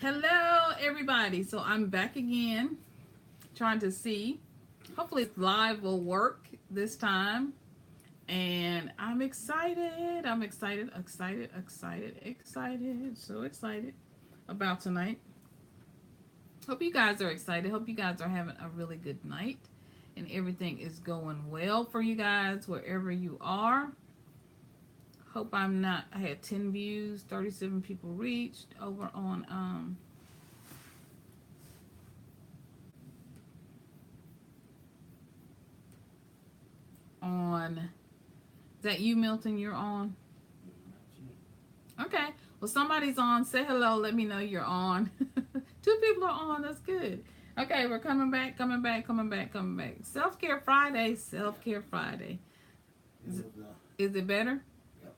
Hello, everybody. So I'm back again, trying to see. Hopefully, live will work this time. And I'm excited. I'm excited, excited, excited, excited. So excited about tonight. Hope you guys are excited. Hope you guys are having a really good night. And everything is going well for you guys wherever you are. Hope I'm not. I had 10 views, 37 people reached over on is that you, Milton? You're on? Okay. Well, somebody's on. Say hello. Let me know you're on. Two people are on. That's good. Okay, we're coming back, coming back, coming back, coming back. Self-care Friday. Self-care Friday. Is it better? Yep.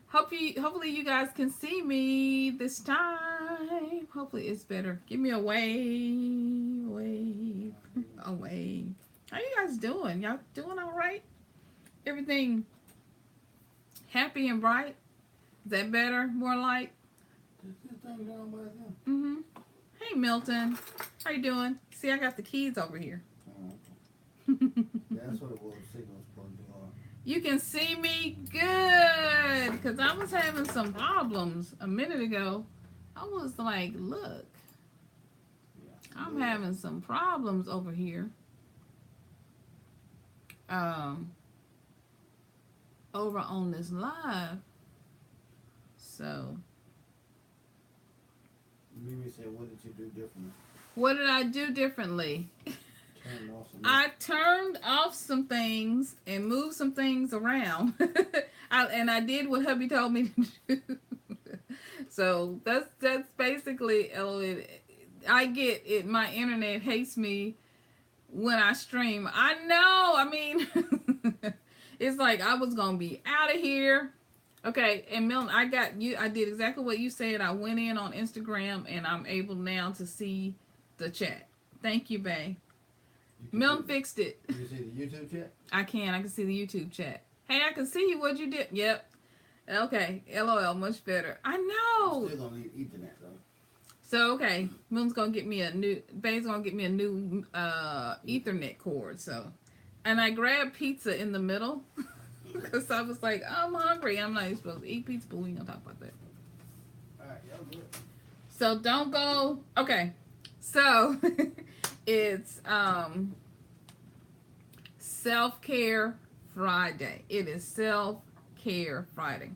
Hopefully you guys can see me this time. Hopefully it's better. Give me a wave, wave, a wave. How you guys doing? Y'all doing all right? Everything happy and bright? Is that better? More light? Mm-hmm. Hey, Milton. How you doing? See, I got the keys over here. That's what it was. Signal's pulling too hard. You can see me good. Because I was having some problems a minute ago. I was like, look. I'm having some problems over here. Over on this live. So Mimi said, what did you do differently? what did I do differently? Turn off some I turned off some things and moved some things around. I did what hubby told me to do. So that's basically I get it. My internet hates me when I stream. I know. I mean, it's like I was gonna be out of here. Okay, and Milton, I got you. I did exactly what you said. I went in on Instagram, and I'm able now to see the chat. Thank you, Bay. Milton fixed it. You can see the YouTube chat? I can see the YouTube chat. Hey, I can see you. What you did? Yep. Okay. LOL. Much better. I know. Still gonna need Ethernet though. So okay, Milton's gonna get me a new. Bay's gonna get me a new Ethernet cord. So, and I grabbed pizza in the middle. Because I was like, I'm hungry. I'm not even supposed to eat pizza, but we ain't gonna talk about that. Alright, y'all good. So don't go. Okay. So it's self-care Friday. It is self-care Friday.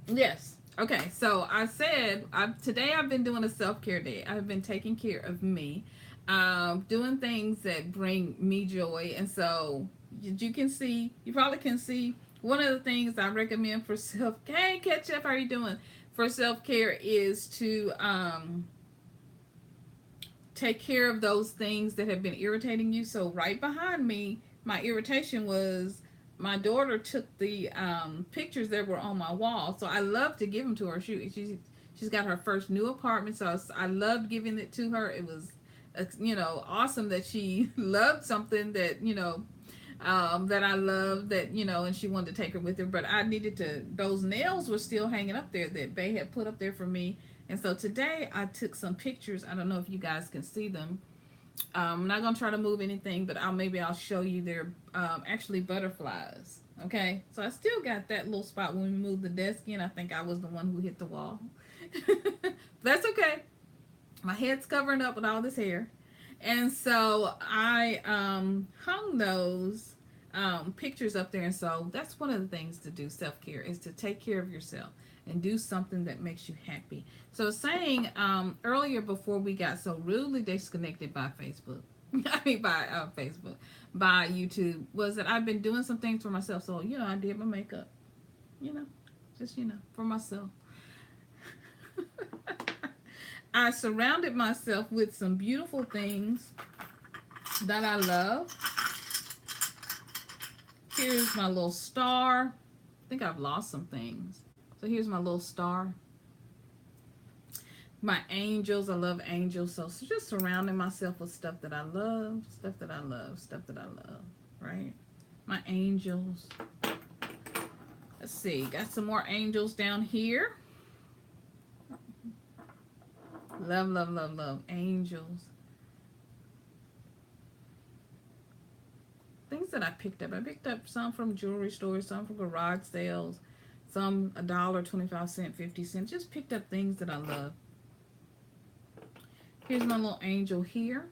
Yes. Okay. So I said today I've been doing a self-care day. I've been taking care of me, doing things that bring me joy, and so you probably can see one of the things I recommend for self-care. Hey, Ketchup, how are you doing? For self-care is to take care of those things that have been irritating you. So right behind me, my irritation was my daughter took the pictures that were on my wall. So I love to give them to her. She's got her first new apartment, so I loved giving it to her. It was awesome that she loved something that that I love, that and she wanted to take her with her. But I needed to. Those nails were still hanging up there that Bay had put up there for me, and so today I took some pictures. I don't know if you guys can see them. I'm not gonna try to move anything, but I'll show you. They're actually butterflies. Okay, so I still got that little spot when we moved the desk in. I think I was the one who hit the wall. That's okay. My head's covering up with all this hair. And so I hung those pictures up there. And so that's one of the things to do, self-care, is to take care of yourself and do something that makes you happy. So saying earlier, before we got so rudely disconnected by Facebook, by YouTube, was that I've been doing some things for myself. So, I did my makeup, just, for myself. I surrounded myself with some beautiful things that I love. Here's my little star. I think I've lost some things. So here's my little star. My angels. I love angels. So just surrounding myself with stuff that I love. Stuff that I love. Stuff that I love. Right? My angels. Let's see. Got some more angels down here. Love, love, love, love. Angels. Things that I picked up. I picked up some from jewelry stores, some from garage sales, some $1.25, 50 cents. Just picked up things that I love. Here's my little angel here.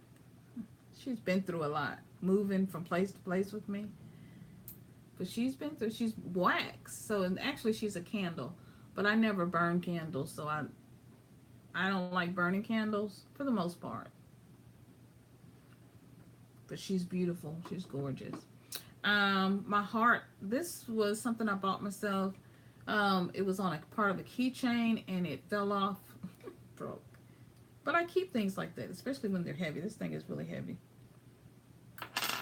She's been through a lot, moving from place to place with me. But she's wax. So and actually she's a candle. But I never burn candles, so I don't like burning candles for the most part. But she's beautiful. She's gorgeous. My heart. This was something I bought myself. It was on a part of a keychain and it fell off, broke. But I keep things like that, especially when they're heavy. This thing is really heavy.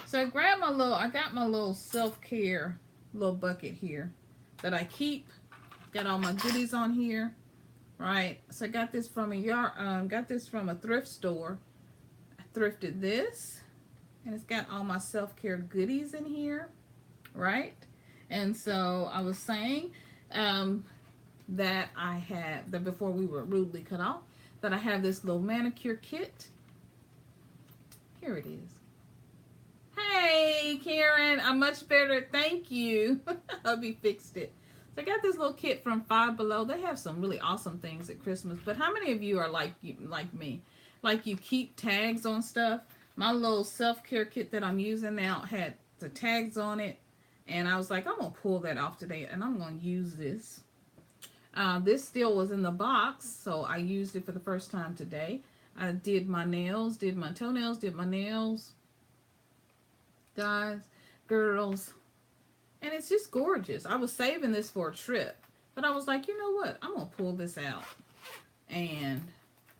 So I got my little self-care little bucket here that I keep. Got all my goodies on here, right? So I got this from a thrift store. I thrifted this, and it's got all my self-care goodies in here, right? And so I was saying that before we were rudely cut off, that I have this little manicure kit. Here it is. Hey, Karen, I'm much better. Thank you. Hubby fixed it. So I got this little kit from Five Below. They have some really awesome things at Christmas. But how many of you are like me? Like you keep tags on stuff? My little self-care kit that I'm using now had the tags on it. And I was like, I'm going to pull that off today. And I'm going to use this. This still was in the box. So I used it for the first time today. I did my nails, did my toenails, did my nails. Guys, girls, and it's just gorgeous. I was saving this for a trip, but I was like, you know what? I'm gonna pull this out. And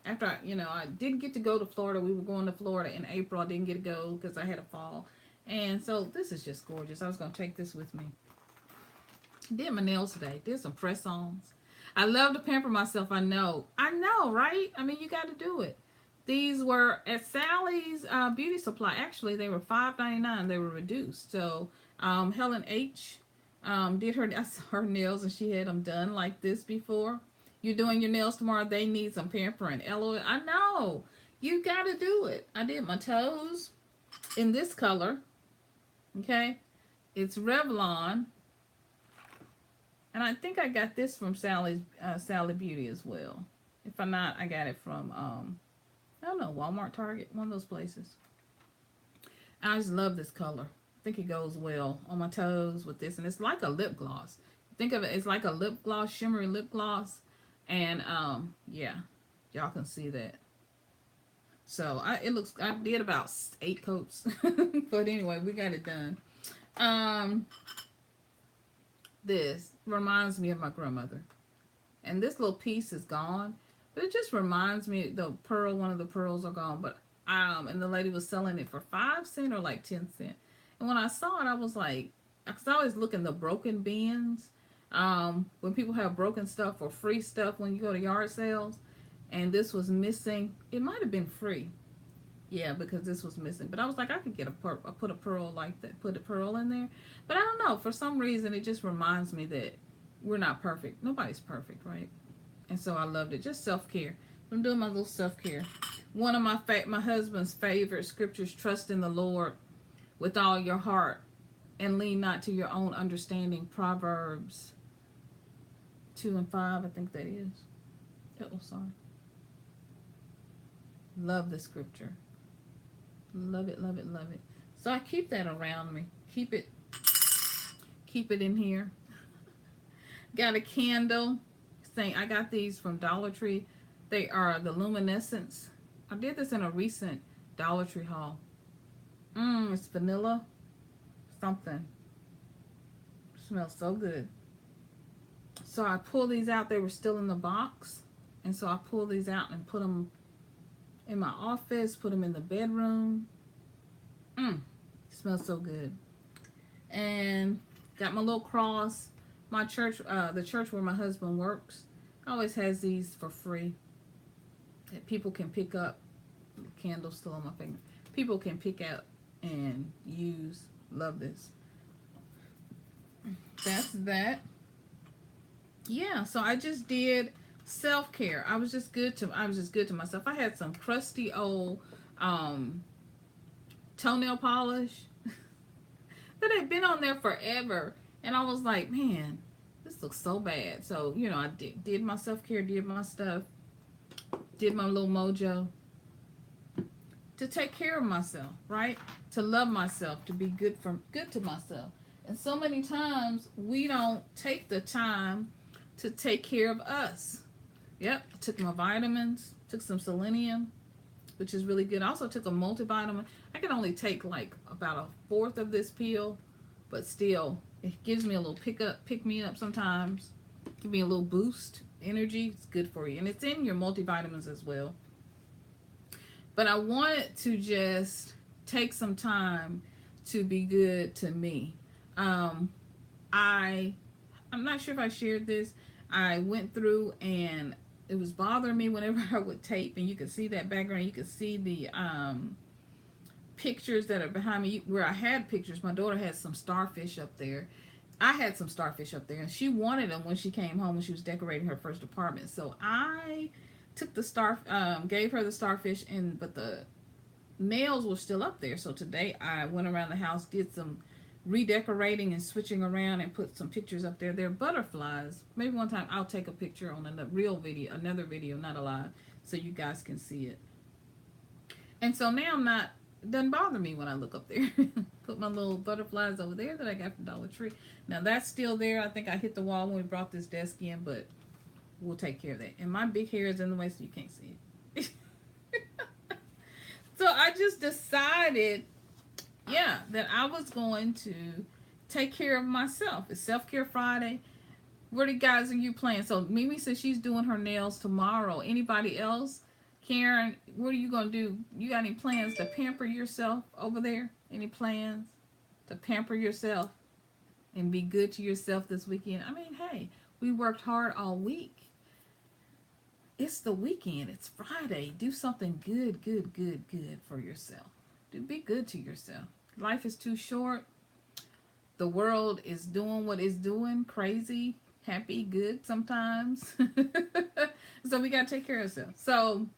after I didn't get to go to Florida. We were going to Florida in April. I didn't get to go because I had a fall, and so this is just gorgeous. I was gonna take this with me. Did my nails today. Did some press-ons. I love to pamper myself. I know, right? I mean, you got to do it. These were at Sally's Beauty Supply. Actually, they were $5.99. They were reduced. So Helen H. Did her nails, and she had them done like this before. You're doing your nails tomorrow. They need some pampering. LOL. I know. You got to do it. I did my toes in this color. Okay. It's Revlon. And I think I got this from Sally Beauty as well. If I'm not, I got it from I don't know, Walmart, Target, one of those places. I just love this color. I think it goes well on my toes with this. And it's like a lip gloss. Think of it, it's like a lip gloss, shimmery lip gloss. And, yeah, y'all can see that. So, I did about 8 coats. But anyway, we got it done. This reminds me of my grandmother. And this little piece is gone. But it just reminds me, one of the pearls are gone. But and the lady was selling it for 5 cents or like 10 cents. And when I saw it, I was like, because I always look in the broken bins. When people have broken stuff or free stuff when you go to yard sales. And this was missing. It might have been free. Yeah, because this was missing. But I was like, I could put a pearl like that, put a pearl in there. But I don't know. For some reason, it just reminds me that we're not perfect. Nobody's perfect, right? And so I loved it. Just self-care. I'm doing my little self-care. One of my husband's favorite scriptures, trust in the Lord with all your heart and lean not to your own understanding. Proverbs 2:5, I think that is. Oh, sorry. Love the scripture. Love it, love it, love it. So I keep that around me. Keep it in here. Got a candle. I got these from Dollar Tree. They are the luminescence. I did this in a recent Dollar Tree haul. It's vanilla something. Smells so good. So I pulled these out. They were still in the box. And so I pulled these out and put them in my office, put them in the bedroom. Smells so good. And got my little cross. My church, the church where my husband works, always has these for free that people can pick up. The candle's still on my finger. People can pick up and use. Love this. That's that. Yeah, so I just did self-care. I was just good to myself. I had some crusty old um toenail polish that had been on there forever, and I was like, man, this looks so bad. So, I did my self-care, did my stuff, did my little mojo to take care of myself, right? To love myself, to be good to myself. And so many times we don't take the time to take care of us. Yep, I took my vitamins, took some selenium, which is really good. I also took a multivitamin. I can only take like about a fourth of this pill, but still, it gives me a little pick me up sometimes. Give me a little boost, energy. It's good for you, and it's in your multivitamins as well. But I wanted to just take some time to be good to me. Um, I I'm not sure if I shared this. I went through and it was bothering me whenever I would tape, and you could see that background. You could see the pictures that are behind me where I had pictures. My daughter had some starfish up there. I had some starfish up there, and she wanted them when she came home when she was decorating her first apartment. So I took gave her the starfish, but the nails were still up there. So today I went around the house, did some redecorating and switching around, and put some pictures up there. They're butterflies. Maybe one time I'll take a picture on another video, not a live, so you guys can see it. And so now it doesn't bother me when I look up there. Put my little butterflies over there that I got from Dollar Tree. Now that's still there. I think I hit the wall when we brought this desk in, but we'll take care of that. And my big hair is in the way, so you can't see it. So I just decided, that I was going to take care of myself. It's Self-Care Friday. What are you guys are you playing? So Mimi says she's doing her nails tomorrow. Anybody else? Karen, what are you going to do? You got any plans to pamper yourself over there? Any plans to pamper yourself and be good to yourself this weekend? I mean, hey, we worked hard all week. It's the weekend. It's Friday. Do something good for yourself. Be good to yourself. Life is too short. The world is doing what it's doing. Crazy, happy, good sometimes. So we got to take care of ourselves. So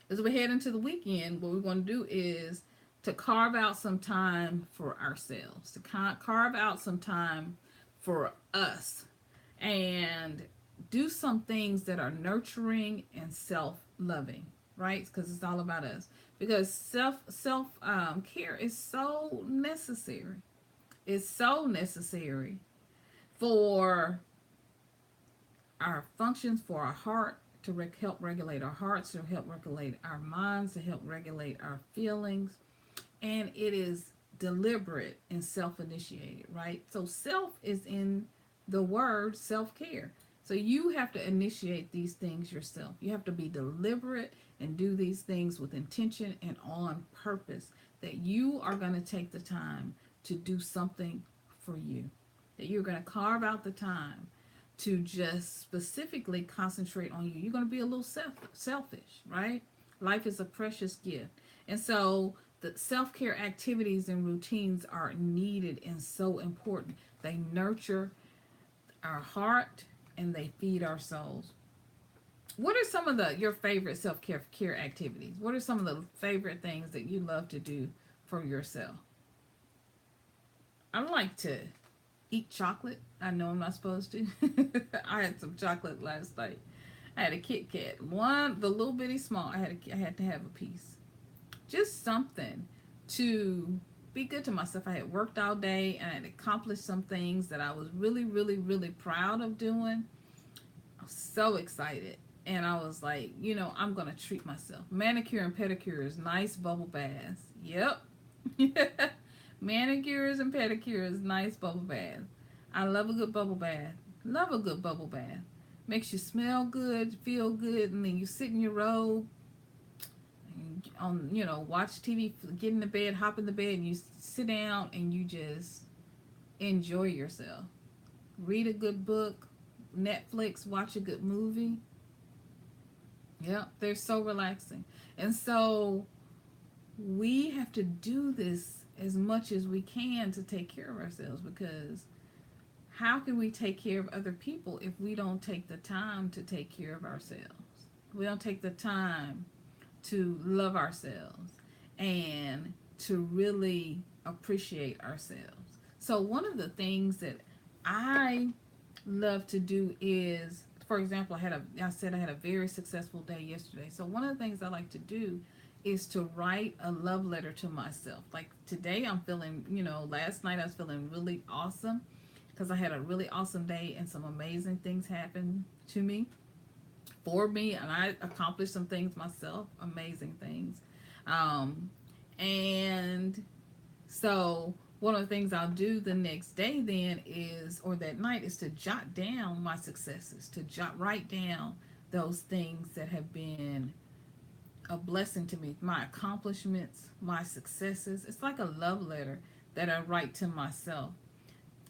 as we head into the weekend, what we're going to do is to carve out some time for ourselves. To carve out some time for us. And do some things that are nurturing and self-loving, right? Because it's all about us. Because self care is so necessary. It's so necessary for our functions, for our heart to help regulate our hearts, to help regulate our minds, to help regulate our feelings, and it is deliberate and self-initiated, right? So self is in the word self-care. So you have to initiate these things yourself. You have to be deliberate and do these things with intention and on purpose, that you are going to take the time to do something for you, that you're going to carve out the time to just specifically concentrate on you. You're going to be a little selfish, right? Life is a precious gift. And so the self-care activities and routines are needed and so important. They nurture our heart and they feed our souls. What are some of your favorite self-care activities? What are some of the favorite things that you love to do for yourself? I like to eat chocolate. I know I'm not supposed to. I had some chocolate last night. I had a Kit Kat. The little bitty small. I had to have a piece. Just something to be good to myself. I had worked all day and I had accomplished some things that I was really, really, really proud of doing. I was so excited. And I was like, I'm going to treat myself. Manicure and pedicures, nice bubble baths. Yep. Manicures and pedicures, nice bubble baths. I love a good bubble bath. Love a good bubble bath. Makes you smell good, feel good, and then you sit in your robe and watch TV, get in the bed, hop in the bed, and you sit down and you just enjoy yourself. Read a good book, Netflix, watch a good movie. Yeah, they're so relaxing. And so we have to do this as much as we can to take care of ourselves, because how can we take care of other people if we don't take the time to take care of ourselves? We don't take the time to love ourselves and to really appreciate ourselves. So one of the things that I love to do is, for example, I said I had a very successful day yesterday. So one of the things I like to do is to write a love letter to myself. Like today I'm feeling, last night I was feeling really awesome because I had a really awesome day and some amazing things happened to me, for me, and I accomplished some things myself, amazing things. Um, and so one of the things I'll do the next day then is, or that night, is to jot down my successes, write down those things that have been a blessing to me, my accomplishments, my successes. It's like a love letter that I write to myself.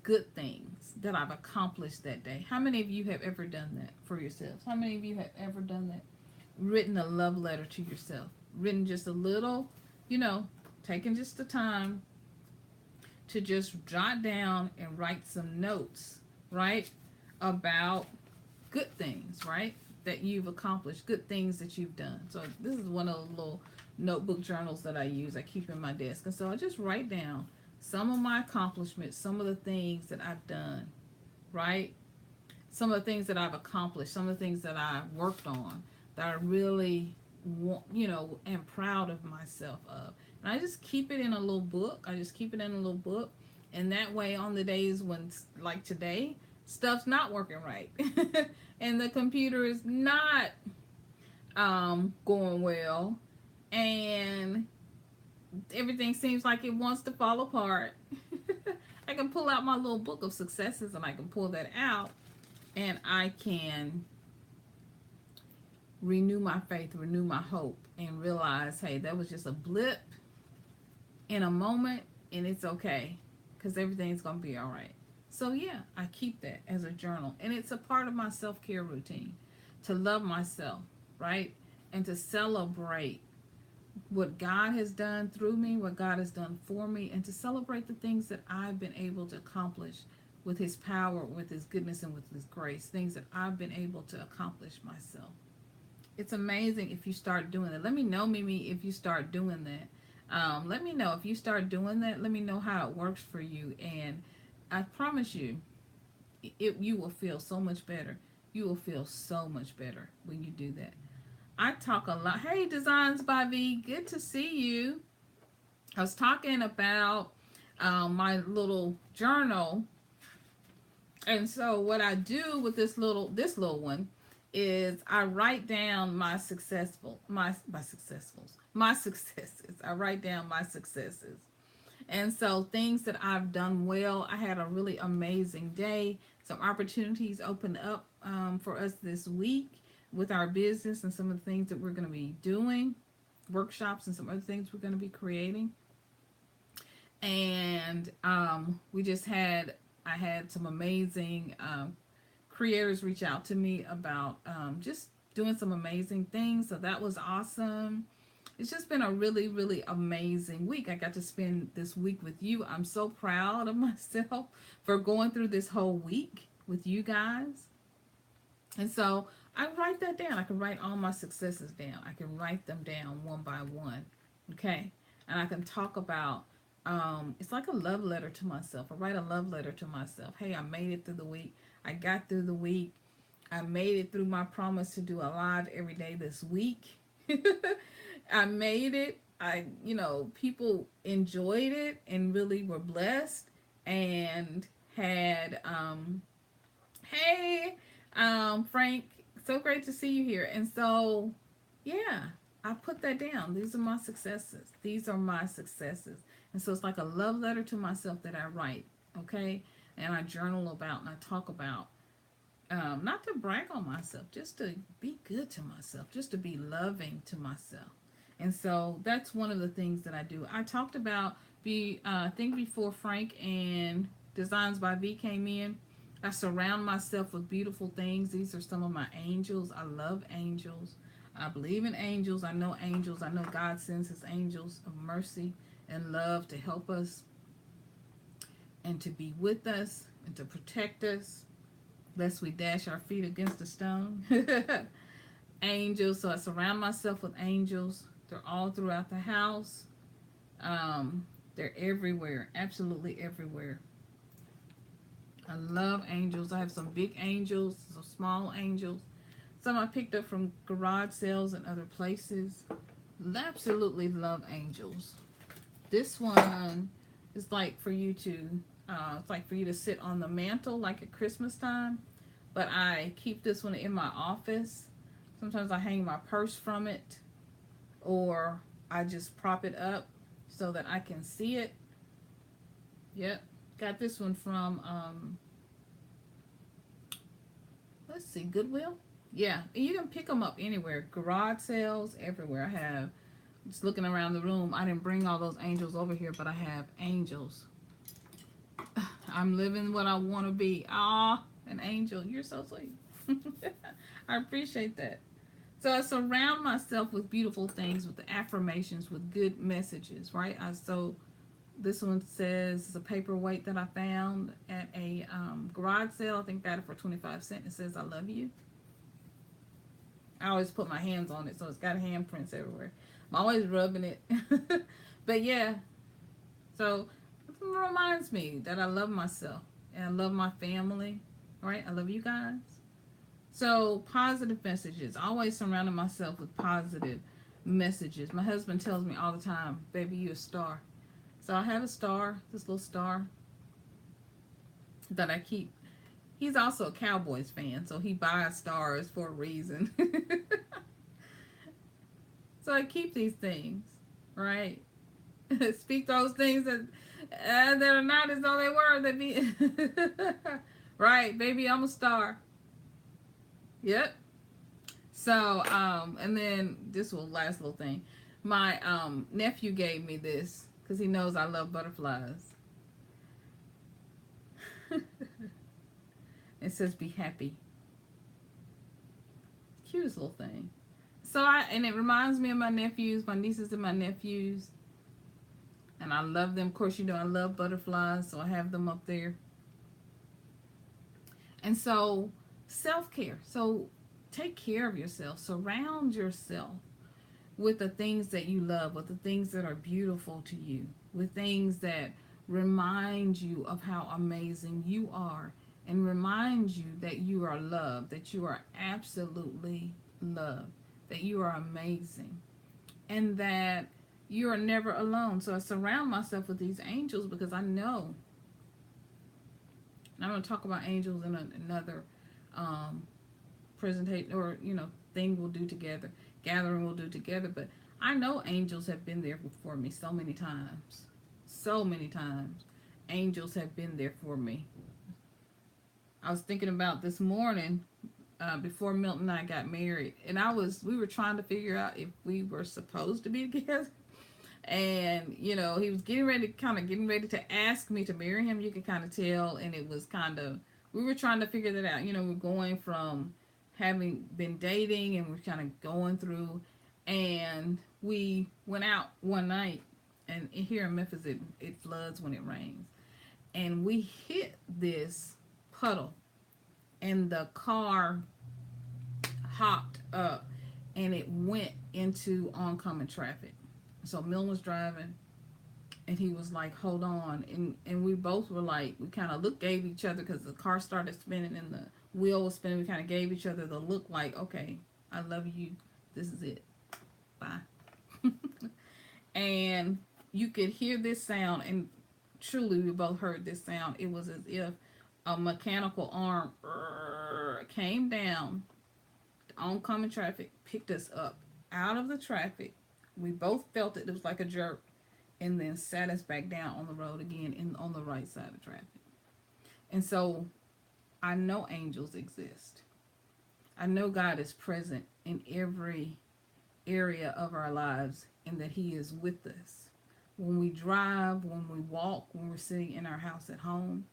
Good things that I've accomplished that day. How many of you have ever done that for yourselves? How many of you have ever done that? Written a love letter to yourself. Written just a little, taking just the time to just jot down and write some notes, right? About good things, right? That you've accomplished, good things that you've done. So this is one of the little notebook journals that I use. I keep in my desk. And so I just write down some of my accomplishments, some of the things that I've done, right? Some of the things that I've accomplished, some of the things that I've worked on that I really want, am proud of myself of. And I just keep it in a little book. And that way on the days when, like today, stuff's not working right and the computer is not going well and everything seems like it wants to fall apart, I can pull out my little book of successes and I can pull that out and I can renew my faith, renew my hope, and realize, hey, that was just a blip in a moment and it's okay because everything's going to be all right. So yeah, I keep that as a journal and it's a part of my self-care routine to love myself, right? And to celebrate what God has done through me, what God has done for me, and to celebrate the things that I've been able to accomplish with His power, with His goodness, and with His grace, things that I've been able to accomplish myself. It's amazing if you start doing that. Let me know, Mimi, if you start doing that. Let me know if you start doing that. Let me know how it works for you. And I promise you, you will feel so much better. You will feel so much better when you do that. I talk a lot. Hey, Designs by V, good to see you. I was talking about my little journal, and so what I do with this little one is I write down my successes. I write down my successes. And so things that I've done well, I had a really amazing day. Some opportunities opened up for us this week with our business and some of the things that we're going to be doing, workshops and some other things we're going to be creating. And I had some amazing creators reach out to me about just doing some amazing things. So that was awesome. It's just been a really, really amazing week. I got to spend this week with you. I'm so proud of myself for going through this whole week with you guys. And so I write that down. I can write all my successes down. I can write them down one by one. Okay? And I can talk about, it's like a love letter to myself. I write a love letter to myself. Hey, I made it through the week. I got through the week. I made it through my promise to do a live every day this week. I made it. People enjoyed it and really were blessed and had, hey, Frank, so great to see you here. And so, yeah, I put that down. These are my successes. These are my successes. And so it's like a love letter to myself that I write, okay? And I journal about and I talk about, not to brag on myself, just to be good to myself, just to be loving to myself. And so that's one of the things that I do. I talked about, I think before Frank and Designs by V came in, I surround myself with beautiful things. These are some of my angels. I love angels. I believe in angels. I know angels. I know God sends His angels of mercy and love to help us and to be with us and to protect us, lest we dash our feet against a stone. Angels, so I surround myself with angels. They're all throughout the house. They're everywhere, absolutely everywhere. I love angels. I have some big angels, some small angels. Some I picked up from garage sales and other places. Absolutely love angels. This one is like for you to, it's like for you to sit on the mantle like at Christmas time. But I keep this one in my office. Sometimes I hang my purse from it, or I just prop it up so that I can see it. Yep, got this one from let's see, Goodwill. Yeah, you can pick them up anywhere. Garage sales everywhere. I have, just looking around the room. I didn't bring all those angels over here, but I have angels. I'm living what I want to be. Ah, an angel. You're so sweet. I appreciate that. So I surround myself with beautiful things, with the affirmations, with good messages, right? So this one says it's a paperweight that I found at a garage sale. I think got it for 25 cents. It says, "I love you." I always put my hands on it, so it's got handprints everywhere. I'm always rubbing it. But yeah, so it reminds me that I love myself and I love my family, right? I love you guys. So positive messages. Always surrounding myself with positive messages. My husband tells me all the time, "Baby, you a star." So I have a star, this little star that I keep. He's also a Cowboys fan, so he buys stars for a reason. So I keep these things, right? Speak those things that are not as though they were. That be right, baby. I'm a star. Yep. So, and then this will last little thing. My nephew gave me this because he knows I love butterflies. It says, "Be happy." Cutest little thing. So and it reminds me of my nephews, my nieces and my nephews. And I love them. Of course, you know I love butterflies, so I have them up there. And so, self-care. So, take care of yourself. Surround yourself with the things that you love, with the things that are beautiful to you, with things that remind you of how amazing you are, and remind you that you are loved, that you are absolutely loved, that you are amazing, and that you are never alone. So I surround myself with these angels because I know, and I'm going to talk about angels in another presentation, or thing we'll do together, gathering we'll do together. But I know angels have been there for me so many times. So many times. Angels have been there for me. I was thinking about this morning, before Milton and I got married, and we were trying to figure out if we were supposed to be together. And he was getting ready to ask me to marry him. You could kind of tell, and it was we were trying to figure that out. We're going from having been dating, and we're kind of going through, and we went out one night, and here in Memphis it floods when it rains, and we hit this puddle, and the car hopped up, and it went into oncoming traffic. So Milton was driving, and he was like, "Hold on," and we both were like, we kind of gave each other, because the car started spinning and the wheel was spinning. We kind of gave each other the look like, "Okay, I love you. This is it. Bye." And you could hear this sound, and truly we both heard this sound. It was as if a mechanical arm came down, oncoming traffic, picked us up out of the traffic. We both felt it. It was like a jerk, and then sat us back down on the road again, on the right side of traffic. And so I know angels exist. I know God is present in every area of our lives, and that He is with us when we drive, when we walk, when we're sitting in our house at home.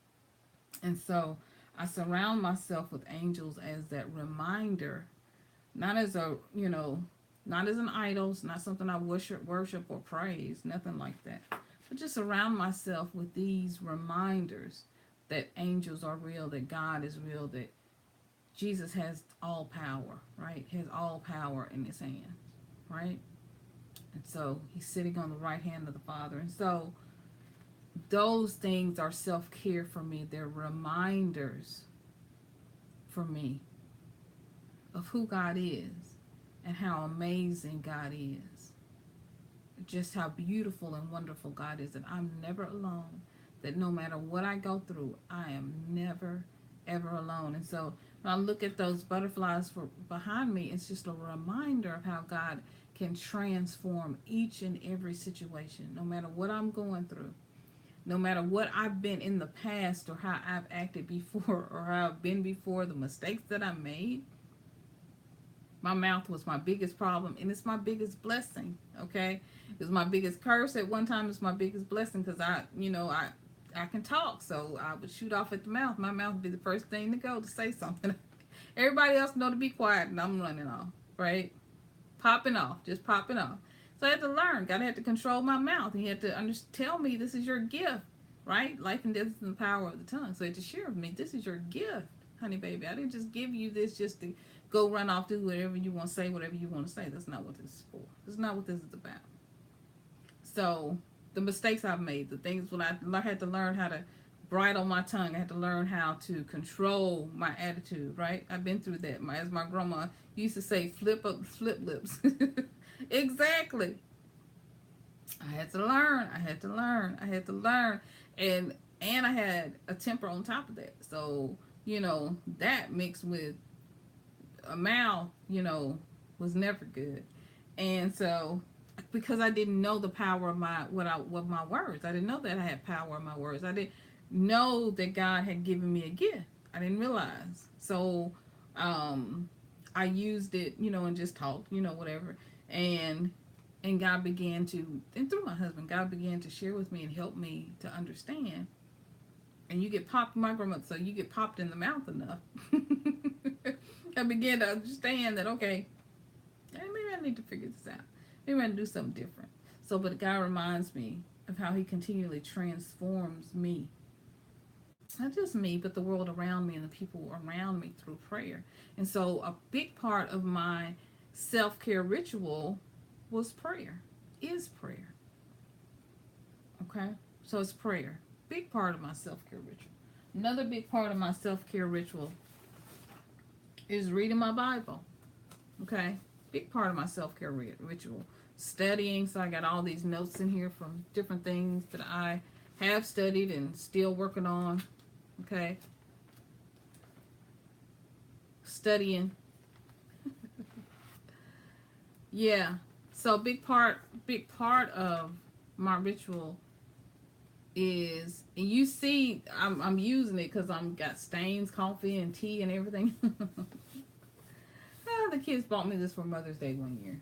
And so I surround myself with angels as that reminder, not as not as an idol, it's not something I worship or praise, nothing like that. But just surround myself with these reminders that angels are real, that God is real, that Jesus has all power, right? He has all power in his hand, right? And so he's sitting on the right hand of the Father. And so those things are self-care for me. They're reminders for me of who God is and how amazing God is. Just how beautiful and wonderful God is. That I'm never alone. That no matter what I go through, I am never, ever alone. And so when I look at those butterflies behind me, it's just a reminder of how God can transform each and every situation, no matter what I'm going through. No matter what I've been in the past or how I've acted before or how I've been before, the mistakes that I made, my mouth was my biggest problem and it's my biggest blessing, okay? It was my biggest curse at one time. It's my biggest blessing because I can talk, so I would shoot off at the mouth. My mouth would be the first thing to go to say something. Everybody else know to be quiet and I'm running off, right? Popping off, just popping off. So I had to learn. God had to control my mouth. He had to tell me this is your gift, right? Life and death is in the power of the tongue. So he had to share with me, this is your gift, honey baby. I didn't just give you this just to go run off, do whatever you want to say, whatever you want to say. That's not what this is for. That's not what this is about. So the mistakes I've made, the things when I had to learn how to bridle my tongue, I had to learn how to control my attitude, right? I've been through that. As my grandma used to say, flip lips. Exactly. I had to learn. And I had a temper on top of that. So, that mixed with a mouth, was never good. And so because I didn't know the power of my words. I didn't know that I had power in my words. I didn't know that God had given me a gift. I didn't realize. So I used it, and just talked, whatever. And God began to, and through my husband, God began to share with me and help me to understand. And you get popped, my grandmother, so you get popped in the mouth enough. I began to understand that, okay, maybe I need to figure this out. Maybe I need to do something different. So, but God reminds me of how he continually transforms me. Not just me, but the world around me and the people around me through prayer. And so a big part of my self-care ritual was prayer, is prayer. Okay? So it's prayer. Big part of my self-care ritual. Another big part of my self-care ritual is reading my Bible. Okay? Big part of my self-care ritual. Studying, so I got all these notes in here from different things that I have studied and still working on. Okay? Studying. Yeah. So big part of my ritual is, and you see, I'm using it because I'm got stains, coffee, and tea and everything. The kids bought me this for Mother's Day one year.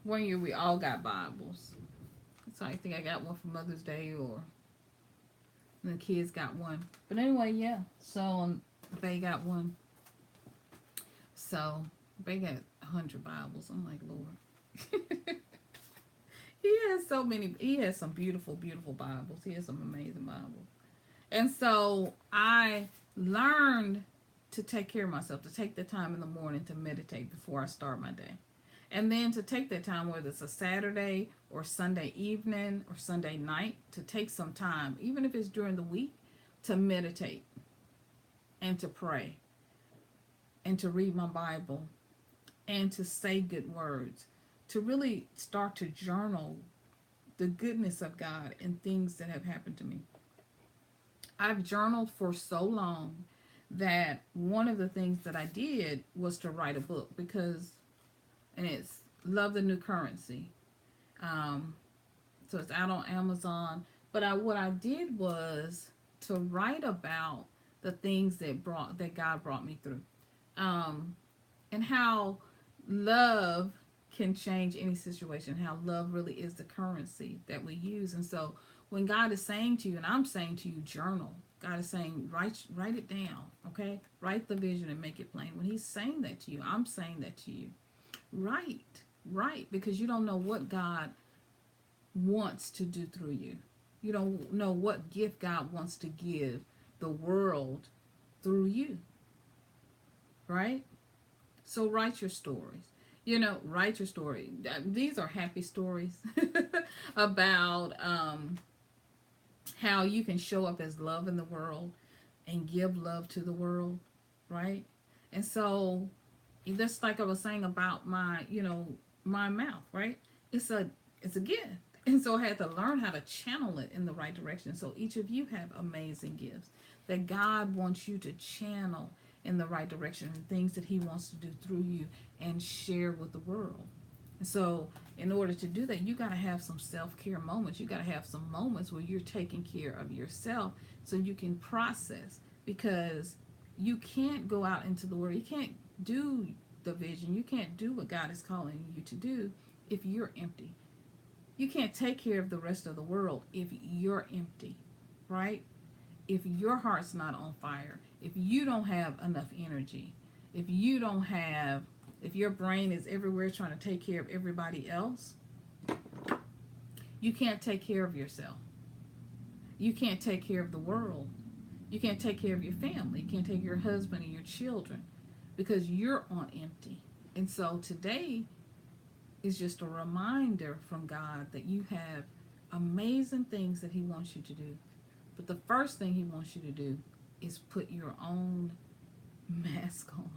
One year we all got Bibles. So I think I got one for Mother's Day, or the kids got one. But anyway, yeah. So they got one. So they got 100 Bibles. I'm like, Lord. He has so many. He has some beautiful, beautiful Bibles. He has some amazing Bibles. And so I learned to take care of myself, to take the time in the morning to meditate before I start my day. And then to take that time, whether it's a Saturday or Sunday evening or Sunday night, to take some time, even if it's during the week, to meditate and to pray and to read my Bible and to say good words, to really start to journal the goodness of God and things that have happened to me. I've journaled for so long that one of the things that I did was to write a book, because, and it's Love the New Currency. So it's out on Amazon. But what I did was to write about the things that God brought me through, and how love can change any situation. How love really is the currency that we use. And so when God is saying to you, and I'm saying to you, journal. God is saying, write it down. Okay, write the vision and make it plain. When He's saying that to you, I'm saying that to you. Write, because you don't know what God wants to do through you. You don't know what gift God wants to give the world through you, right? So write your stories. Write your story. These are happy stories about how you can show up as love in the world and give love to the world, right? And so that's like I was saying about my mouth, right? It's a gift. And so I had to learn how to channel it in the right direction. So each of you have amazing gifts that God wants you to channel in the right direction, and things that he wants to do through you and share with the world. And so in order to do that, you got to have some self-care moments. You got to have some moments where you're taking care of yourself so you can process, because you can't go out into the world. You can't do the vision. You can't do what God is calling you to do if you're empty. You can't take care of the rest of the world if you're empty, right? If your heart's not on fire, if you don't have enough energy, if you don't have, if your brain is everywhere trying to take care of everybody else, you can't take care of yourself. You can't take care of the world. You can't take care of your family. You can't take care of your husband and your children because you're on empty. And so today is just a reminder from God that you have amazing things that he wants you to do. But the first thing he wants you to do is put your own mask on,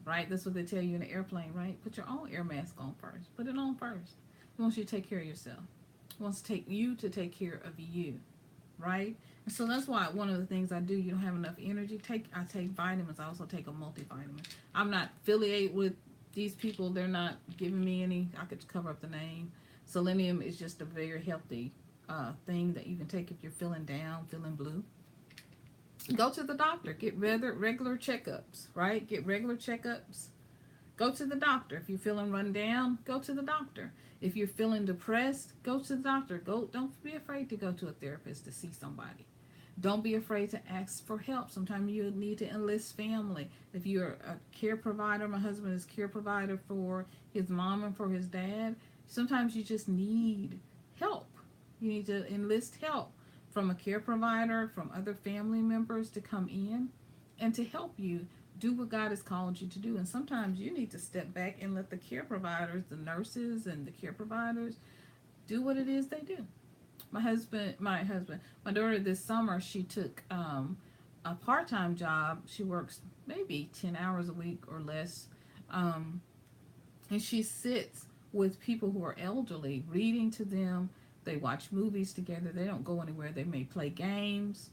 right? That's what they tell you in the airplane, right? Put your own air mask on first. Put it on first. He wants you to take care of yourself. He wants to take care of you, right? And so that's why one of the things I do, you don't have enough energy, I take vitamins. I also take a multivitamin. I'm not affiliated with these people. They're not giving me any. I could cover up the name. Selenium is just a very healthy thing that you can take if you're feeling down, feeling blue. Go to the doctor. Get regular checkups, right? Get regular checkups. Go to the doctor. If you're feeling run down, go to the doctor. If you're feeling depressed, go to the doctor. Don't be afraid to go to a therapist to see somebody. Don't be afraid to ask for help. Sometimes you need to enlist family. If you're a care provider, my husband is care provider for his mom and for his dad. Sometimes you just need help. You need to enlist help from a care provider, from other family members to come in and to help you do what God has called you to do. And sometimes you need to step back and let the care providers, the nurses and the care providers, do what it is they do. My daughter this summer, she took a part-time job. She works maybe 10 hours a week or less. And she sits with people who are elderly, reading to them. They watch movies together. They don't go anywhere. They may play games.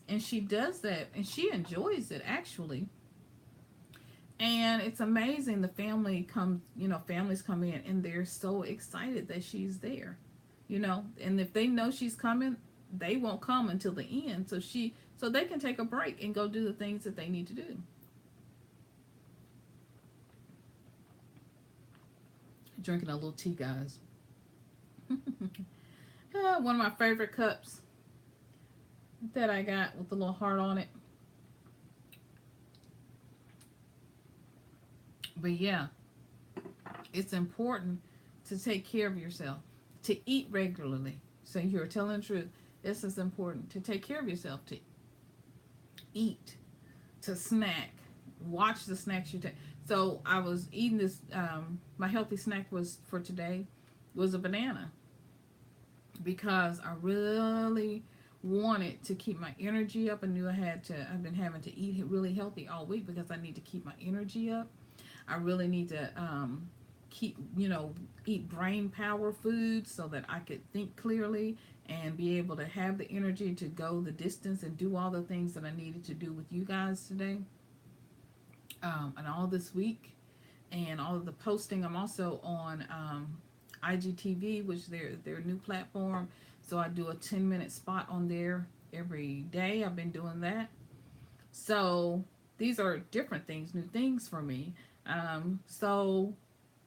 And she does that, and she enjoys it, actually. And it's amazing. Families come in, and they're so excited that she's there. And if they know she's coming, they won't come until the end. So they can take a break and go do the things that they need to do. Drinking a little tea, guys. One of my favorite cups that I got with a little heart on it. But yeah, it's important to take care of yourself, to eat regularly. So you're telling the truth. This is important, to take care of yourself, to eat, to snack, watch the snacks you take. So I was eating this. My healthy snack was for today was a banana, because I really wanted to keep my energy up. I knew I've been having to eat really healthy all week because I need to keep my energy up. I really need to eat brain power foods so that I could think clearly and be able to have the energy to go the distance and do all the things that I needed to do with you guys today, and all this week, and all of the posting. I'm also on IGTV, which is their new platform. So I do a 10-minute spot on there every day. I've been doing that. So these are different things, new things for me. So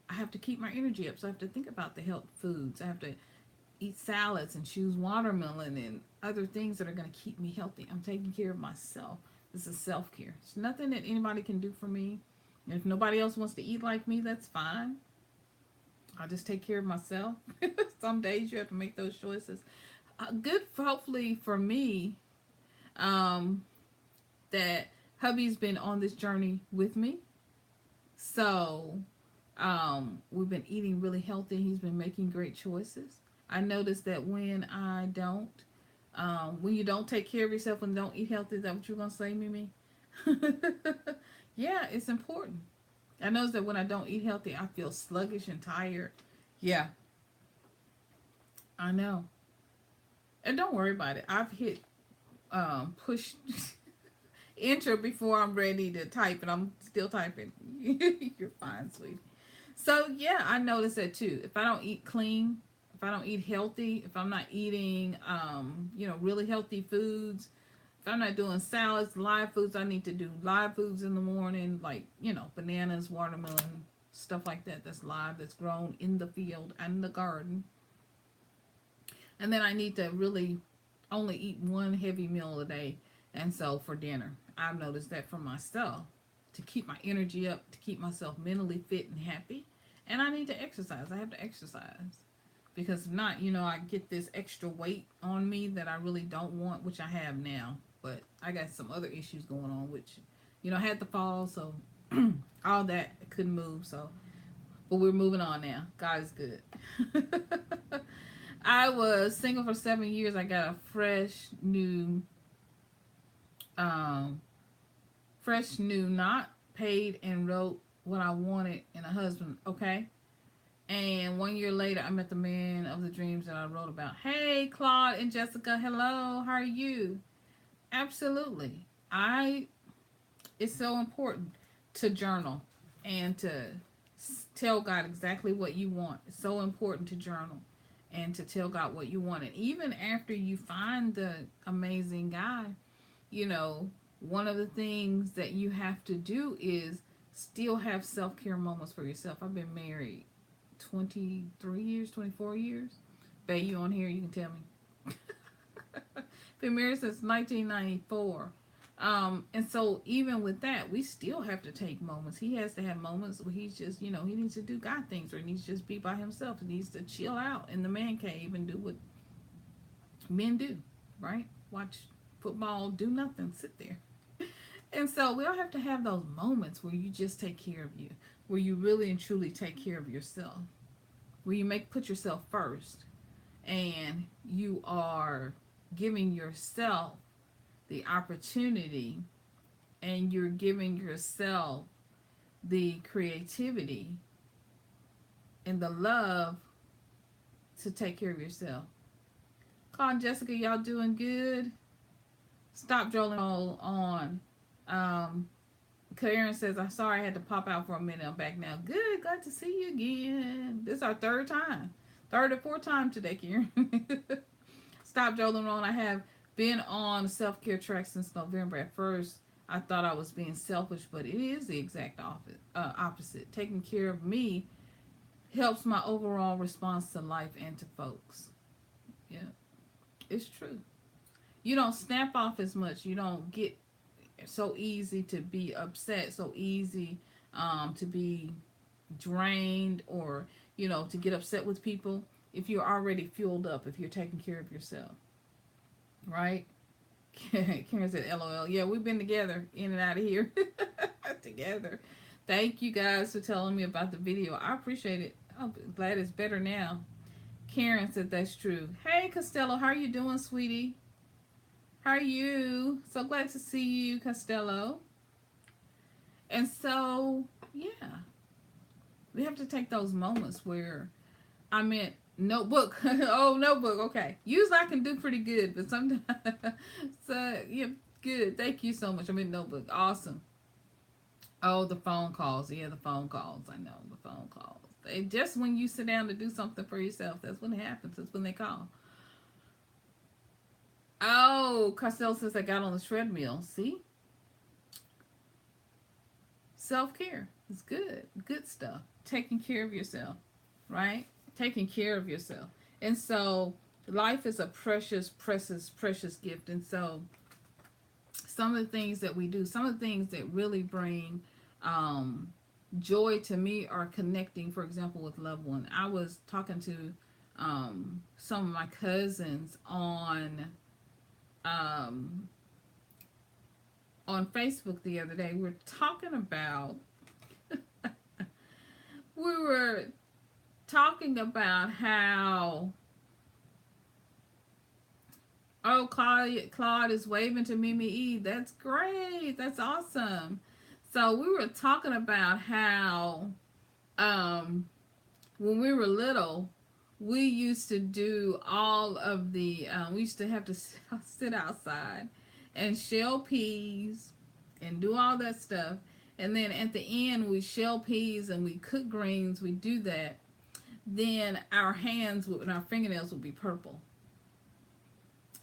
I have to keep my energy up. So I have to think about the health foods. I have to eat salads and choose watermelon and other things that are going to keep me healthy. I'm taking care of myself. This is self-care. It's nothing that anybody can do for me. And if nobody else wants to eat like me, that's fine. I'll just take care of myself. Some days you have to make those choices. good, hopefully for me, um, that hubby's been on this journey with me. So, we've been eating really healthy. He's been making great choices. I noticed that when I don't, when you don't take care of yourself and don't eat healthy, is that what you're gonna say, Mimi? Yeah, it's important. I notice that when I don't eat healthy, I feel sluggish and tired. Yeah, I know. And don't worry about it. I've hit push enter before I'm ready to type, and I'm still typing. You're fine, sweetie. So yeah, I notice that too. If I don't eat clean, if I don't eat healthy, if I'm not eating, really healthy foods, if I'm not doing salads, live foods, I need to do live foods in the morning, like bananas, watermelon, stuff like that. That's live, that's grown in the field and in the garden. And then I need to really only eat one heavy meal a day. And so for dinner, I've noticed that for myself to keep my energy up, to keep myself mentally fit and happy. And I need to exercise. I have to exercise. Because if not, I get this extra weight on me that I really don't want, which I have now. But I got some other issues going on, which, I had to fall. So all that, I couldn't move. So, but we're moving on now. God is good. I was single for 7 years. I got a um, fresh new knot, paid and wrote what I wanted in a husband. Okay. And 1 year later, I met the man of the dreams that I wrote about. Hey, Claude and Jessica. Hello. How are you? Absolutely. It's so important to journal and to tell God exactly what you want. It's so important to journal and to tell God what you want. And even after you find the amazing guy, you know, one of the things that you have to do is still have self care moments for yourself. I've been married 23 years, 24 years. Babe, you on here, you can tell me. Been married since 1994. And so even with that, we still have to take moments. He has to have moments where he's just, he needs to do God things, or he needs to just be by himself. He needs to chill out in the man cave and do what men do, right? Watch football, do nothing, sit there. And so we all have to have those moments where you just take care of you, where you really and truly take care of yourself, where you put yourself first, and you are giving yourself the opportunity, and you're giving yourself the creativity and the love to take care of yourself. Carl and Jessica, y'all doing good? Stop drolling all on. Karen says, I'm sorry I had to pop out for a minute. I'm back now. Good. Glad to see you again. This is our third time. Third or fourth time today, Karen. Stop drolling on. I have been on a self-care track since November. At first, I thought I was being selfish, but it is the exact opposite. Taking care of me helps my overall response to life and to folks. Yeah, it's true. You don't snap off as much. You don't get so easy to be upset, so easy to be drained, or to get upset with people if you're already fueled up, if you're taking care of yourself, right? Karen said LOL. Yeah, we've been together in and out of here together. Thank you guys for telling me about the video. I appreciate it. I'm glad it's better now. Karen said that's true. Hey Costello, how are you doing, sweetie? How are you? So glad to see you, Costello. And so, yeah, we have to take those moments where I meant notebook. Oh, notebook. Okay. Usually I can do pretty good, but sometimes, so yeah, good. Thank you so much. I meant notebook. Awesome. Oh, the phone calls. Yeah, the phone calls. I know the phone calls. They just when you sit down to do something for yourself, that's when it happens. That's when they call. Oh, Costello says I got on the treadmill. See? Self-care is good. Good stuff. Taking care of yourself, right? Taking care of yourself. And so life is a precious, precious, precious gift. And so some of the things that we do, some of the things that really bring joy to me are connecting, for example, with loved one. I was talking to some of my cousins um, on Facebook the other day. We're talking about we were talking about how Claude is waving to Mimi E. That's great. That's awesome. So we were talking about how um when we were little, we used to do all of the we used to have to sit outside and shell peas and do all that stuff, and then at the end we shell peas and we cook greens. We do that, then our hands would, and our fingernails would be purple.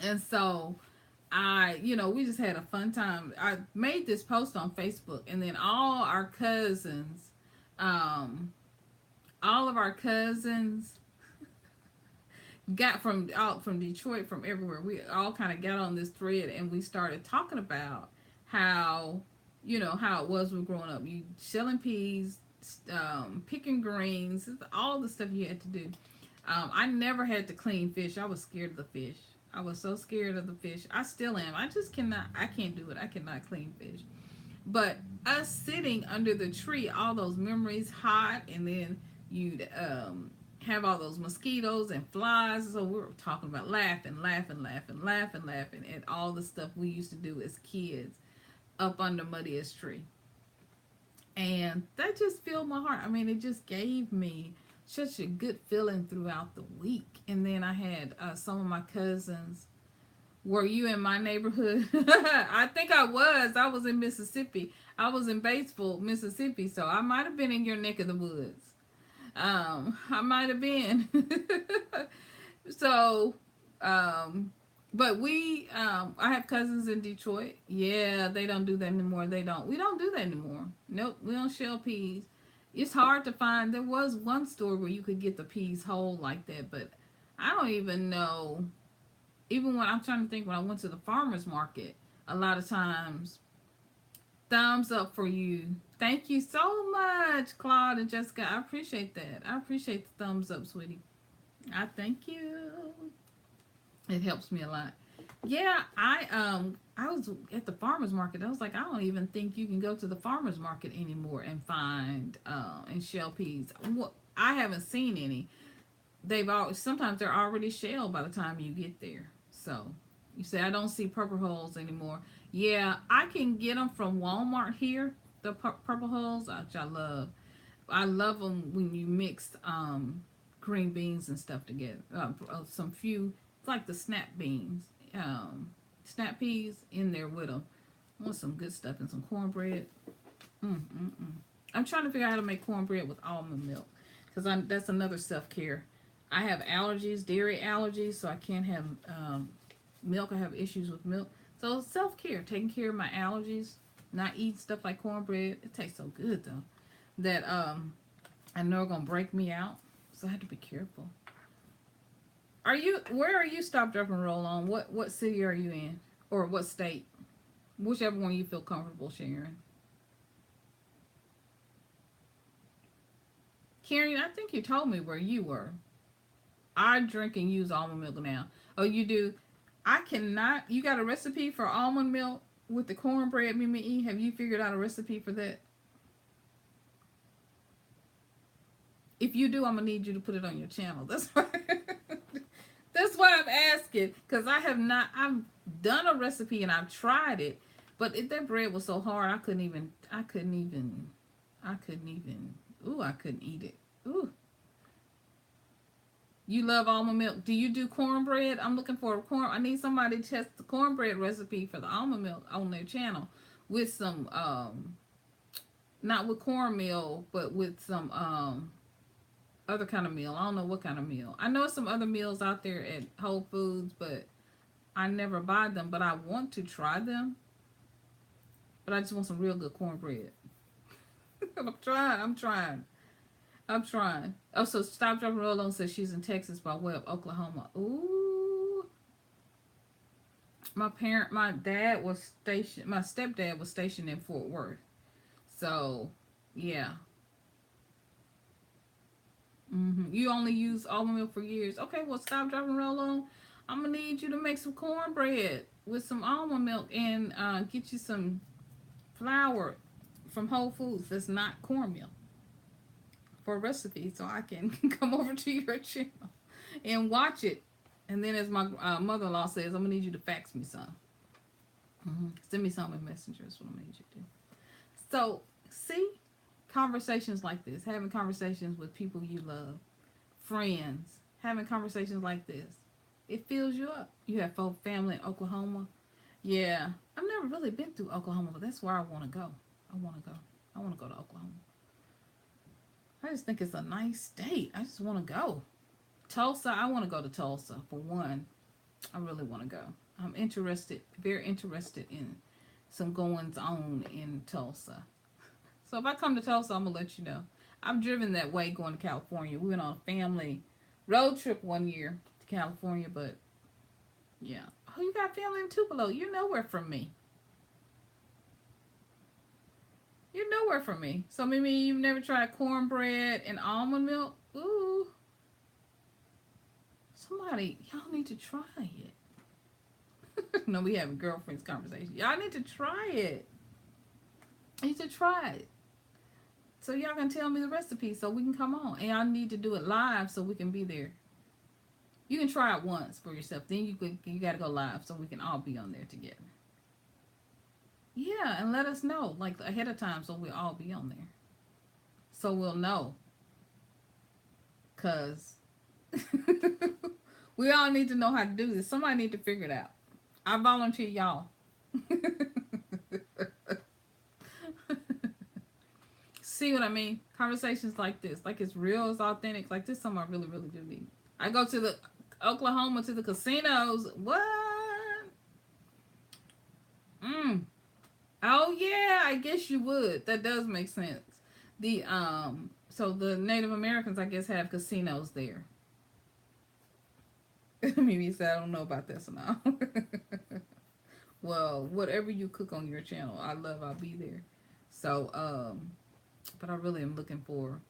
And so we just had a fun time. I made this post on Facebook, and then um all of our cousins got from out from Detroit, from everywhere. We all kind of got on this thread, and we started talking about how how it was when growing up. You selling peas, picking greens, all the stuff you had to do. I never had to clean fish. I was scared of the fish. I was so scared of the fish. I still am. I just cannot. I can't do it. I cannot clean fish. But us sitting under the tree, all those memories, hot, and then you'd have all those mosquitoes and flies. So we were talking about laughing at all the stuff we used to do as kids up under Muddy's tree. And that just filled my heart. I mean, it just gave me such a good feeling throughout the week. And then I had some of my cousins. Were you in my neighborhood? I think I was. I was in Mississippi. I was in Batesville, Mississippi. So I might have been in your neck of the woods. I might have been. So, but I have cousins in Detroit. Yeah, they don't do that anymore. They don't. We don't do that anymore. Nope, we don't shell peas. It's hard to find. There was one store where you could get the peas whole like that, but I don't even know. Even when I'm trying to think, when I went to the farmer's market, a lot of times, thumbs up for you. Thank you so much, Claude and Jessica. I appreciate that. I appreciate the thumbs up, sweetie. I thank you. It helps me a lot. Yeah, I was at the farmer's market. I was like, I don't even think you can go to the farmer's market anymore and find and shell peas. I haven't seen any. Sometimes they're already shelled by the time you get there. So you say I don't see purple hulls anymore. Yeah, I can get them from Walmart here. The purple hulls, which I love. I love them when you mix green beans and stuff together. Some few, it's like the snap beans, snap peas in there with them. I want some good stuff and some cornbread. I'm trying to figure out how to make cornbread with almond milk, because that's another self care. I have allergies, dairy allergies, so I can't have milk. I have issues with milk. So self care, taking care of my allergies, not eating stuff like cornbread. It tastes so good though that I know it's gonna break me out. So I have to be careful. Where are you Stop, Drop, and Roll on? What city are you in? Or what state? Whichever one you feel comfortable sharing. Karen, I think you told me where you were. I drink and use almond milk now. Oh, you do? I cannot. You got a recipe for almond milk with the cornbread, Mimi E? Have you figured out a recipe for that? If you do, I'm gonna need you to put it on your channel. That's why. That's why I'm asking, because I have not. I've done a recipe and I've tried it, but that bread was so hard I couldn't even. Ooh, I couldn't eat it. Ooh. You love almond milk. Do you do cornbread? I'm looking for I need somebody to test the cornbread recipe for the almond milk on their channel with some not with cornmeal, but with some other kind of meal. I don't know what kind of meal. I know some other meals out there at Whole Foods, but I never buy them. But I want to try them. But I just want some real good cornbread. I'm trying. Oh, so Stop, Drop, and Roll on says she's in Texas by way of Oklahoma. Ooh. My stepdad was stationed in Fort Worth. So, yeah. You only use almond milk for years. Okay, well, stop, drop, and roll on. I'm gonna need you to make some cornbread with some almond milk and get you some flour from Whole Foods that's not cornmeal for a recipe, so I can come over to your channel and watch it. And then, as my mother-in-law says, I'm gonna need you to fax me some. Send me some in Messenger. That's what I'm gonna need you to do. So, see, conversations like this, having conversations with people you love, friends, having conversations like this, it fills you up. You have family in Oklahoma. Yeah, I've never really been through Oklahoma, but that's where I want to go. I want to go. I want to go to Oklahoma. I just think it's a nice state. I just want to go. Tulsa, I want to go to Tulsa for one. I really want to go. I'm interested, very interested in some goings on in Tulsa. So if I come to Tulsa, I'm gonna let you know. I've driven that way going to California. We went on a family road trip one year to California, but yeah. Oh, you got family in Tupelo. You're nowhere from me. You're nowhere from me. So maybe you've never tried cornbread and almond milk. Ooh. Somebody, y'all need to try it. No, we having girlfriends conversation. Y'all need to try it. You need to try it. So y'all can tell me the recipe so we can come on. And y'all need to do it live so we can be there. You can try it once for yourself. Then you got to go live so we can all be on there together. Yeah, and let us know like ahead of time so we'll all be on there. So we'll know. Because we all need to know how to do this. Somebody need to figure it out. I volunteer y'all. See what I mean? Conversations like this. Like it's real, it's authentic. Like this is something I really, really do need. I go to the Oklahoma to the casinos. What? Oh yeah, I guess you would. That does make sense. The so the Native Americans I guess have casinos there. Mimi said I don't know about this now. Well, whatever you cook on your channel, I'll be there. So but I really am looking for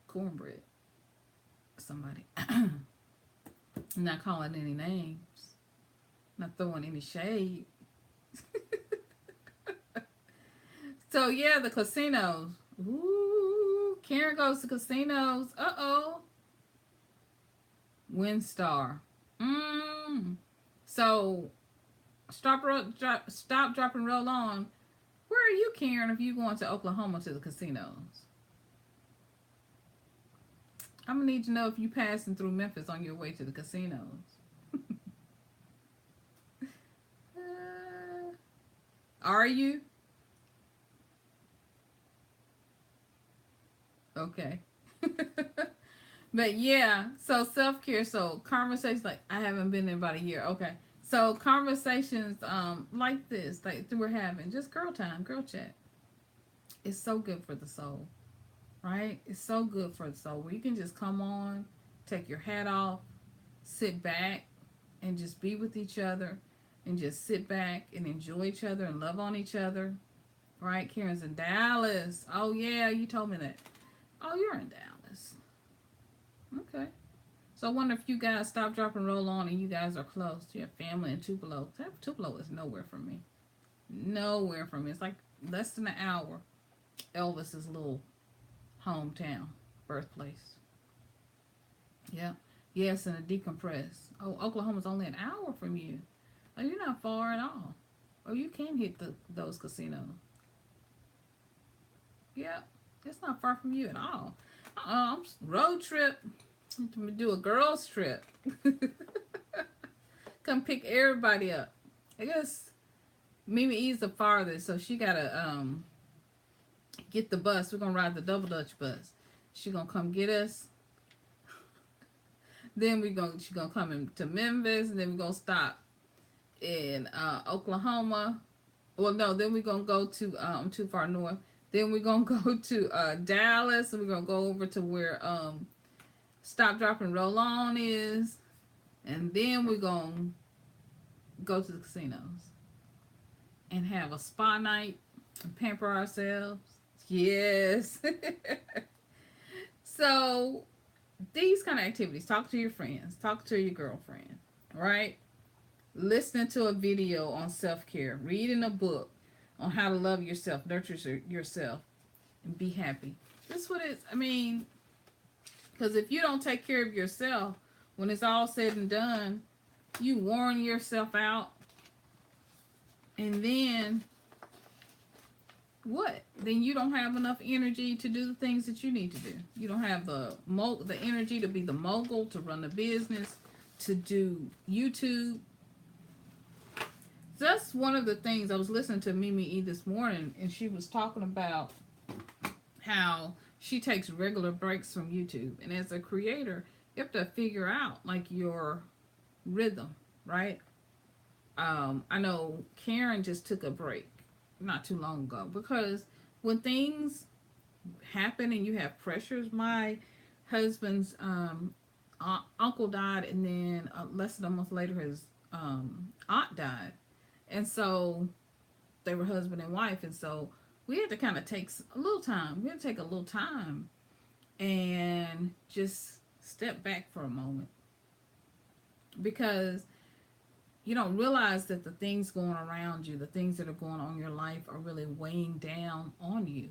cornbread. Somebody. I'm not calling any names. Not throwing any shade. So yeah, the casinos. Ooh, Karen goes to casinos. Uh-oh. WinStar. So stop, drop, and roll on. Where are you, Karen, if you going to Oklahoma to the casinos? I'm gonna need to know if you passing through Memphis on your way to the casinos. Are you? Okay. But yeah, so self-care, so conversations like I haven't been in about a year. Okay. So conversations like this, like we're having, just girl time, girl chat. It's so good for the soul. Right? It's so good for the soul where you can just come on, take your hat off, sit back and just be with each other and just sit back and enjoy each other and love on each other. Right? Karen's in Dallas. Oh yeah, you told me that. Oh, you're in Dallas. Okay. So I wonder if you guys stop, drop, and roll on and you guys are close to your family in Tupelo. Tupelo is nowhere from me. Nowhere from me. It's like less than an hour. Elvis's little hometown, birthplace. Yeah. Yes, and a decompress. Oh, Oklahoma's only an hour from you. Oh, you're not far at all. Oh, you can hit those casinos. Yeah, it's not far from you at all. Road trip. Do a girls trip. Come pick everybody up. I guess Mimi E's the farthest, so she gotta get the bus. We're gonna ride the double Dutch bus. She gonna come get us. Then she gonna come into Memphis, and then we're gonna stop in Oklahoma. Well, no, then we're gonna go to too far north. Then we're gonna go to Dallas, and we're gonna go over to where Stop, Drop, and Roll On is, and then we're gonna go to the casinos and have a spa night and pamper ourselves. Yes. So these kind of activities, talk to your friends, talk to your girlfriend, right? Listening to a video on self-care, reading a book on how to love yourself, nurture yourself, and be happy. That's what it's, I mean, because if you don't take care of yourself, when it's all said and done, you worn yourself out, and then what? Then you don't have enough energy to do the things that you need to do. You don't have the energy to be the mogul, to run the business, to do YouTube. That's one of the things. I was listening to Mimi E this morning, and she was talking about how she takes regular breaks from YouTube. And as a creator, you have to figure out like your rhythm, right? I know Karen just took a break not too long ago because when things happen and you have pressures, my husband's uncle died, and then less than a month later his aunt died, and so they were husband and wife, and so we had to kind of take a little time. We had to take a little time and just step back for a moment because you don't realize that the things going around you, the things that are going on in your life are really weighing down on you.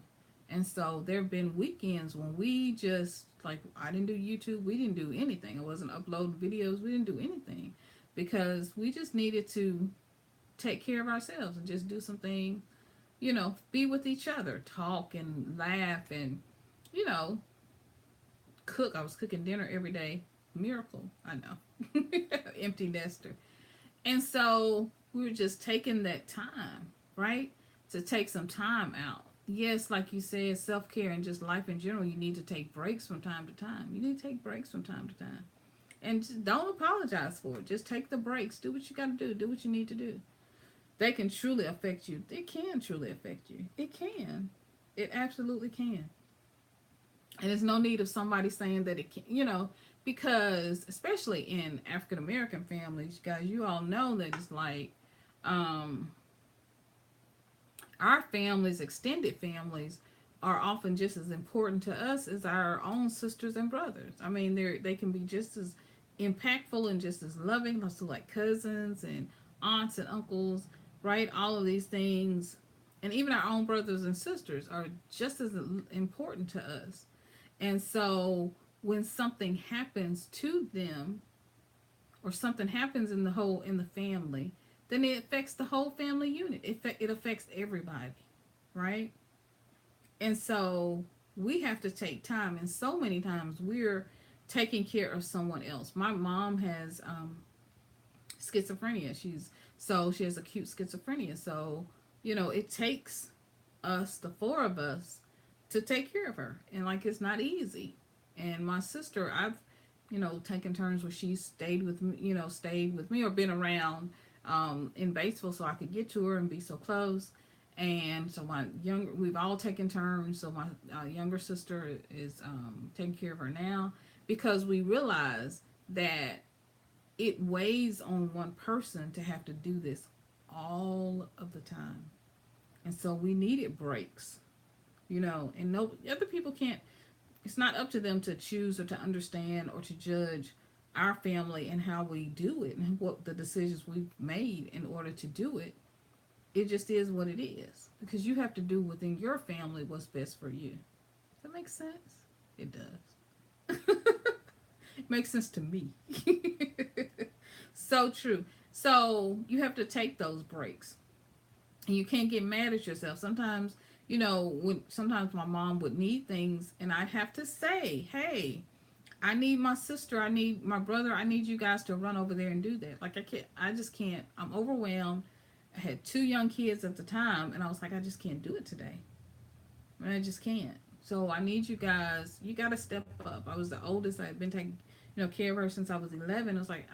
And so there have been weekends when we just, like, I didn't do YouTube. We didn't do anything. I wasn't uploading videos. We didn't do anything because we just needed to take care of ourselves and just do something, be with each other, talk and laugh and, you know, cook. I was cooking dinner every day. Miracle, I know. Empty nester. And so we were just taking that time, right? To take some time out. Yes, like you said, self-care and just life in general, you need to take breaks from time to time. You need to take breaks from time to time. And just don't apologize for it. Just take the breaks. Do what you got to do. Do what you need to do. They can truly affect you. It can truly affect you. It can. It absolutely can. And there's no need of somebody saying that it can, because especially in African American families, guys, you all know that it's like our families, extended families, are often just as important to us as our own sisters and brothers. I mean, they can be just as impactful and just as loving, also like cousins and aunts and uncles, right? All of these things, and even our own brothers and sisters are just as important to us. And so when something happens to them or something happens in the family, then it affects the whole family unit. It affects everybody, right? And so we have to take time, and so many times we're taking care of someone else. My mom has schizophrenia. She has acute schizophrenia. So, it takes us, the four of us, to take care of her. And like, it's not easy. And my sister, I've, taken turns where she stayed with me or been around in Batesville so I could get to her and be so close. And so we've all taken turns. So my younger sister is taking care of her now because we realize that it weighs on one person to have to do this all of the time. And so we needed breaks, and no other people can't, it's not up to them to choose or to understand or to judge our family and how we do it and what the decisions we've made in order to do it. It just is what it is because you have to do within your family what's best for you. Does that make sense? It does. It makes sense to me. So true. So you have to take those breaks. And you can't get mad at yourself. Sometimes, sometimes my mom would need things and I'd have to say, hey, I need my sister, I need my brother, I need you guys to run over there and do that. Like, I just can't, I'm overwhelmed. I had 2 young kids at the time and I was like, I just can't do it today. I just can't. So I need you guys, you got to step up. I was the oldest. I had been taking, care of her since I was 11. I was like,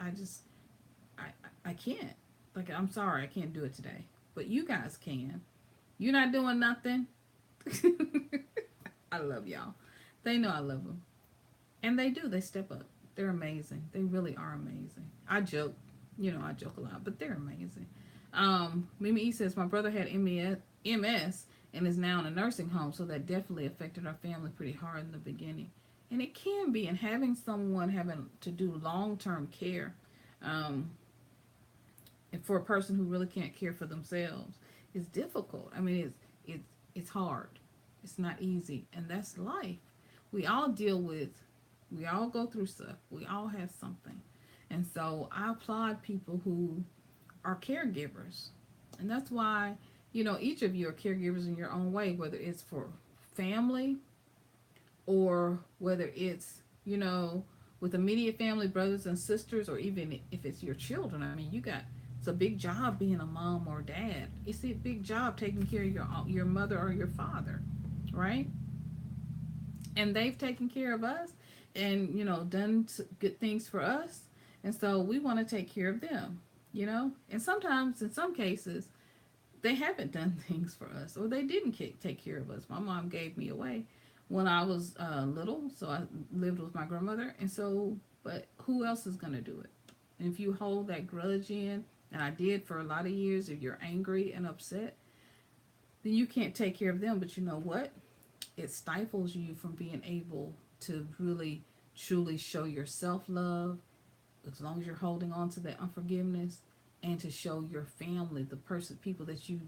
I can't. Like, I'm sorry, I can't do it today. But you guys can. You're not doing nothing. I love y'all. They know I love them. And they do. They step up. They're amazing. They really are amazing. I joke. I joke a lot, but they're amazing. Mimi E says, my brother had MS and is now in a nursing home, so that definitely affected our family pretty hard in the beginning. And it can be, and having someone having to do long-term care, um, and for a person who really can't care for themselves is difficult. I mean, it's hard. It's not easy, and that's life. We all deal with, we all go through stuff. We all have something, and so I applaud people who are caregivers, and that's why each of you are caregivers in your own way, whether it's for family or whether it's with immediate family, brothers and sisters, or even if it's your children. I mean, it's a big job being a mom or dad. It's a big job taking care of your mother or your father, right? And they've taken care of us, and done good things for us, and so we want to take care of them. And sometimes, in some cases, they haven't done things for us, or they didn't take care of us. My mom gave me away when I was little, so I lived with my grandmother, and so, but who else is going to do it? And if you hold that grudge in, and I did for a lot of years, if you're angry and upset, then you can't take care of them. But you know what? It stifles you from being able to really, truly show your self love, as long as you're holding on to that unforgiveness, and to show your family, the people that you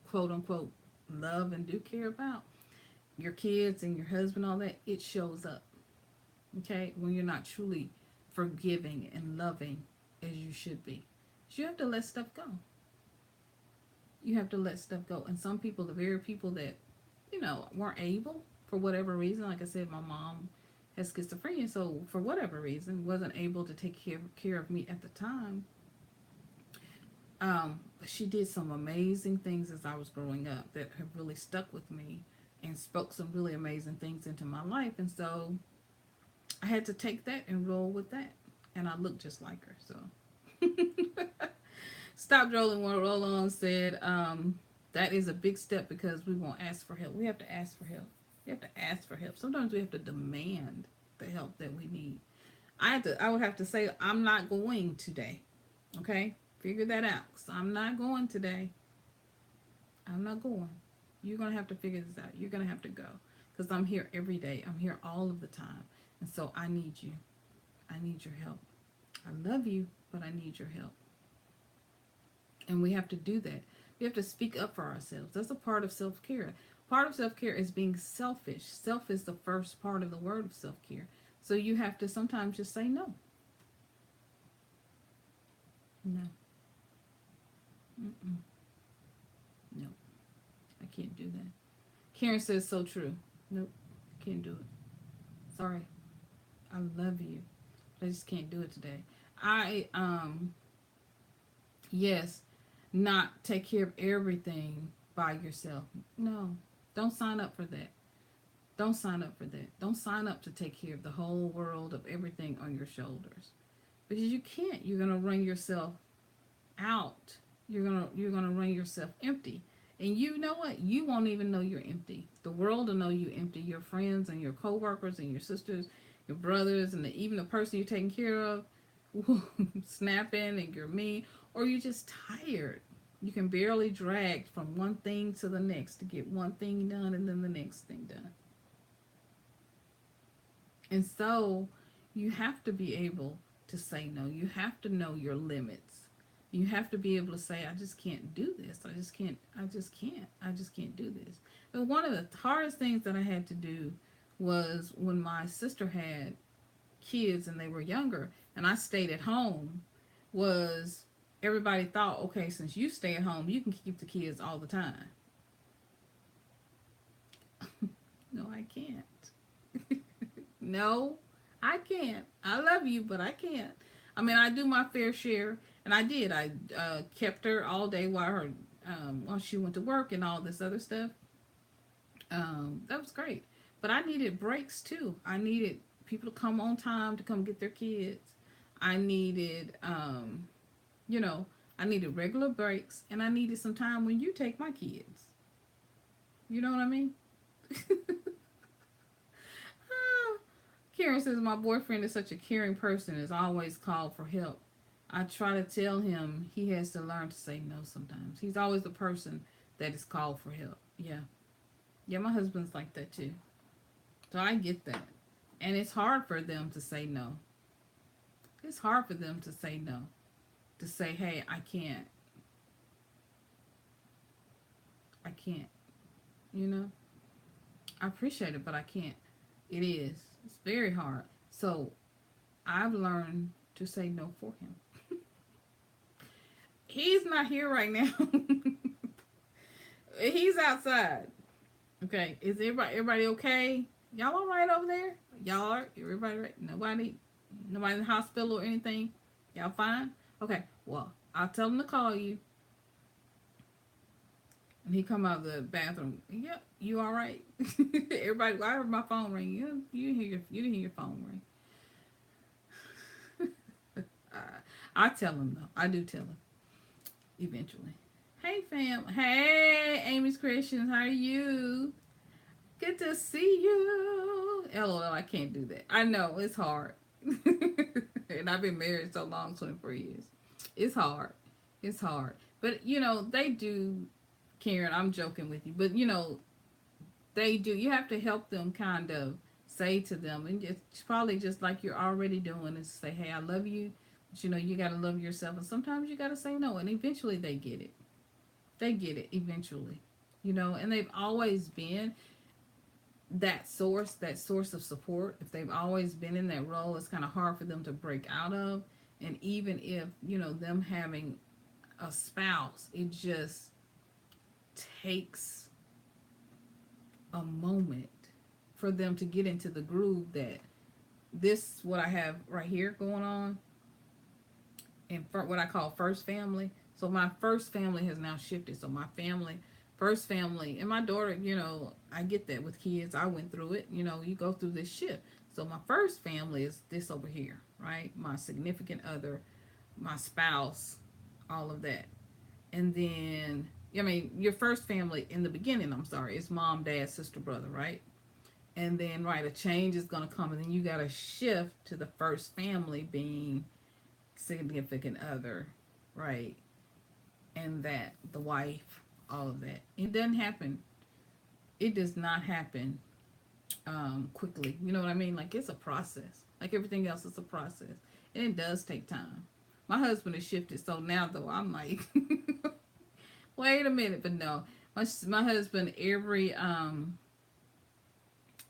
quote unquote love and do care about, your kids and your husband, all that, it shows up. Okay? When you're not truly forgiving and loving as you should be. So you have to let stuff go. You have to let stuff go. And some people, the very people that, weren't able for whatever reason, like I said, my mom has schizophrenia, so for whatever reason, wasn't able to take care of me at the time. But she did some amazing things as I was growing up that have really stuck with me and spoke some really amazing things into my life. And so I had to take that and roll with that. And I look just like her. So Stop Rolling, One Roll On said, that is a big step because we won't ask for help. We have to ask for help. We have to ask for help. Sometimes we have to demand the help that we need. I would have to say, I'm not going today. Okay? Figure that out. So I'm not going today. I'm not going. You're going to have to figure this out. You're going to have to go. Because I'm here every day. I'm here all of the time. And so I need you. I need your help. I love you, but I need your help. And we have to do that. We have to speak up for ourselves. That's a part of self-care. Part of self-care is being selfish. Self is the first part of the word of self-care. So you have to sometimes just say no. No. Mm-mm. No. I can't do that. Karen says so true. Nope. Can't do it. Sorry. I love you. I just can't do it today. Yes, not take care of everything by yourself. No. Don't sign up for that. Don't sign up for that. Don't sign up to take care of the whole world, of everything on your shoulders. Because you can't. You're gonna run yourself out. You're gonna run yourself empty. And you know what? You won't even know you're empty. The world will know you empty. Your friends and your coworkers and your sisters, your brothers, and even the person you're taking care of snapping and you're mean, or you're just tired. You can barely drag from one thing to the next to get one thing done and then the next thing done. And so you have to be able to say no. You have to know your limits. You have to be able to say, I just can't do this. I just can't do this. But one of the hardest things that I had to do was when my sister had kids and they were younger and I stayed at home, was everybody thought, okay, since you stay at home, you can keep the kids all the time. No, I can't. No, I can't. I love you, but I can't. I mean, I do my fair share, and I did. I kept her all day while she went to work and all this other stuff. That was great. But I needed breaks too. I needed people to come on time to come get their kids. I needed, you know, I needed regular breaks, and I needed some time when you take my kids. You know what I mean? Karen says, my boyfriend is such a caring person, is always called for help. I try to tell him he has to learn to say no sometimes. He's always the person that is called for help. Yeah. Yeah, my husband's like that too. So I get that. And it's hard for them to say no. It's hard for them to say no. To say, hey, I can't. I can't. You know? I appreciate it, but I can't. It is. It's very hard. So I've learned to say no for him. He's not here right now. He's outside. Okay. Is everybody okay? Y'all all right over there? Y'all are? Everybody right? Nobody in the hospital or anything? Y'all fine? Okay. Well, I'll tell him to call you. And he come out of the bathroom. Yep, you all right? Everybody, I heard my phone ring. You didn't hear your phone ring. I tell him though. I do tell him eventually. Hey fam. Hey Amy's Christians. How are you? Good to see you. LOL. I can't do that. I know it's hard. And I've been married so long, 24 years. It's hard. It's hard. But they do. Karen, I'm joking with you, but they do. You have to help them kind of say to them, and it's probably just like you're already doing is say, hey, I love you, but you got to love yourself, and sometimes you got to say no, and eventually they get it. They get it eventually, and they've always been that source of support. If they've always been in that role, it's kind of hard for them to break out of, and even if, them having a spouse, it just takes a moment for them to get into the groove that this what I have right here going on and for what I call first family. So my first family has now shifted. So my first family and my daughter, I get that with kids. I went through it. You go through this shift. So my first family is this over here, right? My significant other, my spouse, all of that. And then your first family in the beginning, is mom, dad, sister, brother, right? And then, right, a change is going to come, and then you got to shift to the first family being significant other, right? And that, the wife, all of that. It doesn't happen. It does not happen quickly. You know what I mean? Like, it's a process. Like everything else, it's a process. And it does take time. My husband has shifted, so now, though, I'm like... Wait a minute, but no. My husband,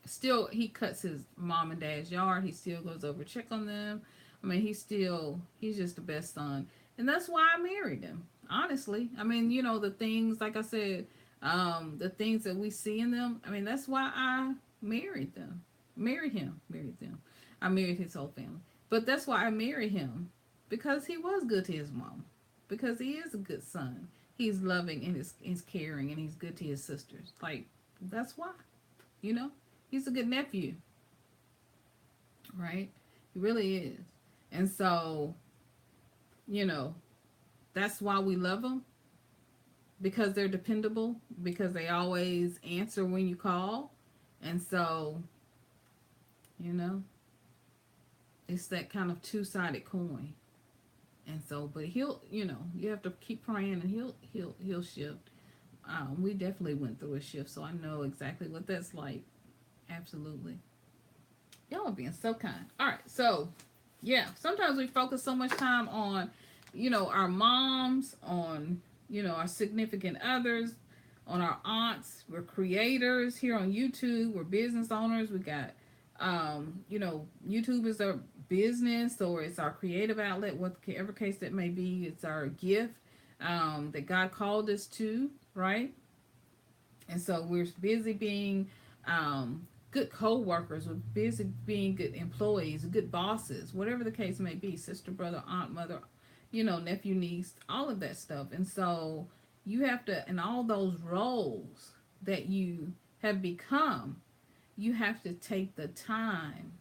still, he cuts his mom and dad's yard. He still goes over to check on them. He's just the best son. And that's why I married him, honestly. The things, like I said, the things that we see in them, that's why I married them. Married him. I married his whole family. But that's why I married him, because he was good to his mom. Because he is a good son. He's loving and he's caring and he's good to his sisters. Like, that's why. He's a good nephew. Right? He really is. And so, that's why we love them. Because they're dependable. Because they always answer when you call. And so, it's that kind of two-sided coin. And so, but he'll, you have to keep praying, and he'll shift. We definitely went through a shift, so I know exactly what that's like. Absolutely. Y'all are being so kind. All right, so yeah, sometimes we focus so much time on, our moms, on, our significant others, on our aunts. We're creators here on YouTube. We're business owners. We got, YouTube is our business, or it's our creative outlet, whatever case that may be. It's our gift that God called us to, right? And so we're busy being good co-workers. We're busy being good employees, good bosses, whatever the case may be. Sister, brother, aunt, mother, nephew, niece, all of that stuff. And so you have to, in all those roles that you have become, you have to take the time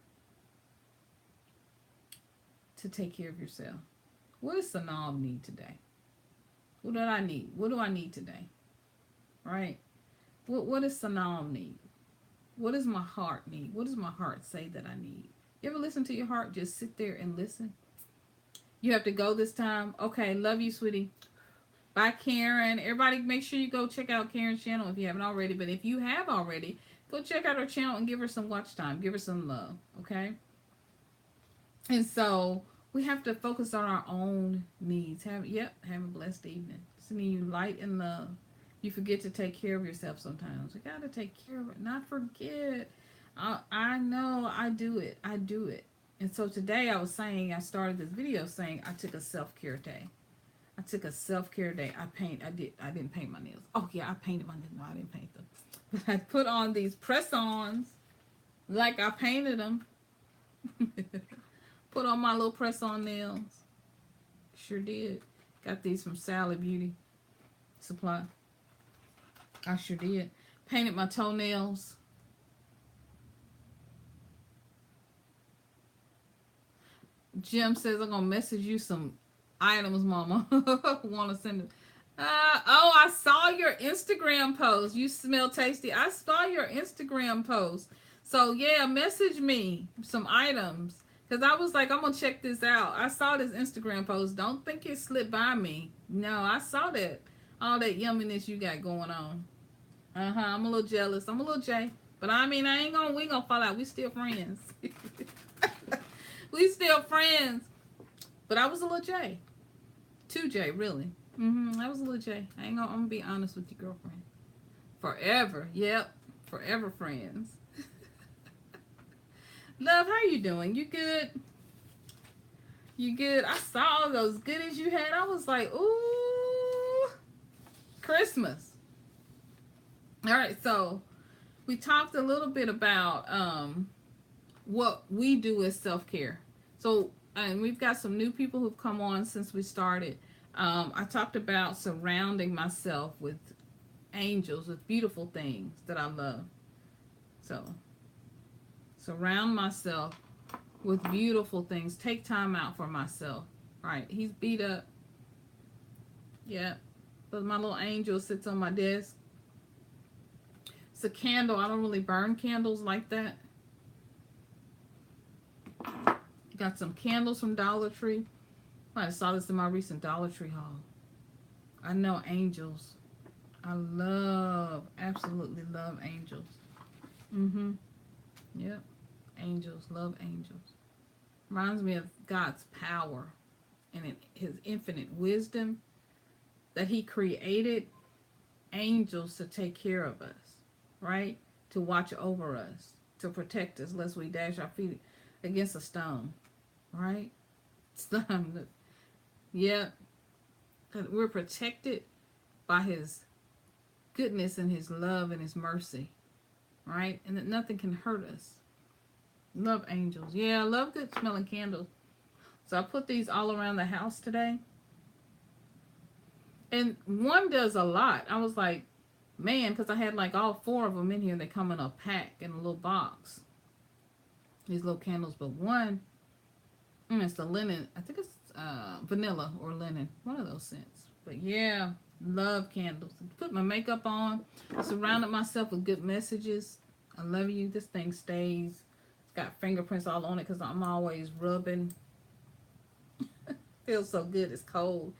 to take care of yourself. What does Synolve need today? What do I need? What do I need today? Right? What does Synolve need? What does my heart need? What does my heart say that I need? You ever listen to your heart? Just sit there and listen. You have to go this time. Okay, love you, sweetie. Bye, Karen. Everybody, make sure you go check out Karen's channel if you haven't already. But if you have already, Go check out her channel and give her some watch time. Give her some love, okay? And so we have to focus on our own needs. Have a blessed evening. Sending you light and love. You forget to take care of yourself sometimes. You gotta take care of it, not forget. I know I do it. I do it. And so today I was saying, I started this video saying I took a self-care day. I took a self-care day. I didn't paint my nails. Oh yeah, I painted my nails. No, I didn't paint them. But I put on these press-ons like I painted them. Put on my little press-on nails. Sure did. Got these from Sally Beauty Supply. I sure did. Painted my toenails. Jim says I'm gonna message you some items, Mama. Want to send it? Oh, I saw your Instagram post. You smell tasty. I saw your Instagram post. So yeah, message me some items because I was like, I'm gonna check this out. I saw this Instagram post. Don't think it slipped by me. No, I saw that. All that yumminess you got going on. I'm a little jealous. I'm a little J. But I mean, we ain't gonna fall out. We still friends. We still friends. But I was a little J. 2J, really. I was a little J. I'm gonna be honest with you, girlfriend. Forever. Yep. Forever friends. Love, how you doing? You good? You good? I saw all those goodies you had. I was like, ooh, Christmas. All right, so we talked a little bit about what we do as self-care. So, and we've got some new people who've come on since we started. I talked about surrounding myself with angels, with beautiful things that I love. So, surround myself with beautiful things. Take time out for myself. Right, he's beat up. Yeah, but my little angel sits on my desk. It's a candle. I don't really burn candles like that. Got some candles from Dollar Tree. I saw this in my recent Dollar Tree haul. I know angels. I absolutely love angels. Yep. Angels. Love angels. Reminds me of God's power and his infinite wisdom that he created angels to take care of us, right? To watch over us, to protect us lest we dash our feet against a stone, right? Stone. Yeah. We're protected by his goodness and his love and his mercy, right? And that nothing can hurt us. Love angels. Yeah, I love good smelling candles. So I put these all around the house today. And one does a lot. I was like, man, because I had like all 4 of them in here. They come in a pack in a little box. These little candles. But one, it's the linen. I think it's vanilla or linen. One of those scents. But yeah, love candles. Put my makeup on. Surrounded myself with good messages. I love you. This thing stays. It's got fingerprints all on it because I'm always rubbing. Feels so good. It's cold.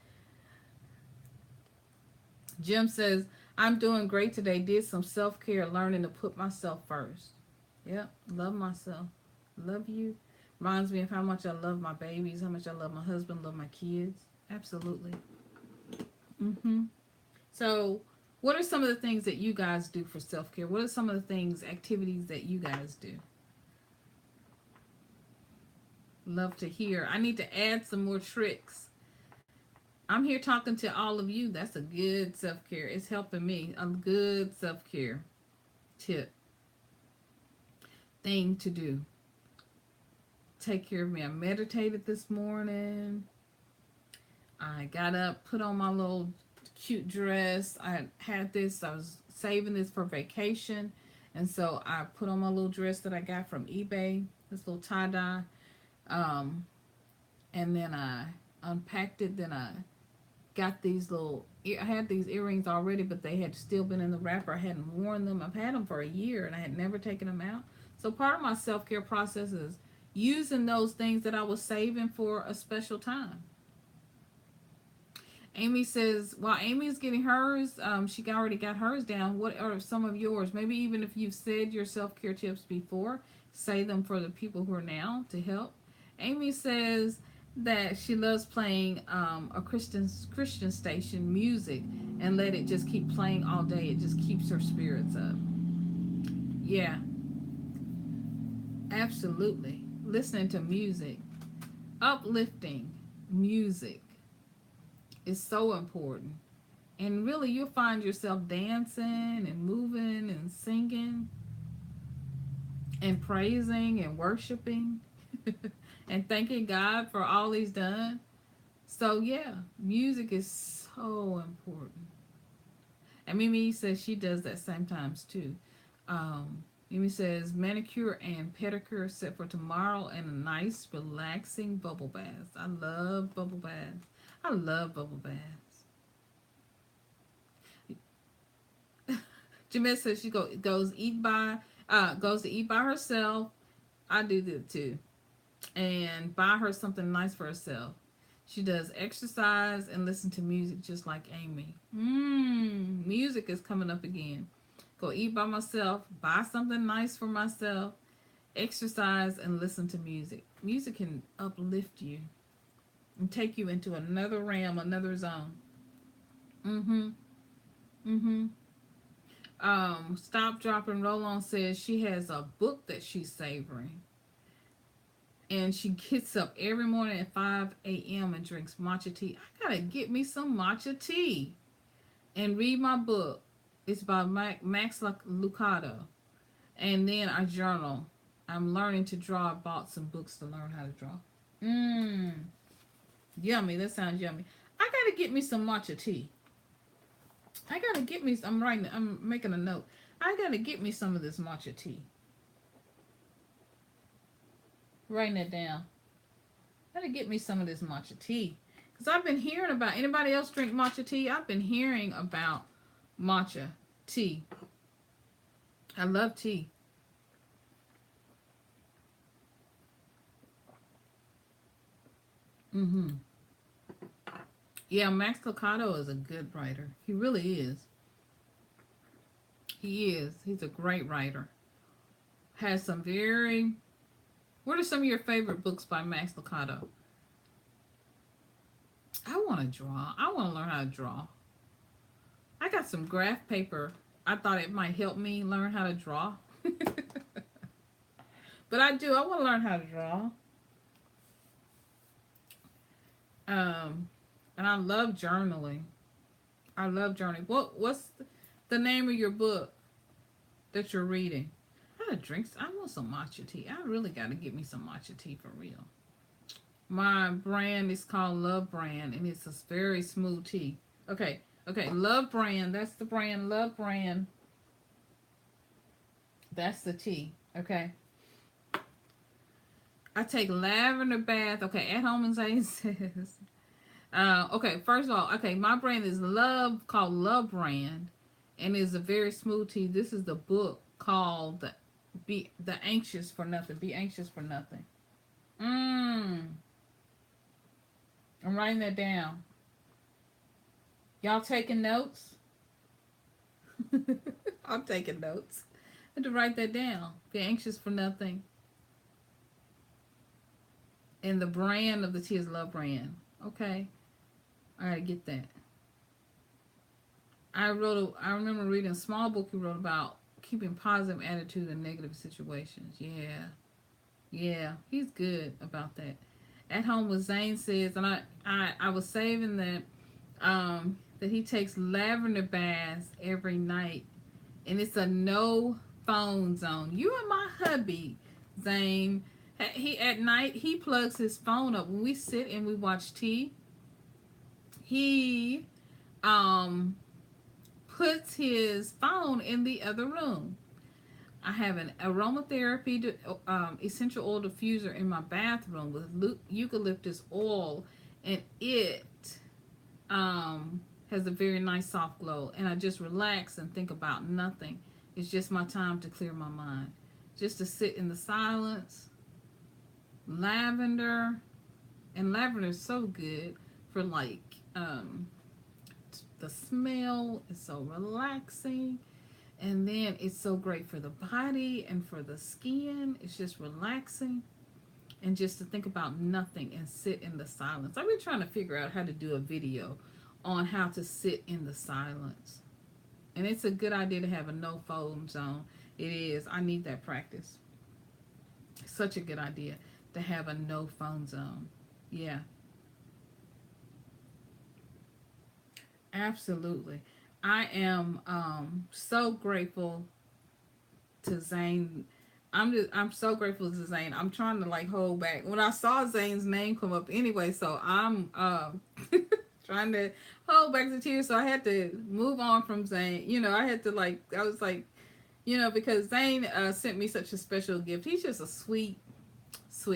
Jim says, I'm doing great today. Did some self-care, learning to put myself first. Yep. Love myself. Love you. Reminds me of how much I love my babies, how much I love my husband, love my kids. Absolutely. So, what are some of the things that you guys do for self-care? What are some of the things, activities that you guys do? Love to hear. I need to add some more tricks. I'm here talking to all of you. That's a good self-care. It's helping me. A good self-care tip. Thing to do. Take care of me. I meditated this morning. I got up, put on my little cute dress. I had this. I was saving this for vacation. And so I put on my little dress that I got from eBay. This little tie-dye. And then I unpacked it. Then I got these I had these earrings already, but they had still been in the wrapper. I hadn't worn them. I've had them for a year and I had never taken them out. So part of my self-care process is using those things that I was saving for a special time. Amy says, while Amy's getting hers, she already got hers down. What are some of yours? Maybe even if you've said your self-care tips before, say them for the people who are now to help. Amy says that she loves playing a Christian station music and let it just keep playing all day. It just keeps her spirits up. Yeah, absolutely. Listening to music, uplifting music is so important. And really, you'll find yourself dancing and moving and singing and praising and worshiping and thanking God for all He's done. So, yeah, music is so important. And Mimi says she does that sometimes too. Mimi says manicure and pedicure set for tomorrow and a nice, relaxing bubble bath. I love bubble baths. I love bubble baths. Jamette says she goes to eat by herself. I do that too, and buy her something nice for herself. She does exercise and listen to music just like Amy. Music is coming up again. Go eat by myself, buy something nice for myself, exercise and listen to music. Music can uplift you and take you into another realm, another zone. Mm-hmm. Mm-hmm. Stop, Drop, and Roll On says she has a book that she's savoring. And she gets up every morning at 5 a.m. and drinks matcha tea. I gotta get me some matcha tea and read my book. It's by Max Lucado. And then I journal. I'm learning to draw. I bought some books to learn how to draw. Yummy. That sounds yummy. I gotta get me some matcha tea. I gotta get me. I'm making a note. I gotta get me some of this matcha tea. Writing that down. I gotta get me some of this matcha tea. Because I've been hearing about. Anybody else drink matcha tea? I've been hearing about matcha tea. I love tea. Mm-hmm. Yeah, Max Lucado is a good writer. He really is. He is. He's a great writer. Has some very... What are some of your favorite books by Max Lucado? I want to draw. I want to learn how to draw. I got some graph paper. I thought it might help me learn how to draw. But I do. I want to learn how to draw. And I love journaling. I love journaling. What's the name of your book that you're reading? I gotta drink. I want some matcha tea. I really gotta get me some matcha tea for real. My brand is called Love Brand, and it's a very smooth tea. Okay, Love Brand. That's the brand. Love Brand. That's the tea. Okay. I take lavender bath. Okay, at home and Zane says. Okay, first of all, okay, my brand is called Love Brand, and it's a very smooth tea. This is the book called the Anxious for Nothing. Be Anxious for Nothing. I'm writing that down. Y'all taking notes? I'm taking notes. I had to write that down. Be Anxious for Nothing. And the brand of the tea is Love Brand. Okay. I gotta get that. I remember reading a small book you wrote about keeping positive attitude in negative situations. Yeah, he's good about that. At Home with Zane says, and I was saving that that he takes lavender baths every night, and it's a no phone zone. You and my hubby, Zane. He at night he plugs his phone up when we sit and we watch TV. He puts his phone in the other room. I have an aromatherapy essential oil diffuser in my bathroom with eucalyptus oil, and it has a very nice soft glow. And I just relax and think about nothing. It's just my time to clear my mind, just to sit in the silence. Lavender, and lavender is so good for like The smell is so relaxing. And then it's so great for the body and for the skin. It's just relaxing. And just to think about nothing and sit in the silence. I've been trying to figure out how to do a video on how to sit in the silence. And it's a good idea to have a no phone zone. It is. I need that practice. Such a good idea to have a no phone zone. Yeah, absolutely. I am so grateful to Zane. I'm so grateful to Zane. I'm trying to like hold back. When I saw Zane's name come up anyway, so I'm trying to hold back the tears. So I had to move on from Zane. I had to like I was like, because Zane sent me such a special gift. He's just a sweet.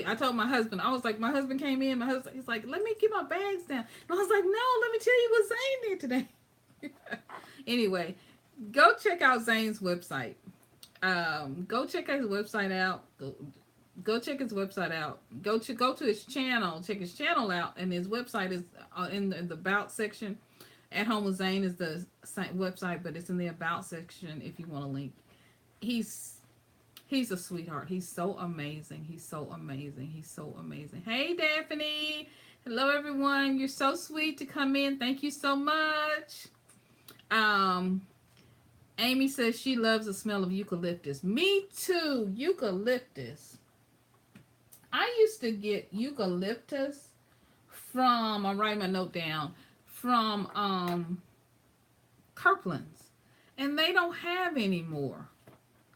I told my husband, I was like, my husband came in. He's like, let me get my bags down. And I was like, no, let me tell you what Zane did today. Anyway, go check out Zane's website. Go check his website out. Go check his website out. Go to his channel. Check his channel out, and his website is in the about section. At Home with Zane is the website, but it's in the about section if you want a link. He's a sweetheart. He's so amazing. He's so amazing. He's so amazing. Hey, Daphne. Hello, everyone. You're so sweet to come in. Thank you so much. Amy says she loves the smell of eucalyptus. Me too. Eucalyptus. I used to get eucalyptus from, I'm writing my note down, from Kirkland's. And they don't have anymore.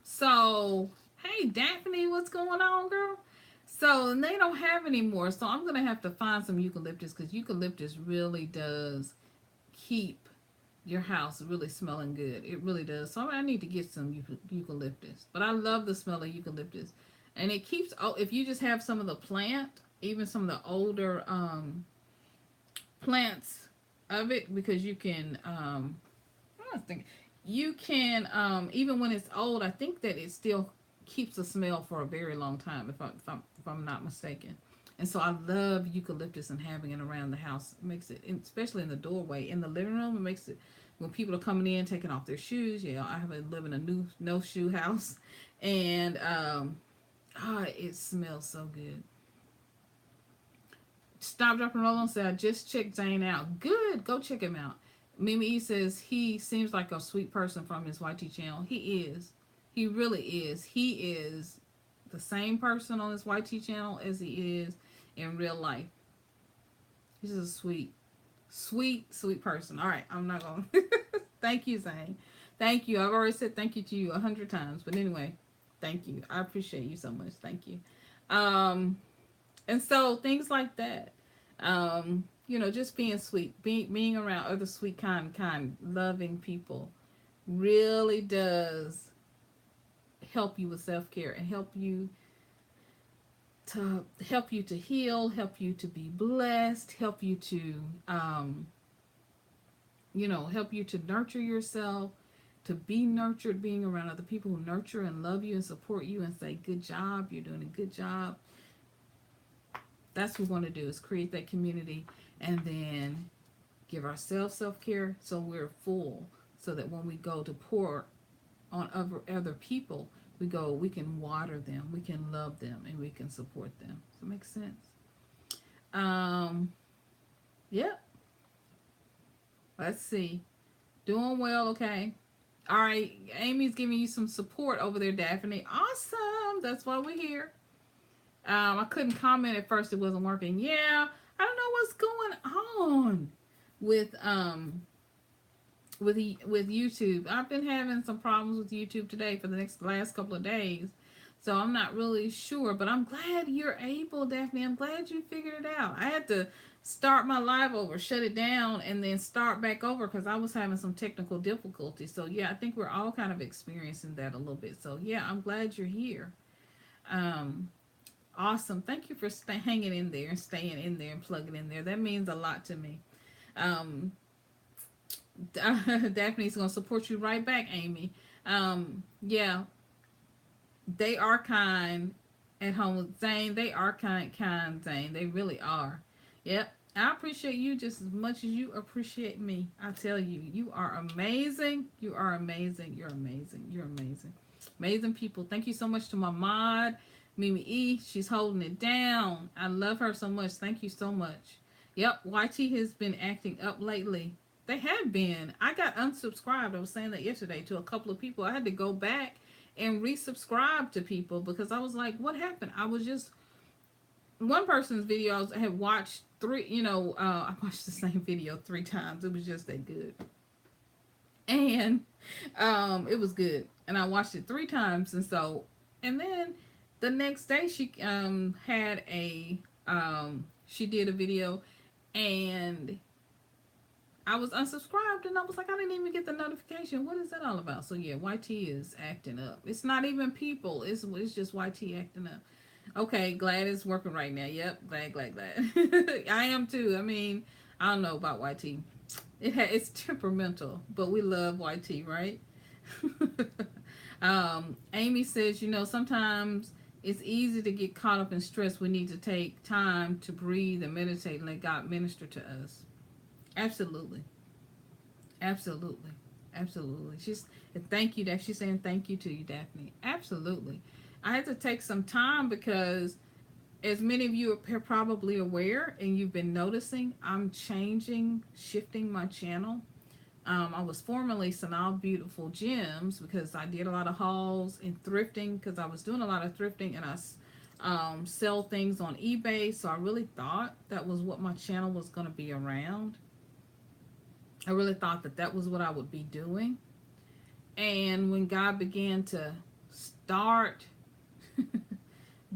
So, hey, Daphne, what's going on, girl? So, and they don't have anymore. So, I'm going to have to find some eucalyptus because eucalyptus really does keep your house really smelling good. It really does. So, I need to get some eucalyptus. But I love the smell of eucalyptus. And it keeps, if you just have some of the plant, even some of the older plants of it, because you can, I was thinking, you can, even when it's old, I think that it still keeps the smell for a very long time, if I'm not mistaken. And so I love eucalyptus and having it around the house. It makes it, especially in the doorway, in the living room, it makes it, when people are coming in, taking off their shoes. Yeah, I live in a new no-shoe house. And, it smells so good. Stop, Drop, and Roll on said, I just checked Zane out. Good, go check him out. Mimi E says he seems like a sweet person from his YT channel. He is. He really is. He is the same person on his YT channel as he is in real life. He's just a sweet person. All right, I'm not going to. Thank you, Zane. Thank you. I've already said thank you to you 100 times. But anyway, thank you. I appreciate you so much. Thank you. And so things like that. Just being sweet, being around other sweet, kind, loving people really does help you with self-care and help you to heal, help you to be blessed, help you to, help you to nurture yourself, to be nurtured, being around other people who nurture and love you and support you and say, good job, you're doing a good job. That's what we want to do, is create that community and then give ourselves self-care so we're full, so that when we go to pour on other people, we can water them, we can love them, and we can support them. Does that make sense? Yep. Let's see. Doing well, okay. All right, Amy's giving you some support over there, Daphne. Awesome. That's why we're here. I couldn't comment at first. It wasn't working. Yeah, I don't know what's going on with YouTube. I've been having some problems with YouTube today for the last couple of days. So I'm not really sure, but I'm glad you're able, Daphne. I'm glad you figured it out. I had to start my live over, shut it down, and then start back over because I was having some technical difficulties. So yeah, I think we're all kind of experiencing that a little bit. So yeah, I'm glad you're here. Awesome. Thank you for hanging in there and staying in there and plugging in there. That means a lot to me. Daphne's going to support you right back, Amy. Yeah, they are kind at Home with Zane. They are kind, Zane. They really are. Yep. I appreciate you just as much as you appreciate me. I tell you, you are amazing. You are amazing. You're amazing. You're amazing. Amazing people. Thank you so much to my mod, Mimi E. She's holding it down. I love her so much. Thank you so much. Yep, YT has been acting up lately. They have been. I got unsubscribed. I was saying that yesterday to a couple of people. I had to go back and resubscribe to people because I was like, what happened? I was just one person's videos I had watched three, I watched the same video 3 times. It was just that good. And it was good. And I watched it 3 times. And then the next day she had she did a video and I was unsubscribed and I was like, I didn't even get the notification. What is that all about? So yeah, YT is acting up. It's not even people. It's just YT acting up. Okay, glad it's working right now. Yep, glad. I am too. I mean, I don't know about YT. It's temperamental, but we love YT, right? Amy says, sometimes it's easy to get caught up in stress. We need to take time to breathe and meditate and let God minister to us. Absolutely. Absolutely. Absolutely. Thank you, she's saying thank you to you, Daphne. Absolutely. I had to take some time because as many of you are probably aware and you've been noticing, I'm shifting my channel. I was formerly Synolve Beautiful Gems because I did a lot of hauls and thrifting because I was doing a lot of thrifting and I sell things on eBay. So I really thought that was what my channel was going to be around. I really thought that was what I would be doing. And when God began to start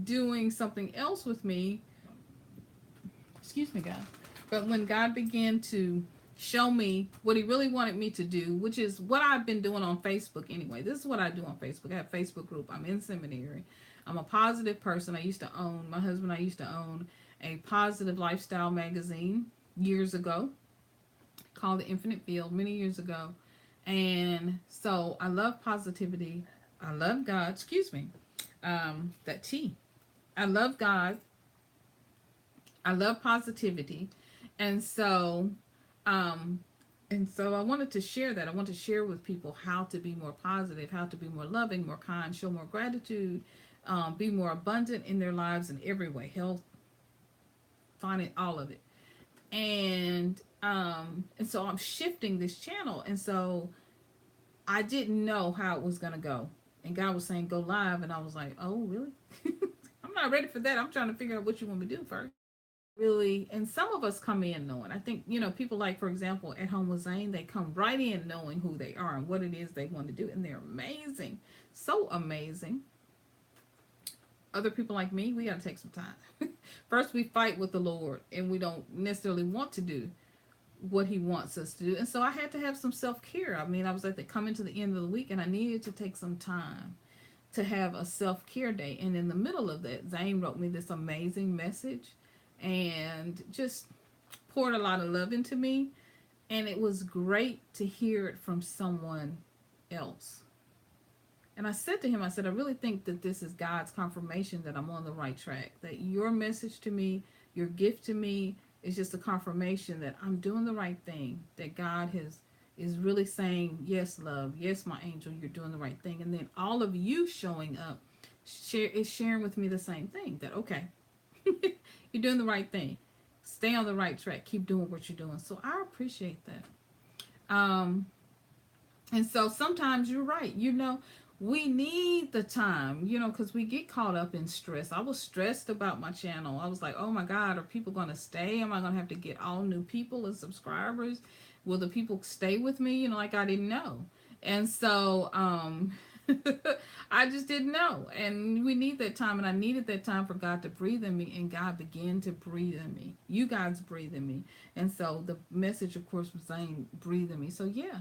doing something else with me, excuse me, God, but when God began to show me what he really wanted me to do, which is what I've been doing on Facebook anyway. This is what I do on Facebook. I have a Facebook group. I'm in seminary. I'm a positive person. My husband, I used to own a positive lifestyle magazine years ago called The Infinite Field many years ago. And so I love positivity. I love God. Excuse me. That T. I love God. I love positivity. And so I wanted to share that. I want to share with people how to be more positive, how to be more loving, more kind, show more gratitude, be more abundant in their lives in every way. Health, finding all of it. And so I'm shifting this channel. And so I didn't know how it was going to go. And God was saying, go live. And I was like, oh, really? I'm not ready for that. I'm trying to figure out what you want me to do first. Really, and some of us come in knowing. I think, people like, for example, At Home with Zane, they come right in knowing who they are and what it is they want to do. And they're amazing. So amazing. Other people like me, we got to take some time. First, we fight with the Lord and we don't necessarily want to do what he wants us to do. And so I had to have some self-care. I mean, I was at coming to the end of the week and I needed to take some time to have a self-care day. And in the middle of that, Zane wrote me this amazing message and just poured a lot of love into me. And it was great to hear it from someone else. And I said to him, I really think that this is God's confirmation that I'm on the right track. That your message to me, your gift to me, is just a confirmation that I'm doing the right thing. That God is really saying, yes, love, yes, my angel, you're doing the right thing. And then all of you showing up is sharing with me the same thing. That, okay, you're doing the right thing. Stay on the right track. Keep doing what you're doing. So I appreciate that. And so sometimes you're right. We need the time, because we get caught up in stress. I was stressed about my channel. I was like, oh my God, are people going to stay? Am I going to have to get all new people and subscribers? Will the people stay with me? Like I didn't know. And so I just didn't know. And we need that time. And I needed that time for God to breathe in me. And God began to breathe in me. You guys breathe in me. And so the message, of course, was saying, breathe in me. So yeah.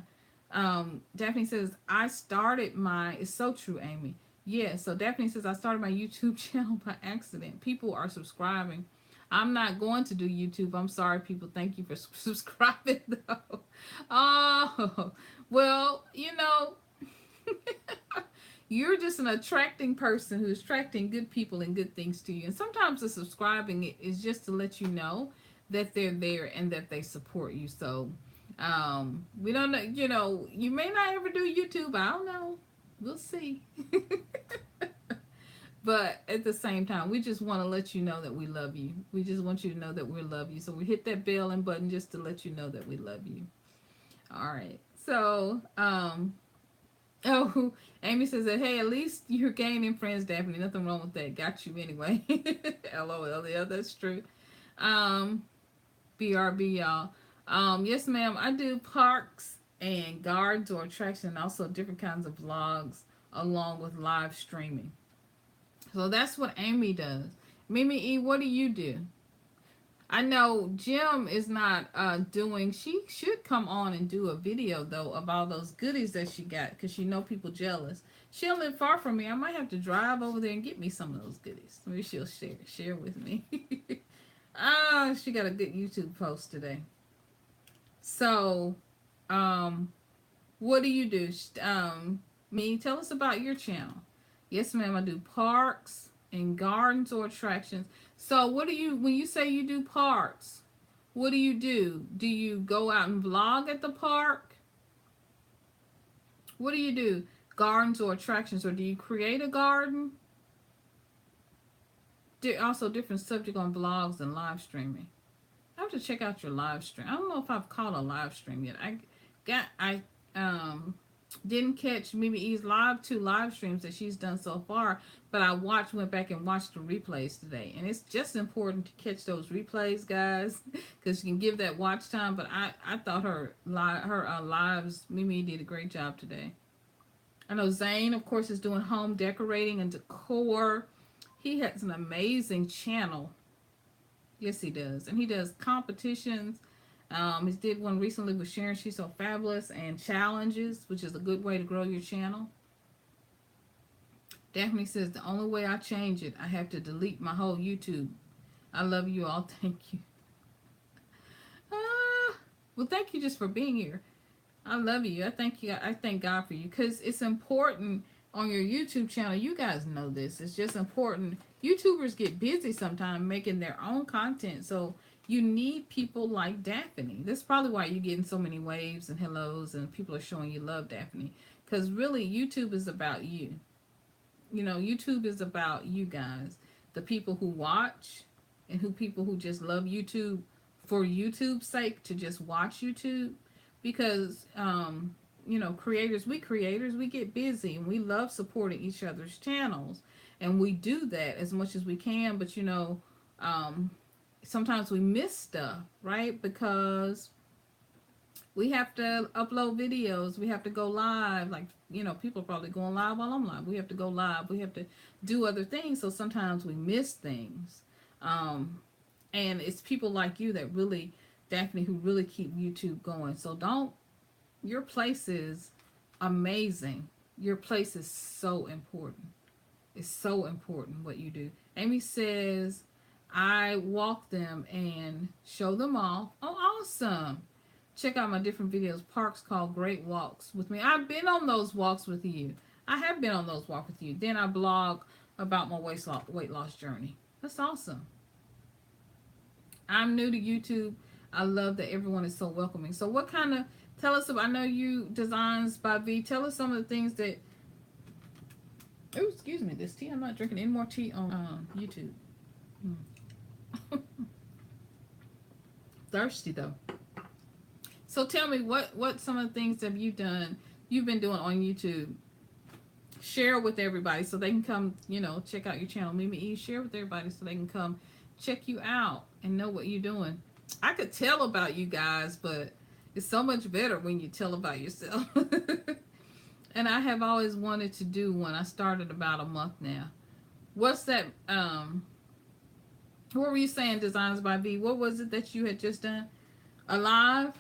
Daphne says, it's so true, Amy. Yeah, so Daphne says, I started my YouTube channel by accident. People are subscribing. I'm not going to do YouTube. I'm sorry, people. Thank you for subscribing, though. Oh, well, you're just an attracting person who's attracting good people and good things to you. And sometimes the subscribing is just to let you know that they're there and that they support you. So we don't know, you know, you may not ever do YouTube. I don't know. We'll see. But at the same time, we just want to let you know that we love you. We just want you to know that we love you. So we hit that bell and button just to let you know that we love you. All right. So, oh, Amy says that, hey, at least you're gaining friends, Daphne. Nothing wrong with that. Got you anyway. LOL. Yeah, that's true. Um, BRB, y'all. Yes, ma'am. I do parks and gardens or attractions, and also different kinds of vlogs along with live streaming. So that's what Amy does. Mimi E, what do you do? I know Jim is not doing. She should come on and do a video though of all those goodies that she got because she know people jealous. She'll live far from me. I might have to drive over there and get me some of those goodies. Maybe she'll share with me. Ah, she got a good YouTube post today. So, what do you do? Me, tell us about your channel. Yes, ma'am. I do parks and gardens or attractions. So, what do you, when you say you do parks, what do you do? Do you go out and vlog at the park? What do you do? Gardens or attractions, or do you create a garden? Also, different subject on vlogs and live streaming. I have to check out your live stream. I don't know if I've caught a live stream yet. I didn't catch Mimi E's two live streams that she's done so far, but I went back and watched the replays today, and it's just important to catch those replays, guys, because you can give that watch time. But I thought her lives, Mimi did a great job today. I know Zane, of course, is doing home decorating and decor. He has an amazing channel. Yes, he does. And he does competitions. He did one recently with Sharon, She's So Fabulous, and challenges, which is a good way to grow your channel. Daphne says, the only way I change it, I have to delete my whole YouTube. I love you all. Thank you. Well, thank you just for being here. I love you. I thank God for you, because it's important on your YouTube channel. You guys know this. It's just important. YouTubers get busy sometimes making their own content, so you need people like Daphne. That's probably why you're getting so many waves and hellos and people are showing you love, Daphne, because really YouTube is about you. You know, YouTube is about you guys, the people who watch, and people who just love YouTube for YouTube's sake, to just watch YouTube. Because you know, creators, we get busy and we love supporting each other's channels, and we do that as much as we can. But you know, sometimes we miss stuff, right? Because we have to upload videos, we have to go live. Like, you know, people are probably going live while I'm live. We have to go live, we have to do other things, so sometimes we miss things. And it's people like you that really, Daphne, who really keep YouTube going. So your place is amazing. Your place is so important. It's so important what you do. Amy says, I walk them and show them off. Oh, awesome. Check out my different videos. Parks called Great Walks with me. I've been on those walks with you. I have been on those walks with you. Then I blog about my weight loss journey. That's awesome. I'm new to YouTube. I love that everyone is so welcoming. So what kind of, tell us about, I know you Designs by V. Tell us some of the things that, oh, excuse me, this tea. I'm not drinking any more tea on YouTube. Thirsty though. So tell me, what some of the things have you done, you've been doing on YouTube? Share with everybody so they can come, you know, check out your channel. Mimi E, share with everybody so they can come check you out and know what you're doing. I could tell about you guys, but it's so much better when you tell about yourself. And I have always wanted to do one. I started about a month now. What's that? What were you saying, Designs by V? What was it that you had just done? Alive?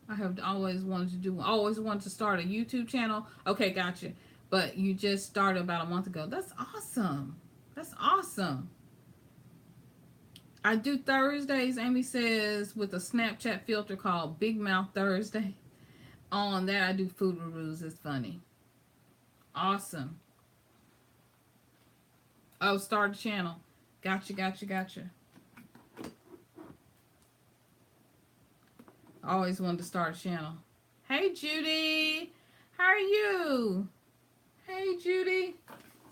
I have always wanted to do one. Always wanted to start a YouTube channel. Okay, gotcha. But you just started about a month ago. That's awesome. That's awesome. I do Thursdays, Amy says, with a Snapchat filter called Big Mouth Thursday. On that, I do food reviews. It's funny. Awesome. Oh, start a channel. Gotcha. I always wanted to start a channel. Hey, Judy. How are you? Hey, Judy.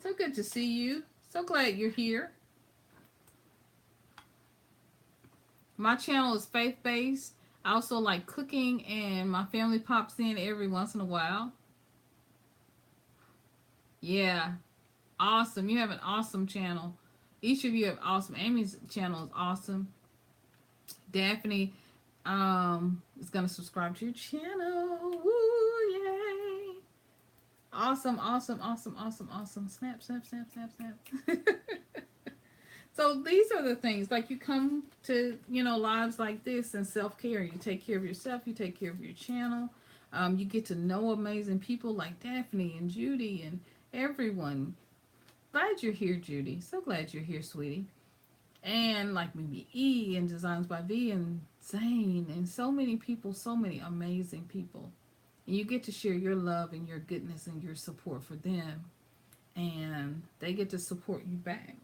So good to see you. So glad you're here. My channel is faith-based. I also like cooking, and my family pops in every once in a while. Yeah. Awesome. You have an awesome channel. Each of you have awesome. Amy's channel is awesome. Daphne is gonna subscribe to your channel. Woo, yay. Awesome, awesome, awesome, awesome, awesome. Snap, snap, snap, snap, snap. So these are the things, like, you come to, lives like this and self-care. You take care of yourself, you take care of your channel. You get to know amazing people like Daphne and Judy and everyone. Glad you're here, Judy. So glad you're here, sweetie. And like maybe E and Designs by V and Zane and so many people, so many amazing people. And you get to share your love and your goodness and your support for them. And they get to support you back.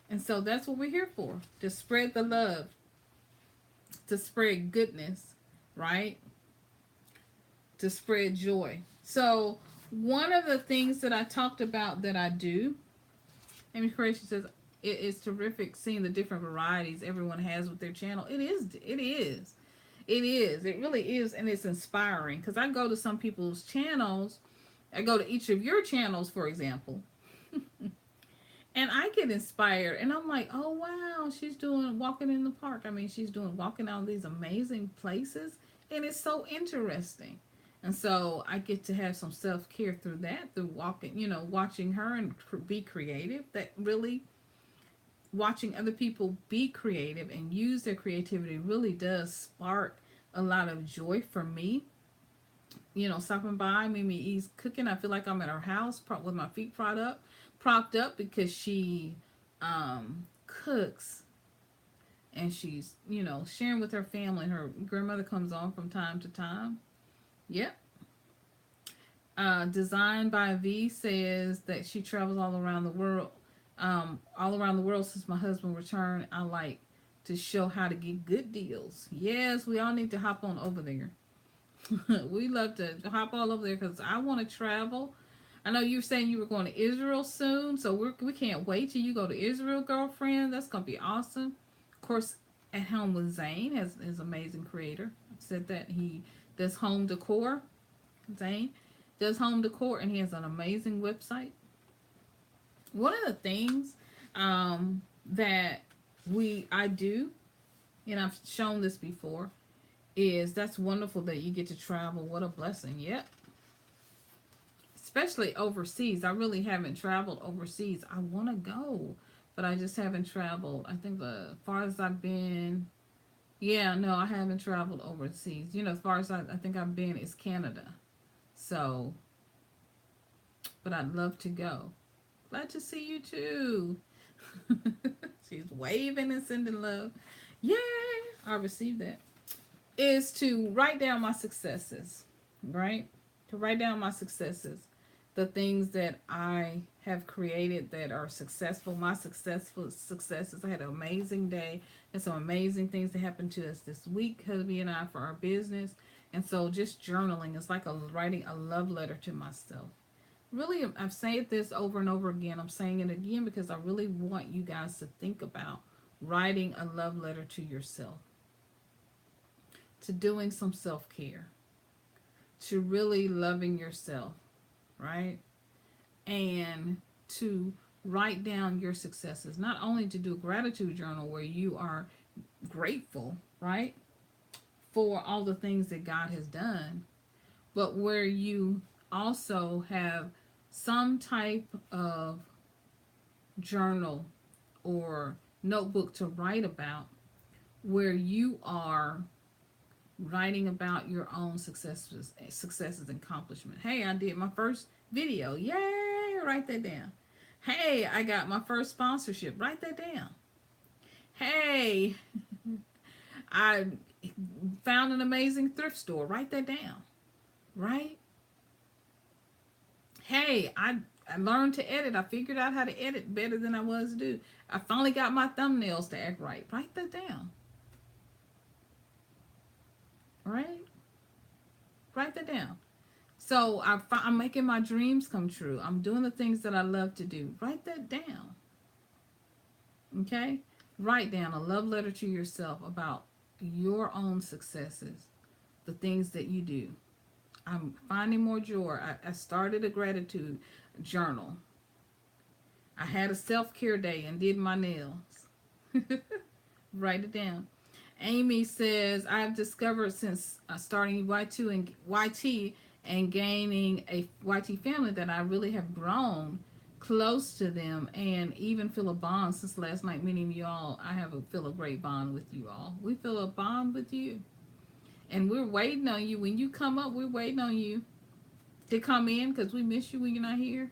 And so that's what we're here for. To spread the love. To spread goodness. Right? To spread joy. So one of the things that I talked about that I do, Amy Creation says, it is terrific seeing the different varieties everyone has with their channel. It is. It is. It is. It really is. And it's inspiring. Because I go to some people's channels. I go to each of your channels, for example. And I get inspired. And I'm like, oh, wow. She's doing walking in the park. I mean, she's doing walking out these amazing places. And it's so interesting. And so I get to have some self-care through that. Through walking, watching her and be creative. That really... watching other people be creative and use their creativity really does spark a lot of joy for me. Stopping by Mimi E's cooking, I feel like I'm at her house with my feet propped up because she cooks, and she's sharing with her family. And her grandmother comes on from time to time. Yep. Design by V says that she travels all around the world. Since my husband returned. I like to show how to get good deals. Yes, we all need to hop on over there. We love to hop all over there because I want to travel. I know you were saying you were going to Israel soon, so we can't wait till you go to Israel, girlfriend. That's going to be awesome. Of course, At Home with Zane has his amazing creator. I said that he does home decor. Zane does home decor, and he has an amazing website. One of the things that I do, and I've shown this before, is that's wonderful that you get to travel. What a blessing. Yep. Especially overseas. I really haven't traveled overseas. I want to go, but I just haven't traveled. I think the farthest I've been, I haven't traveled overseas. As far as I think I've been is Canada. So, but I'd love to go. Glad to see you too. She's waving and sending love. Yay! I received that. Is to write down my successes, right? To write down my successes. The things that I have created that are successful. My successful successes. I had an amazing day. And some amazing things that happened to us this week, hubby and I, for our business. And so just journaling is like writing a love letter to myself. Really, I've said this over and over again. I'm saying it again because I really want you guys to think about writing a love letter to yourself, to doing some self-care, to really loving yourself, right? And to write down your successes. Not only to do a gratitude journal where you are grateful, right, for all the things that God has done, but where you also have some type of journal or notebook to write about, where you are writing about your own successes and accomplishment. Hey, I did my first video. Yay! Write that down. Hey, I got my first sponsorship. Write that down. Hey, I found an amazing thrift store. Write that down. Right? Hey, I learned to edit. I figured out how to edit better than I was to do. I finally got my thumbnails to act right. Write that down. right? Write that down. So I'm making my dreams come true. I'm doing the things that I love to do. Write that down. Okay? Write down a love letter to yourself about your own successes, the things that you do. I'm finding more joy. I started a gratitude journal. I had a self-care day and did my nails. Write it down. Amy says, I've discovered since starting YT and gaining a YT family that I really have grown close to them and even feel a bond since last night meeting you all. Feel a great bond with you all. We feel a bond with you. And we're waiting on you. When you come up, we're waiting on you to come in because we miss you when you're not here.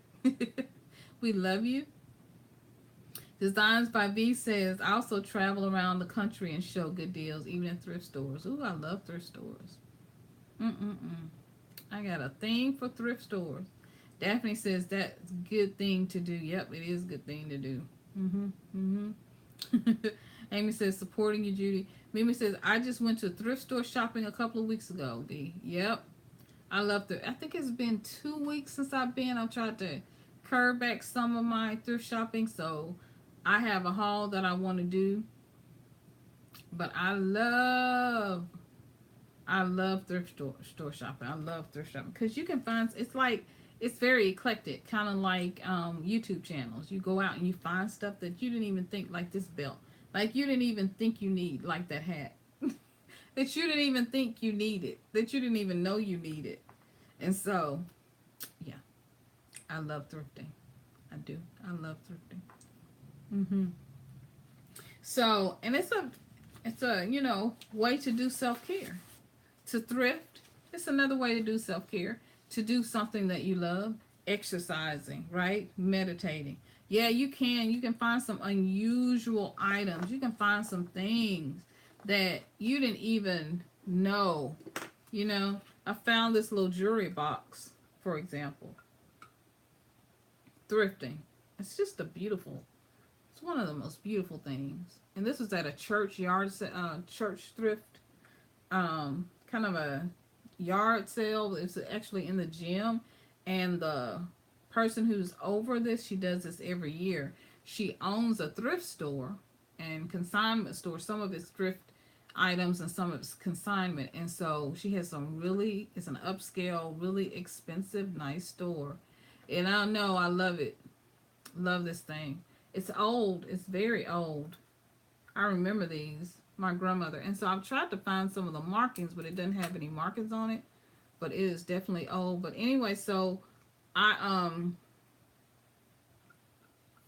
We love you. Designs by V says, I also travel around the country and show good deals, even in thrift stores. Ooh, I love thrift stores. I got a thing for thrift stores. Daphne says, that's a good thing to do. Yep, it is a good thing to do. Amy says, supporting you, Judy. Mimi says, I just went to thrift store shopping a couple of weeks ago, D. Yep. I love I think it's been 2 weeks since I've been. I've tried to curb back some of my thrift shopping, so I have a haul that I want to do. But I love store shopping. I love thrift shopping because you can find, it's very eclectic, kind of like YouTube channels. You go out and you find stuff that you didn't even think, like this belt, like you didn't even think you need, like that hat that you didn't even think you needed, that you didn't even know you needed. And so, yeah, I love thrifting. I do. I love thrifting. So, and it's a way to do self-care. To thrift, it's another way to do self-care. To do something that you love, exercising, right? Meditating. Yeah, you can find some unusual items. You can find some things that you didn't even know. I found this little jewelry box, for example. Thrifting. It's just it's one of the most beautiful things. And this was at a church thrift, kind of a yard sale. It's actually in the gym, and the person who's over this, she does this every year. She owns a thrift store and consignment store. Some of it's thrift items and some of it's consignment. And so she has it's an upscale, really expensive, nice store. And I know I love it. Love this thing. It's old. It's very old. I remember these. My grandmother. And so I've tried to find some of the markings, but it doesn't have any markings on it. But it is definitely old. But anyway, so I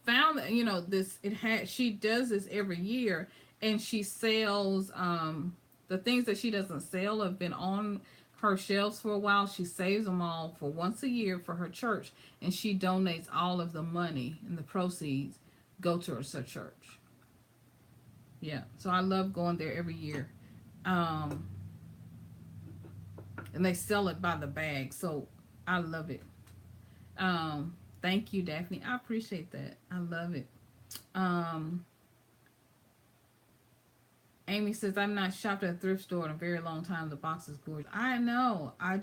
found that she does this every year, and she sells the things that she doesn't sell have been on her shelves for a while. She saves them all for once a year for her church, and she donates all of the money and the proceeds go to her church. Yeah, so I love going there every year. And they sell it by the bag, so I love it. Thank you, Daphne. I appreciate that. I love it. Amy says, I've not shopped at a thrift store in a very long time. The box is gorgeous. I know. I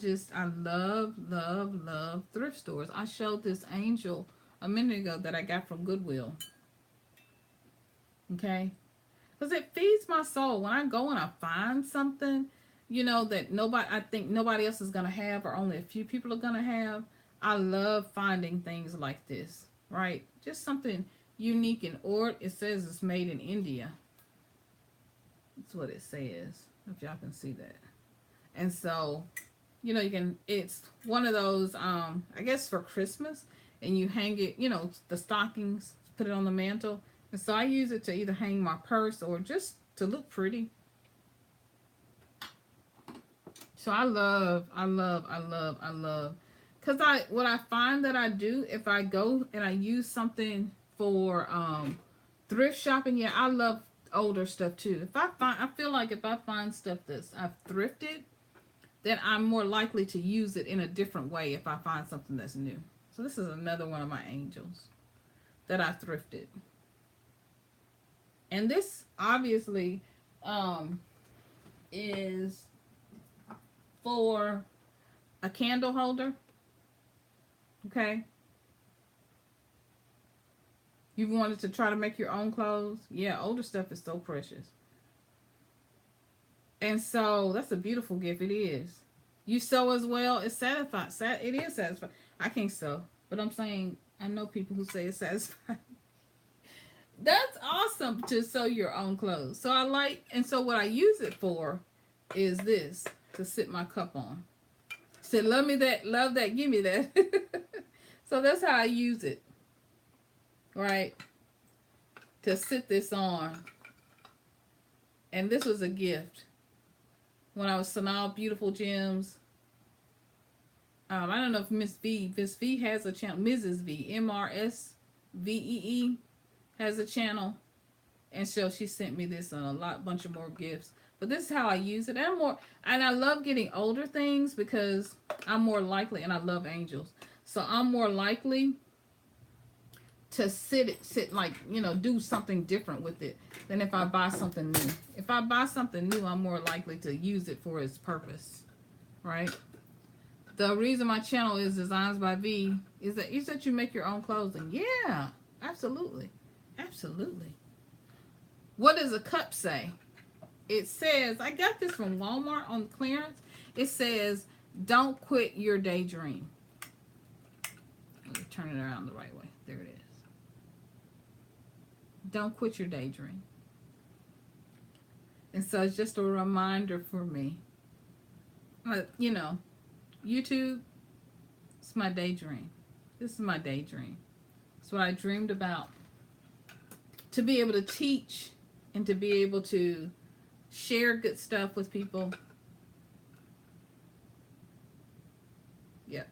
love, love, love thrift stores. I showed this angel a minute ago that I got from Goodwill. Okay? Because it feeds my soul. When I go and I find something, that I think nobody else is going to have, or only a few people are going to have, I love finding things like this, right? Just something unique, or it says it's made in India. That's what it says, if y'all can see that. And so, it's one of those, I guess for Christmas, and you hang it, the stockings, put it on the mantle. And so I use it to either hang my purse or just to look pretty. So I love. Because what I find that I do, if I go and I use something for thrift shopping, yeah, I love older stuff too. I feel like if I find stuff that's I've thrifted, then I'm more likely to use it in a different way if I find something that's new. So this is another one of my angels that I thrifted. And this obviously is for a candle holder. Okay. You wanted to try to make your own clothes. Yeah, older stuff is so precious. And so that's a beautiful gift. It is. You sew as well. It's satisfying. It is satisfying. I can't sew, but I'm saying I know people who say it's satisfying. That's awesome to sew your own clothes. So I like, and so what I use it for is this to sit my cup on. Said, love me that, love that, give me that. So that's how I use it, right? To sit this on. And this was a gift when I was Synolve Beautiful Gems. I don't know if Miss V has a channel. Mrs. V, MRSVEE has a channel, and so she sent me this and bunch of more gifts. But this is how I use it. And I love getting older things because I'm more likely, and I love angels, so I'm more likely to sit like, do something different with it than if I buy something new. If I buy something new, I'm more likely to use it for its purpose, right? The reason my channel is Designs by V is that you make your own clothing. Yeah, absolutely. Absolutely. What does a cup say? It says, I got this from Walmart on clearance. It says, don't quit your daydream. Let me turn it around the right way. There it is. Don't quit your daydream. And so it's just a reminder for me. YouTube, it's my daydream. This is my daydream. It's what I dreamed about. To be able to teach and to be able to share good stuff with people. Yep.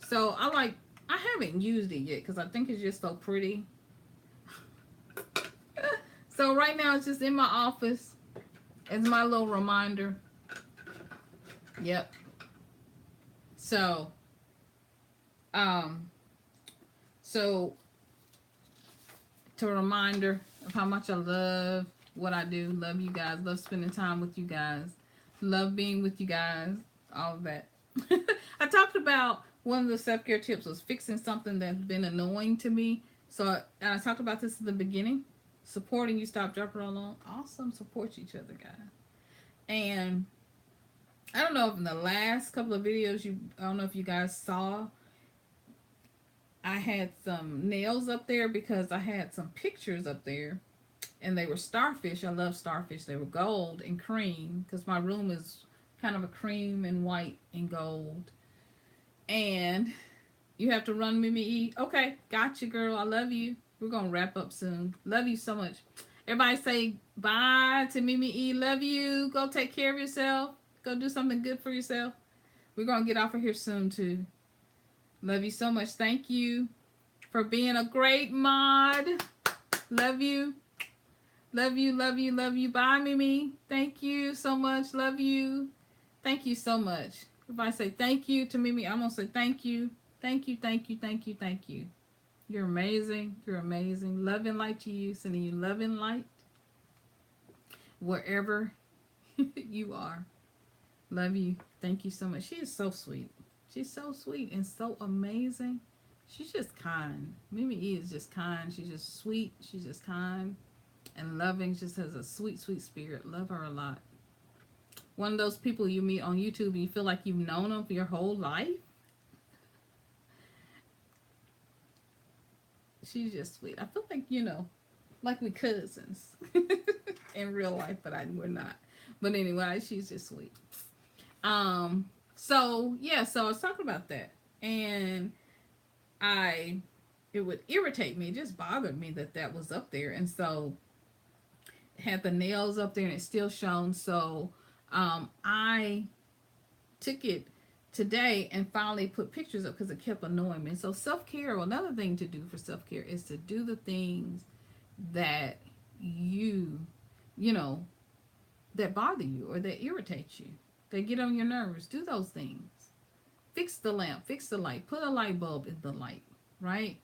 So I haven't used it yet because I think it's just so pretty. So right now it's just in my office as my little reminder. Yep. So, to a reminder of how much I love what I do, love you guys, love spending time with you guys, love being with you guys, all of that. I talked about one of the self-care tips was fixing something that's been annoying to me. So I talked about this in the beginning. Supporting you, stop, drop, roll on. Awesome. Support each other, guys. And I don't know if in the last couple of videos, I don't know if you guys saw, I had some nails up there because I had some pictures up there and they were starfish. I love starfish. They were gold and cream because my room is kind of a cream and white and gold. And you have to run, Mimi E. Okay, got you, girl. I love you. We're going to wrap up soon. Love you so much. Everybody say bye to Mimi E. Love you. Go take care of yourself. Go do something good for yourself. We're going to get off of here soon, too. Love you so much. Thank you for being a great mod. Love you. Love you, love you, love you. Bye, Mimi. Thank you so much. Love you. Thank you so much. If I say thank you to Mimi, I'm going to say thank you. Thank you, thank you, thank you, thank you. You're amazing. You're amazing. Love and light to you. Sending you love and light wherever you are. Love you. Thank you so much. She is so sweet. She's so sweet and so amazing. She's just kind. Mimi E is just kind. She's just sweet. She's just kind and loving. Just has a sweet, sweet spirit. Love her a lot. One of those people you meet on YouTube and you feel like you've known them for your whole life. She's just sweet. I feel like, like we cousins in real life, but we're not. But anyway, she's just sweet. So I was talking about that. And it would irritate me. It just bothered me that was up there. And so it had the nails up there and it still shone. So I took it today and finally put pictures up because it kept annoying me. So self-care, another thing to do for self-care is to do the things that that bother you or that irritate you, that get on your nerves. Do those things. Fix the lamp, fix the light, put a light bulb in the light, right?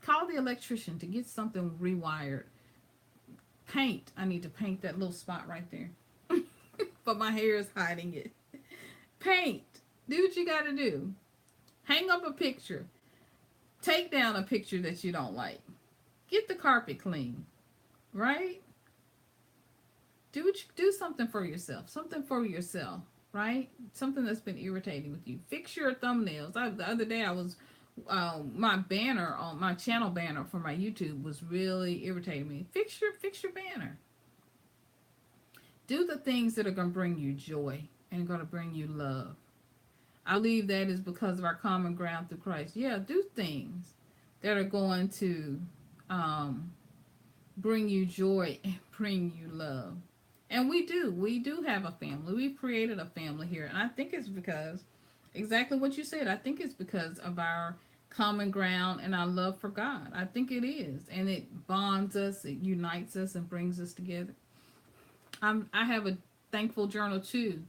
Call the electrician to get something rewired. Paint. I need to paint that little spot right there. But my hair is hiding it. Paint. Do what you got to do. Hang up a picture. Take down a picture that you don't like. Get the carpet clean. Right? Do something for yourself. Something for yourself. Right? Something that's been irritating with you. Fix your thumbnails. The other day I was my banner on my channel banner for my YouTube was really irritating me. Fix your banner. Do the things that are going to bring you joy and going to bring you love. I believe that is because of our common ground through Christ. Yeah, do things that are going to bring you joy and bring you love. And we do have a family. We've created a family here. And I think it's because, exactly what you said, I think it's because of our common ground and our love for God. I think it is. And it bonds us, it unites us, and brings us together. I have a thankful journal too.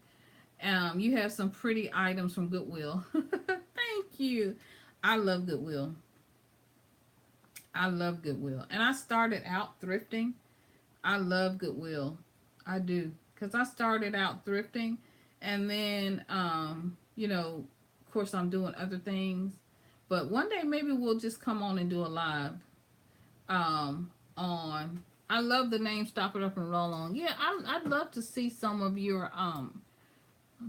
You have some pretty items from Goodwill. Thank you. I love Goodwill. And I started out thrifting. I love Goodwill. I do. Because I started out thrifting. And then, of course, I'm doing other things. But one day, maybe we'll just come on and do a live on... I love the name Stop It Up and Roll On. Yeah, I'd love to see some of your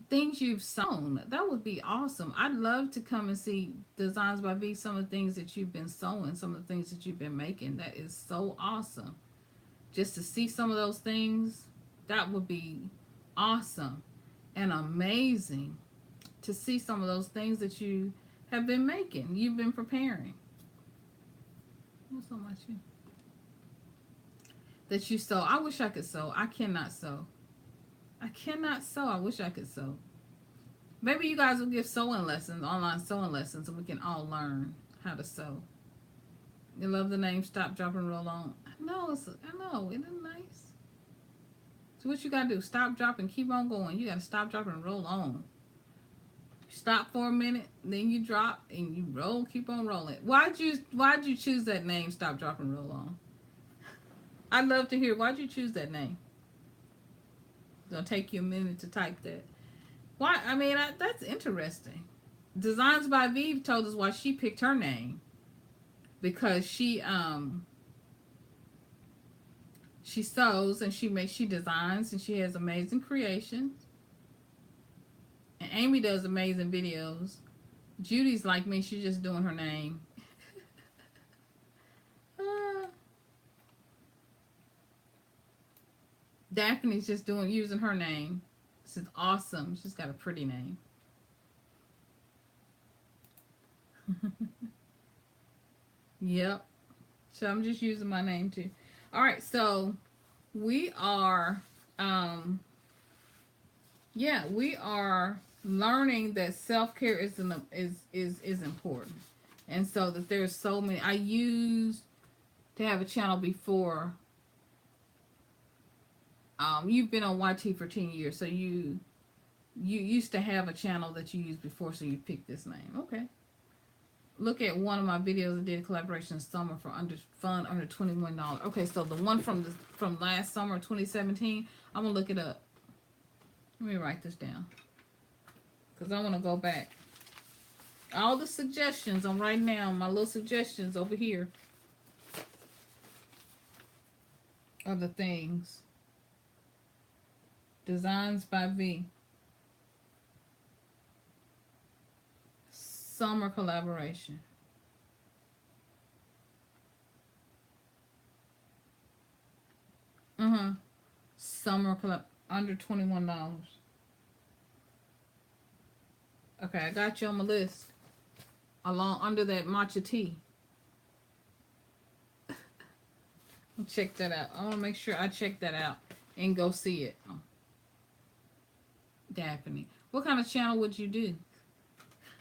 things you've sewn. That would be awesome. I'd love to come and see Designs by V, some of the things that you've been sewing, some of the things that you've been making. That is so awesome. Just to see some of those things, that would be awesome and amazing to see some of those things that you have been making. You've been preparing. What's so much you? That you sew. I wish I could sew. I cannot sew. I wish I could sew. Maybe you guys will give sewing lessons, online sewing lessons, and we can all learn how to sew. You love the name Stop, Drop, and Roll On. I know. Isn't it nice? So what you got to do? Stop, drop, and keep on going. You got to stop, drop, and roll on. Stop for a minute, then you drop, and you roll, keep on rolling. Why'd you choose that name, Stop, Drop, and Roll On? I'd love to hear, why'd you choose that name? It's going to take you a minute to type that. Why? I mean, that's interesting. Designs by Vive told us why she picked her name. Because she sews and she designs and she has amazing creations. And Amy does amazing videos. Judy's like me, she's just doing her name. Daphne's just using her name. This is awesome. She's got a pretty name. Yep. So I'm just using my name too. All right, so we are we are learning that self-care is important. And so that there's so many. I used to have a channel before. You've been on YT for 10 years, so you used to have a channel that you used before, so you picked this name. Okay. Look at one of my videos I did a collaboration summer for under $21. Okay, so the one from last summer, 2017, I'm gonna look it up. Let me write this down because I want to go back. All the suggestions I'm writing down, my little suggestions over here are the things. Designs by V. Summer collaboration. Summer collab under $21. Okay, I got you on my list. Along under that matcha tea. Check that out. I want to make sure I check that out and go see it. Daphne. What kind of channel would you do?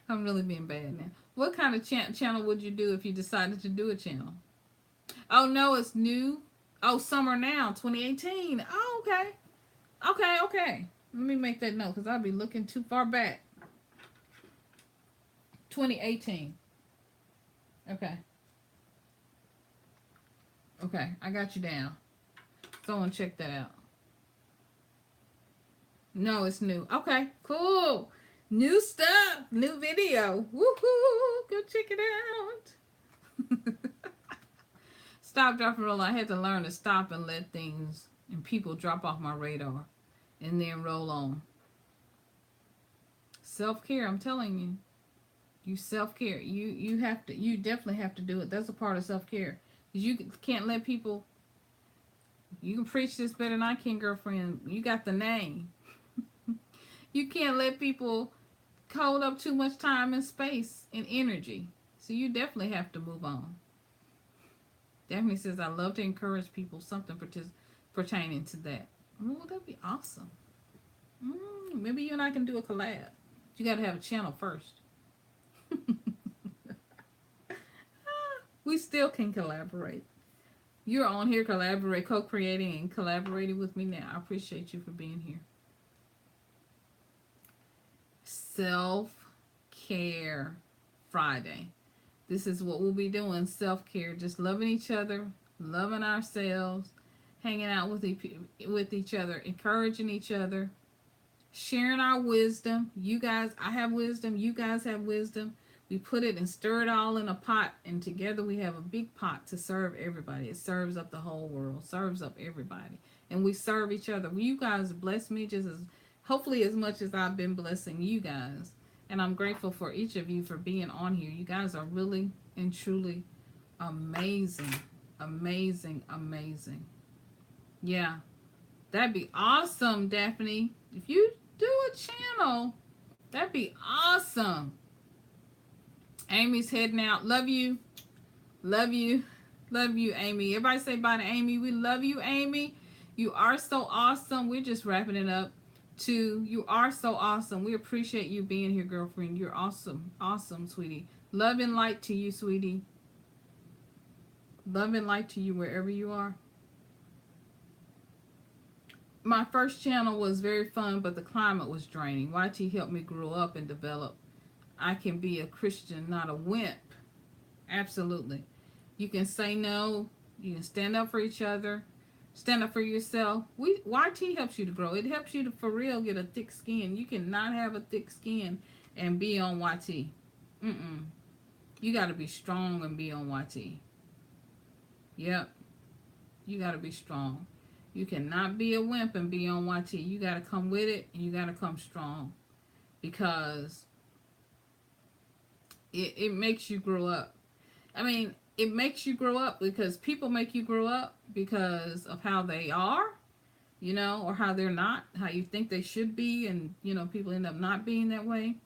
I'm really being bad now. What kind of channel would you do if you decided to do a channel? Oh, no, it's new. Oh, Summer Now, 2018. Oh, okay. Okay. Let me make that note because I'll be looking too far back. 2018. Okay, I got you down. Someone check that out. No, it's new. Okay, cool. New stuff, new video. Woohoo! Go check it out. Stop, drop, and roll. I had to learn to stop and let things and people drop off my radar and then roll on. Self-care, I'm telling you. You self-care. You have to, you definitely have to do it. That's a part of self-care. You can't let people, you can preach this better than I can, girlfriend. You got the name. You can't let people hold up too much time and space and energy. So you definitely have to move on. Daphne says, I love to encourage people, something pertaining to that. Oh, that'd be awesome. Maybe you and I can do a collab. You got to have a channel first. We still can collaborate. You're on here co-creating and collaborating with me now. I appreciate you for being here. Self-care Friday. This is what we'll be doing. Self-care. Just loving each other, loving ourselves, hanging out with each other, encouraging each other, sharing our wisdom. You guys, I have wisdom. You guys have wisdom. We put it and stir it all in a pot, and together we have a big pot to serve everybody. It serves up the whole world, serves up everybody, and we serve each other. You guys bless me just as, hopefully, as much as I've been blessing you guys, and I'm grateful for each of you for being on here. You guys are really and truly amazing, amazing, amazing. Yeah, that'd be awesome, Daphne. If you do a channel, that'd be awesome. Amy's heading out. Love you. Love you. Love you, Amy. Everybody say bye to Amy. We love you, Amy. You are so awesome. We're just wrapping it up to you are so awesome. We appreciate you being here, girlfriend. You're awesome. Awesome, sweetie. Love and light to you, sweetie. Love and light to you wherever you are. My first channel was very fun, but the climate was draining. YT helped me grow up and develop. I can be a Christian, not a wimp. Absolutely. You can say no. You can stand up for each other. Stand up for yourself. YT helps you to grow. It helps you to, for real, get a thick skin. You cannot have a thick skin and be on YT. You got to be strong and be on YT. Yep. You got to be strong. You cannot be a wimp and be on YT. You got to come with it, and you got to come strong. Because it makes you grow up. I mean, it makes you grow up because people make you grow up because of how they are, you know, or how they're not, how you think they should be, and, you know, people end up not being that way.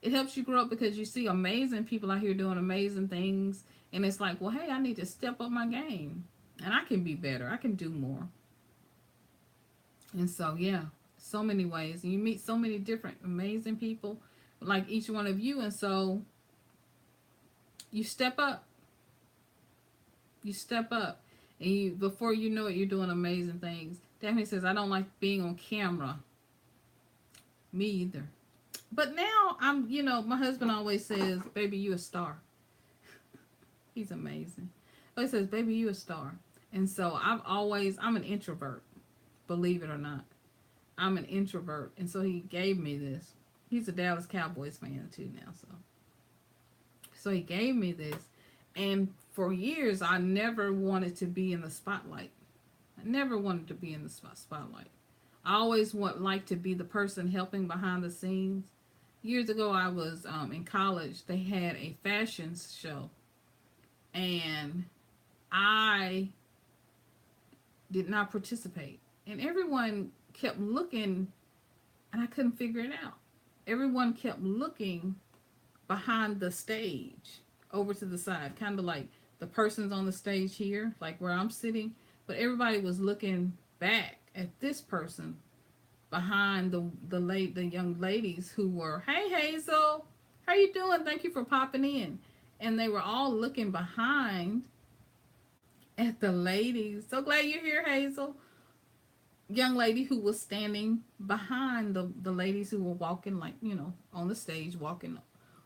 It helps you grow up because you see amazing people out here doing amazing things, and it's like, well, hey, I need to step up my game, and I can be better. I can do more. And so, yeah, so many ways. And you meet so many different amazing people, like each one of you, and so you step up. You step up, and you, before you know it, you're doing amazing things. Daphne says, I don't like being on camera. Me either. But now I'm, you know, my husband always says, baby, you a star. He's amazing. He says, baby, you a star. And so I'm an introvert, believe it or not. I'm an introvert. And so he gave me this. He's a Dallas Cowboys fan too now. So he gave me this. And for years, I never wanted to be in the spotlight. I never wanted to be in the spotlight. I always like to be the person helping behind the scenes. Years ago, I was in college. They had a fashion show. And I did not participate. And everyone kept looking, and I couldn't figure it out. Everyone kept looking behind the stage, over to the side, kind of like the person's on the stage here, like where I'm sitting, but everybody was looking back at this person behind the young ladies who were, hey Hazel, how you doing? Thank you for popping in. And they were all looking behind at the ladies. So glad you're here, Hazel. Young lady who was standing behind the ladies who were walking, like, you know, on the stage, walking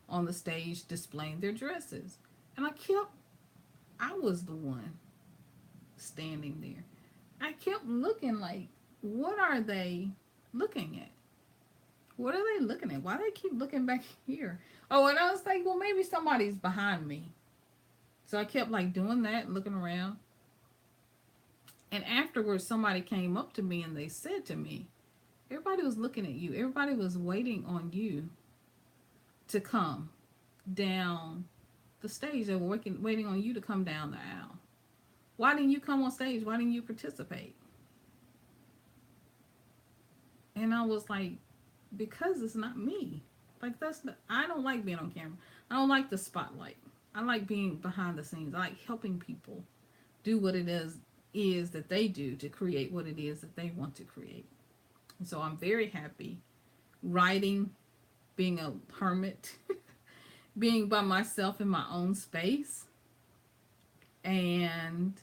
on the stage, displaying their dresses. And I was the one standing there. I kept looking like, what are they looking at? What are they looking at? Why do they keep looking back here? Oh, and I was like, well, maybe somebody's behind me. So I kept like doing that, looking around. And afterwards, somebody came up to me and they said to me, everybody was looking at you. Everybody was waiting on you to come down the stage. They were waiting on you to come down the aisle. Why didn't you come on stage? Why didn't you participate? And I was like, because it's not me. Like I don't like being on camera. I don't like the spotlight. I like being behind the scenes. I like helping people do what it is that they do to create what it is that they want to create. And so I'm very happy writing, being a hermit, being by myself in my own space, and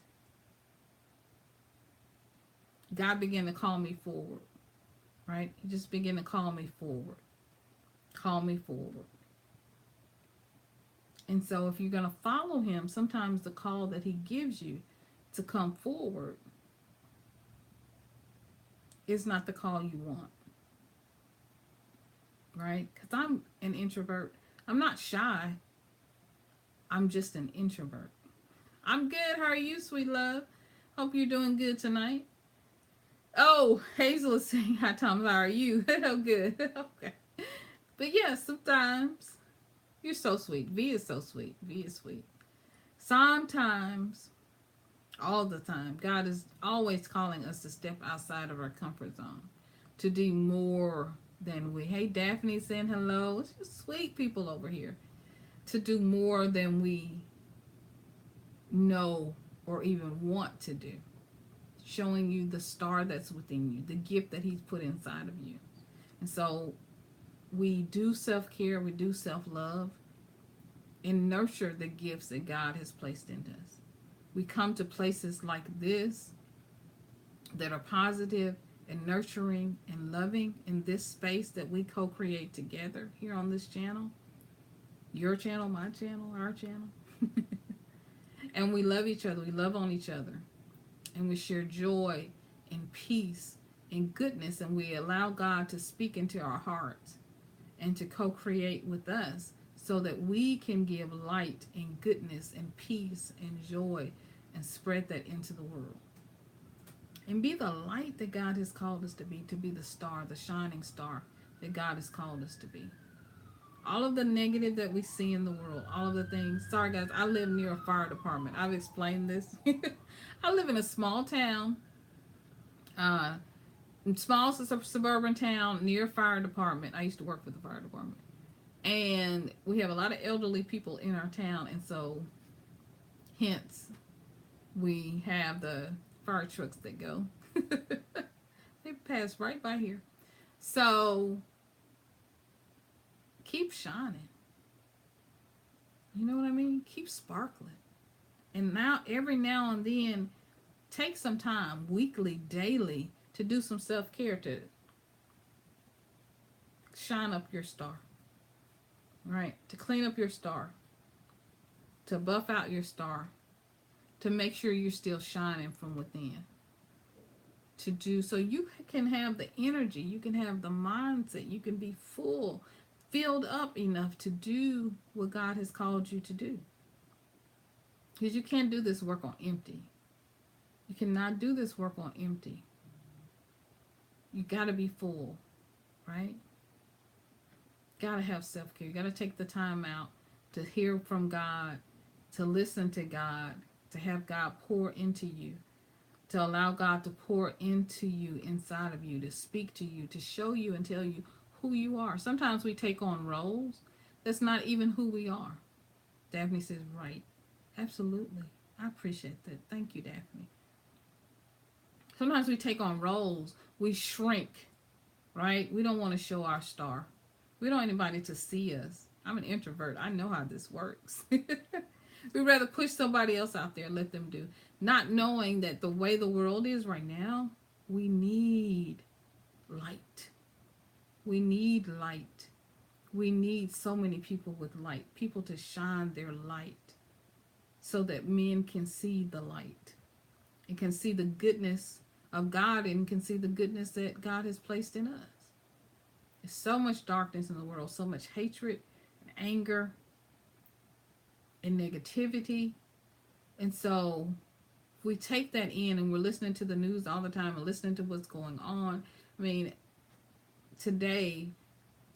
God began to call me forward, right? He just began to call me forward. Call me forward. And so if you're going to follow him, sometimes the call that he gives you to come forward is not the call you want, right? Because I'm an introvert. I'm not shy. I'm just an introvert. I'm good. How are you, sweet love? Hope you're doing good tonight. Oh, Hazel is saying, hi, Tom. How are you? Oh, good. Okay. But yeah, sometimes you're so sweet. V is so sweet. V is sweet. Sometimes, all the time, God is always calling us to step outside of our comfort zone, to do more than we. Hey, Daphne saying hello. It's just sweet people over here. To do more than we know or even want to do. Showing you the star that's within you, the gift that he's put inside of you. And so we do self-care, we do self-love, and nurture the gifts that God has placed in us. We come to places like this that are positive and nurturing and loving in this space that we co-create together here on this channel. Your channel, my channel, our channel. And we love each other. We love on each other. And we share joy and peace and goodness. And we allow God to speak into our hearts and to co-create with us so that we can give light and goodness and peace and joy and spread that into the world. And be the light that God has called us to be the star, the shining star that God has called us to be. All of the negative that we see in the world, all of the things. Sorry, guys, I live near a fire department. I've explained this. I live in a small town, small suburban town near a fire department. I used to work for the fire department. And we have a lot of elderly people in our town. And so, hence, we have the fire trucks that go. They pass right by here. So, keep shining. You know what I mean? Keep sparkling. And now, every now and then, take some time, weekly, daily, to do some self-care, to shine up your star. Right? To clean up your star. To buff out your star. To make sure you're still shining from within. To do so you can have the energy, you can have the mindset, you can be filled up enough to do what God has called you to do. Because you can't do this work on empty. You cannot do this work on empty. You got to be full, right? Got to have self-care. You got to take the time out to hear from God, to listen to God, to have God pour into you, to allow God to pour into you, inside of you, to speak to you, to show you and tell you who you are. Sometimes we take on roles that's not even who we are. Daphne says, right. Absolutely. I appreciate that. Thank you, Daphne. Sometimes we take on roles, we shrink, right? We don't want to show our star. We don't want anybody to see us. I'm an introvert. I know how this works. We'd rather push somebody else out there and let them do. Not knowing that the way the world is right now, we need light. We need light. We need so many people with light. People to shine their light so that men can see the light and can see the goodness of God and can see the goodness that God has placed in us. There's so much darkness in the world, so much hatred, and anger, and negativity. And so if we take that in and we're listening to the news all the time and listening to what's going on, I mean, today,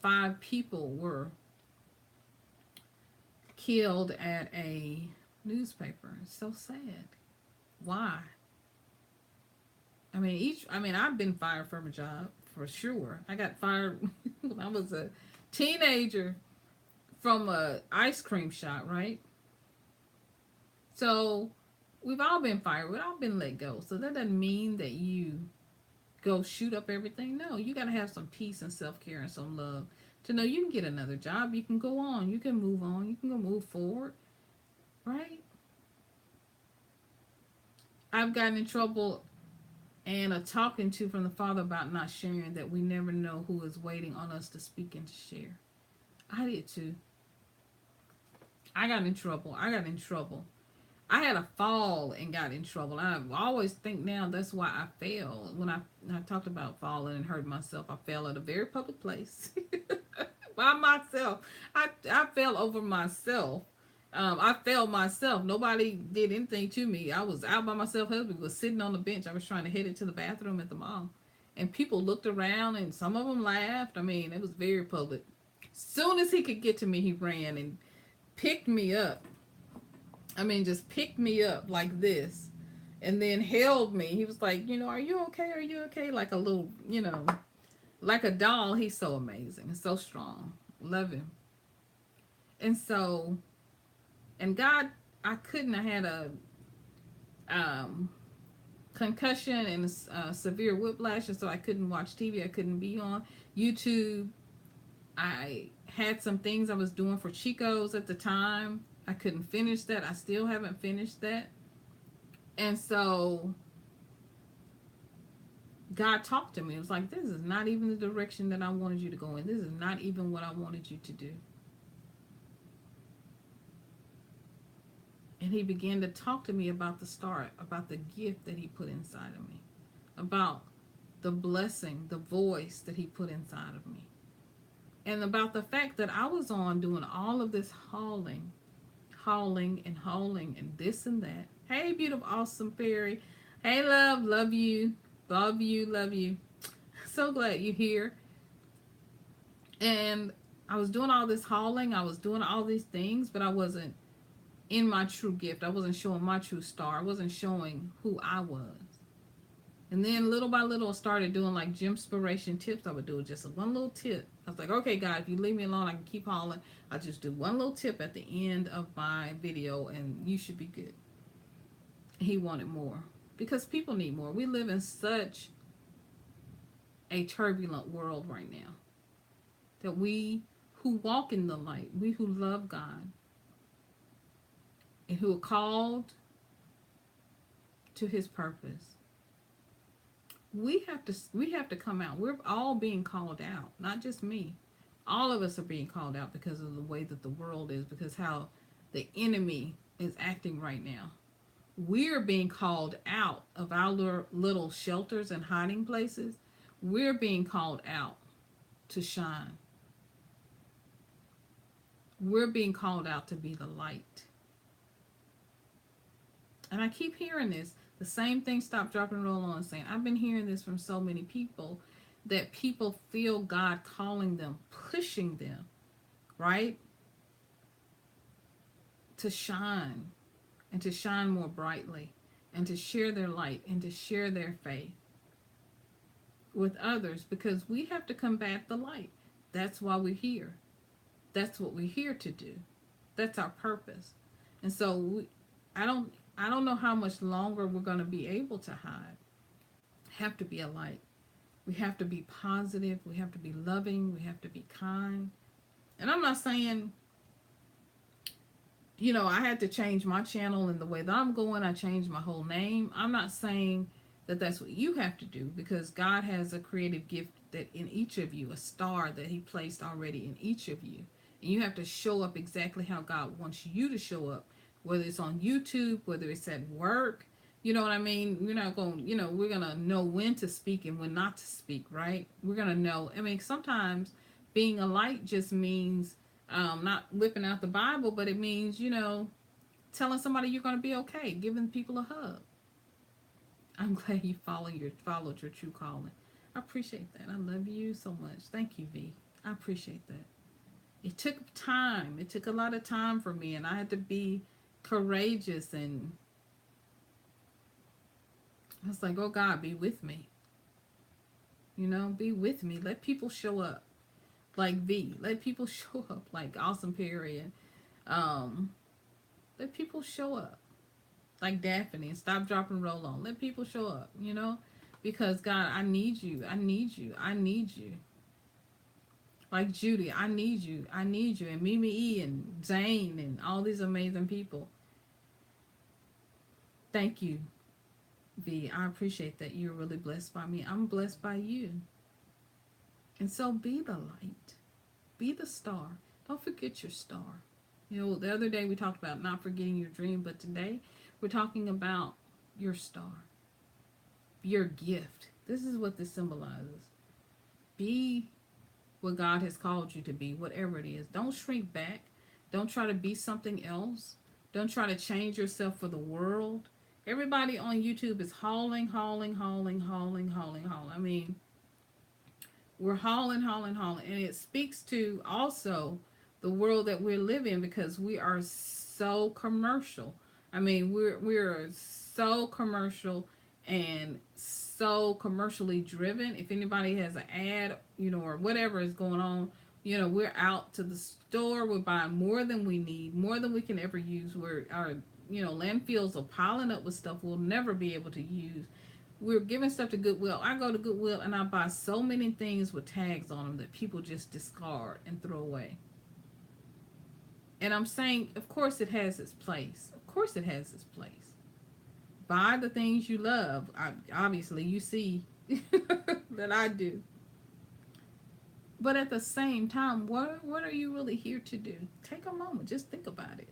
5 people were killed at a newspaper. It's so sad. Why? I've been fired from a job for sure. I got fired when I was a teenager from a ice cream shop, right? So we've all been fired. We've all been let go. So that doesn't mean that you go shoot up everything. No, you got to have some peace and self-care and some love to know you can get another job. You can go on. You can move on. You can go move forward, right? I've gotten in trouble and a talking to from the Father about not sharing, that we never know who is waiting on us to speak and to share. I did too. I got in trouble. I had a fall and got in trouble. I always think now that's why I fell. When I talked about falling and hurt myself, I fell at a very public place by myself. I fell over myself. I fell myself. Nobody did anything to me. I was out by myself. Husband was sitting on the bench. I was trying to head into the bathroom at the mall. And people looked around and some of them laughed. I mean, it was very public. Soon as he could get to me, he ran and picked me up. I mean, just picked me up like this and then held me. He was like, are you okay? Are you okay? Like a little, like a doll. He's so amazing and so strong. Love him. And so, and God, I couldn't have had a concussion and severe whiplash, and so I couldn't watch TV. I couldn't be on YouTube. I had some things I was doing for Chico's at the time. I couldn't finish that. I still haven't finished that. And so God talked to me. It was like, this is not even the direction that I wanted you to go in. This is not even what I wanted you to do. And he began to talk to me about the start, about the gift that he put inside of me, about the blessing, the voice that he put inside of me, and about the fact that I was on doing all of this hauling and this and that. Hey, beautiful, awesome fairy. Hey, love you. So glad you're here. And I was doing all this hauling. I was doing all these things, but I wasn't in my true gift. I wasn't showing my true star. I wasn't showing who I was. And then little by little, I started doing like gym inspiration tips. I would do just one little tip. I was like, okay, God, if you leave me alone, I can keep hauling. I'll just do one little tip at the end of my video and you should be good. He wanted more because people need more. We live in such a turbulent world right now that we who walk in the light, we who love God and who are called to his purpose, we have to come out. We're all being called out, not just me. All of us are being called out because of the way that the world is, because how the enemy is acting right now. We're being called out of our little shelters and hiding places. We're being called out to shine. We're being called out to be the light. And I keep hearing this. The same thing, stop, drop, and roll on saying. I've been hearing this from so many people that people feel God calling them, pushing them, right? To shine and to shine more brightly and to share their light and to share their faith with others, because we have to combat the light. That's why we're here. That's what we're here to do. That's our purpose. And so I don't know how much longer we're going to be able to hide. We have to be a light. We have to be positive. We have to be loving. We have to be kind. And I'm not saying, I had to change my channel and the way that I'm going. I changed my whole name. I'm not saying that that's what you have to do, because God has a creative gift that in each of you, a star that he placed already in each of you. And you have to show up exactly how God wants you to show up, whether it's on YouTube, whether it's at work, You know what I mean? We're not going, we're going to know when to speak and when not to speak, right? We're going to know. I mean, sometimes being a light just means not whipping out the Bible, but it means, telling somebody you're going to be okay, giving people a hug. I'm glad you followed your true calling. I appreciate that. I love you so much. Thank you, V. I appreciate that. It took time. It took a lot of time for me, and I had to be courageous. And I was like, oh God, be with me. Be with me. Let people show up like V. Let people show up like Awesome Perry. And let people show up like Daphne and Stop, Drop, and Roll On. Let people show up. Because God, I need you. I need you. I need you. Like Judy, I need you. I need you. And Mimi E and Zane and all these amazing people. Thank you, V. I appreciate that. You're really blessed by me. I'm blessed by you. And so be the light. Be the star. Don't forget your star. The other day we talked about not forgetting your dream, but today we're talking about your star, your gift. This is what this symbolizes. Be what God has called you to be, whatever it is. Don't shrink back. Don't try to be something else. Don't try to change yourself for the world. Everybody on YouTube is hauling. I mean, we're hauling. And it speaks to also the world that we live in, because we are so commercial. I mean, we're so commercial and so commercially driven. If anybody has an ad, or whatever is going on, we're out to the store. We're buying more than we need, more than we can ever use. Our landfills are piling up with stuff we'll never be able to use. We're giving stuff to Goodwill. I go to Goodwill and I buy so many things with tags on them that people just discard and throw away. And I'm saying, of course it has its place. Of course it has its place. Buy the things you love. Obviously, you see that I do. But at the same time, what are you really here to do? Take a moment. Just think about it.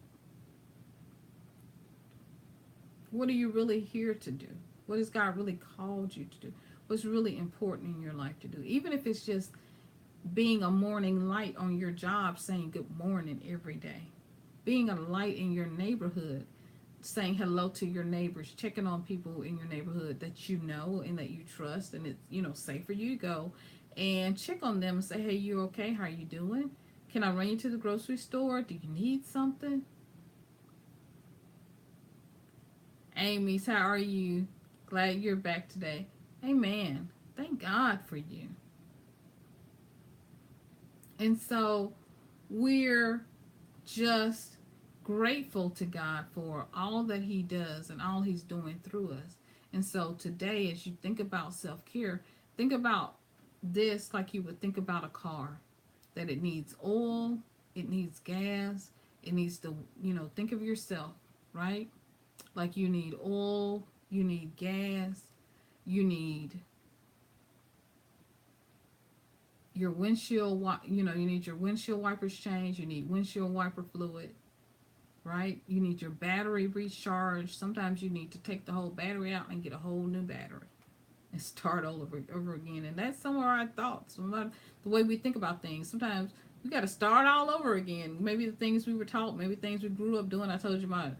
What are you really here to do? What has God really called you to do? What's really important in your life to do? Even if it's just being a morning light on your job, saying good morning every day. Being a light in your neighborhood, saying hello to your neighbors, checking on people in your neighborhood that you know and that you trust, and it's safe for you to go and check on them and say, hey, you okay? How are you doing? Can I run you to the grocery store? Do you need something? Amy's, how are you? Glad you're back today. Amen. Thank God for you. And so we're just grateful to God for all that He does and all He's doing through us. And so today, as you think about self-care, think about this like you would think about a car. That it needs oil, it needs gas, it needs to, think of yourself, right? Like you need oil, you need gas, you need your windshield, you need your windshield wipers changed, you need windshield wiper fluid, right? You need your battery recharged. Sometimes you need to take the whole battery out and get a whole new battery and start all over again. And that's some of our thoughts, some of the way we think about things. Sometimes we got to start all over again. Maybe the things we were taught, maybe things we grew up doing. I told you my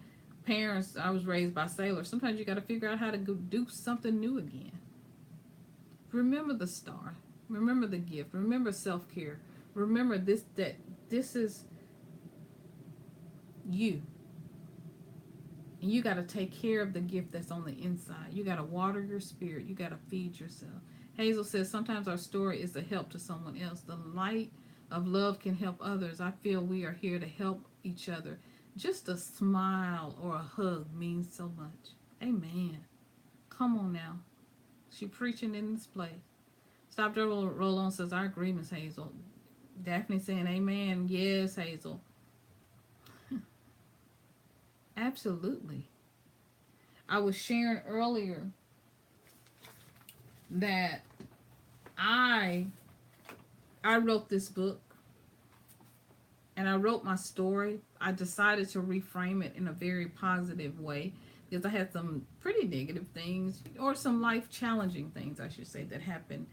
parents, I was raised by sailors. Sometimes you got to figure out how to go do something new again. Remember the star. Remember the gift. Remember self-care. Remember that this is you. And you got to take care of the gift that's on the inside. You got to water your spirit. You got to feed yourself. Hazel says, sometimes our story is a help to someone else. The light of love can help others. I feel we are here to help each other. Just a smile or a hug means so much. Amen. Come on now. She preaching in this place. Stop there, roll on says, I agree, Miss Hazel. Daphne saying, amen. Yes, Hazel. Absolutely. I was sharing earlier that I wrote this book and I wrote my story. I decided to reframe it in a very positive way because I had some pretty negative things, or some life challenging things, I should say, that happened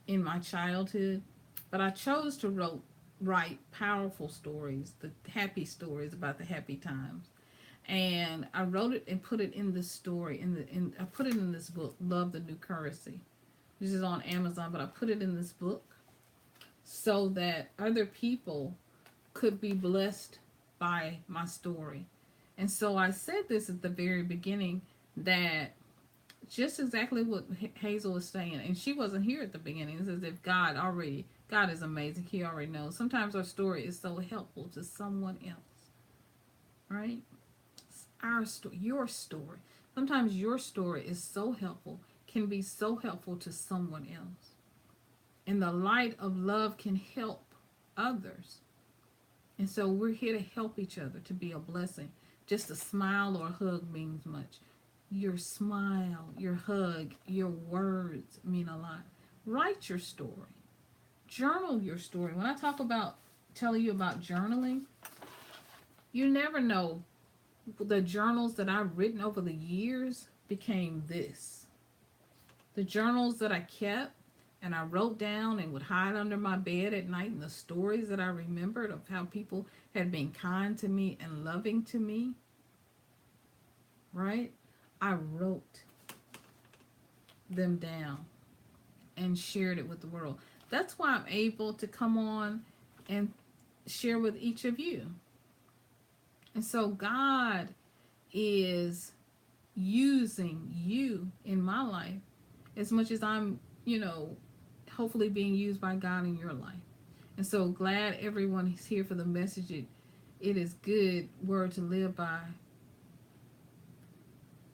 in my childhood. But I chose to write powerful stories, the happy stories about the happy times. And I wrote it and put it in this story. I put it in this book, Love the New Currency, which is on Amazon. But I put it in this book so that other people could be blessed by my story. And so I said this at the very beginning, that just exactly what Hazel was saying, and she wasn't here at the beginning. It's as if God is amazing. He already knows. Sometimes our story is so helpful to someone else, right? Our story, your story. Sometimes your story is so helpful, can be so helpful to someone else. And the light of love can help others. And so we're here to help each other, to be a blessing. Just a smile or a hug means much. Your smile, your hug, your words mean a lot. Write your story. Journal your story. When I talk about telling you about journaling, you never know. The journals that I've written over the years became this. The journals that I kept and I wrote down and would hide under my bed at night, and the stories that I remembered of how people had been kind to me and loving to me, right? I wrote them down and shared it with the world. That's why I'm able to come on and share with each of you. And so God is using you in my life as much as I'm, hopefully being used by God in your life. And so glad everyone is here for the message. It is good word to live by.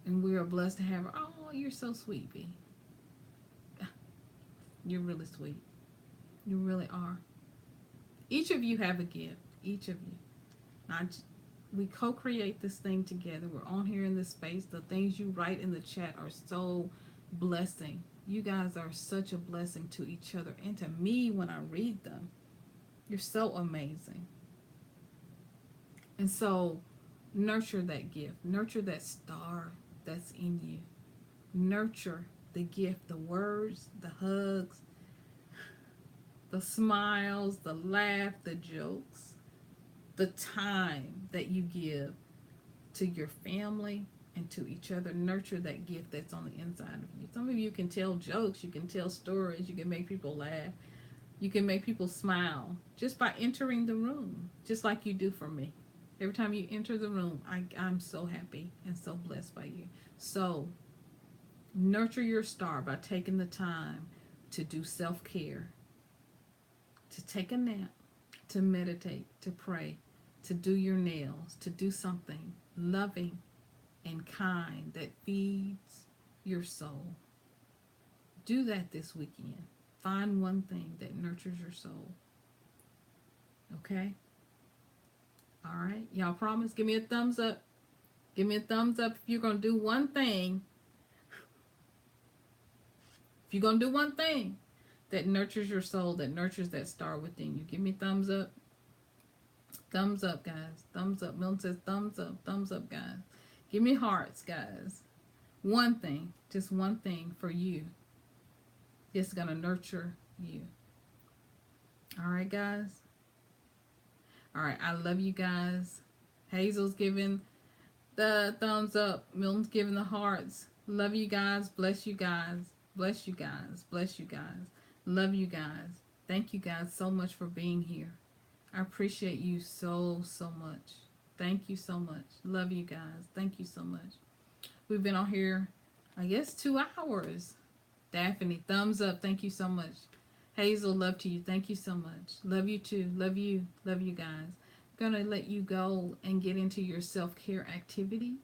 And we are blessed to have her. Oh, you're so sweet, B. You're really sweet. You really are. Each of you have a gift. Each of you. We co-create this thing together. We're on here in this space. The things you write in the chat are so blessing. You guys are such a blessing to each other and to me when I read them. You're so amazing. And so nurture that gift. Nurture that star that's in you. Nurture the gift, the words, the hugs, the smiles, the laugh, the jokes, the time that you give to your family and to each other. Nurture that gift that's on the inside of you. Some of you can tell jokes, you can tell stories, you can make people laugh, you can make people smile just by entering the room, just like you do for me. Every time you enter the room, I'm so happy and so blessed by you. So nurture your star by taking the time to do self-care, to take a nap, to meditate, to pray, to do your nails, to do something loving and kind that feeds your soul. Do that this weekend. Find one thing that nurtures your soul. Okay? All right? Y'all promise? Give me a thumbs up. Give me a thumbs up if you're going to do one thing. If you're going to do one thing that nurtures your soul, that nurtures that star within you. Give me a thumbs up. Thumbs up, guys. Thumbs up. Milton says thumbs up. Thumbs up, guys. Give me hearts, guys. One thing. Just one thing for you. It's going to nurture you. All right, guys? All right. I love you guys. Hazel's giving the thumbs up. Milton's giving the hearts. Love you guys. Bless you guys. Bless you guys. Bless you guys. Love you guys. Thank you guys so much for being here. I appreciate you so, so much. Thank you so much. Love you guys. Thank you so much. We've been on here, I guess, 2 hours. Daphne, thumbs up. Thank you so much. Hazel, love to you. Thank you so much. Love you too. Love you. Love you guys. I'm going to let you go and get into your self-care activities.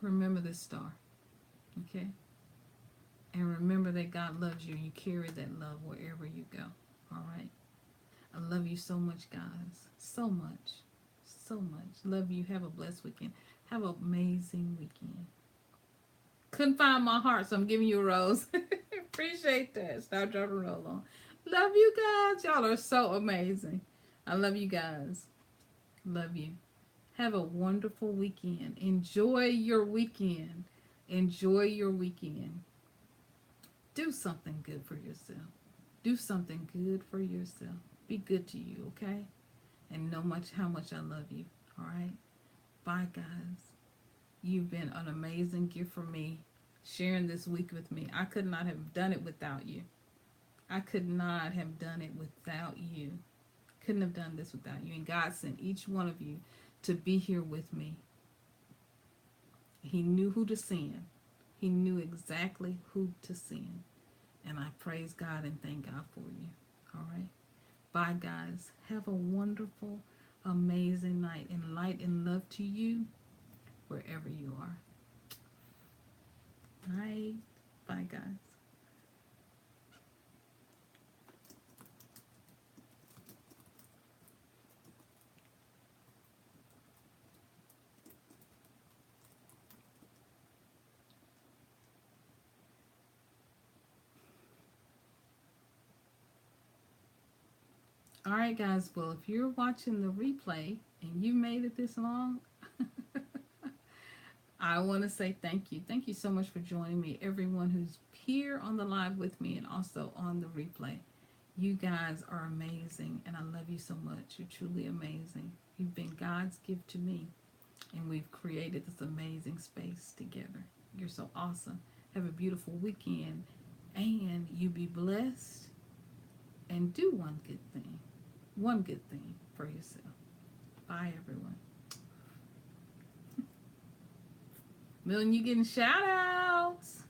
Remember this star. Okay? And remember that God loves you and you carry that love wherever you go. All right? I love you so much, guys. So much. So much. Love you. Have a blessed weekend. Have an amazing weekend. Couldn't find my heart, so I'm giving you a rose. Appreciate that. Stop, drop, and roll on. Love you guys. Y'all are so amazing. I love you guys. Love you. Have a wonderful weekend. Enjoy your weekend. Enjoy your weekend. Do something good for yourself. Do something good for yourself. Be good to you, okay? And know how much I love you. All right? Bye, guys. You've been an amazing gift for me, sharing this week with me. I could not have done it without you. I could not have done it without you. Couldn't have done this without you. And God sent each one of you to be here with me. He knew who to send. He knew exactly who to send. And I praise God and thank God for you. All right? Bye, guys. Have a wonderful, amazing night. And light and love to you wherever you are. Night. Bye, guys. All right, guys. Well, if you're watching the replay and you made it this long, I want to say thank you. Thank you so much for joining me, everyone who's here on the live with me and also on the replay. You guys are amazing, and I love you so much. You're truly amazing. You've been God's gift to me, and we've created this amazing space together. You're so awesome. Have a beautiful weekend, and you be blessed, and do one good thing. One good thing for yourself. Bye, everyone. Milton, you getting shout outs.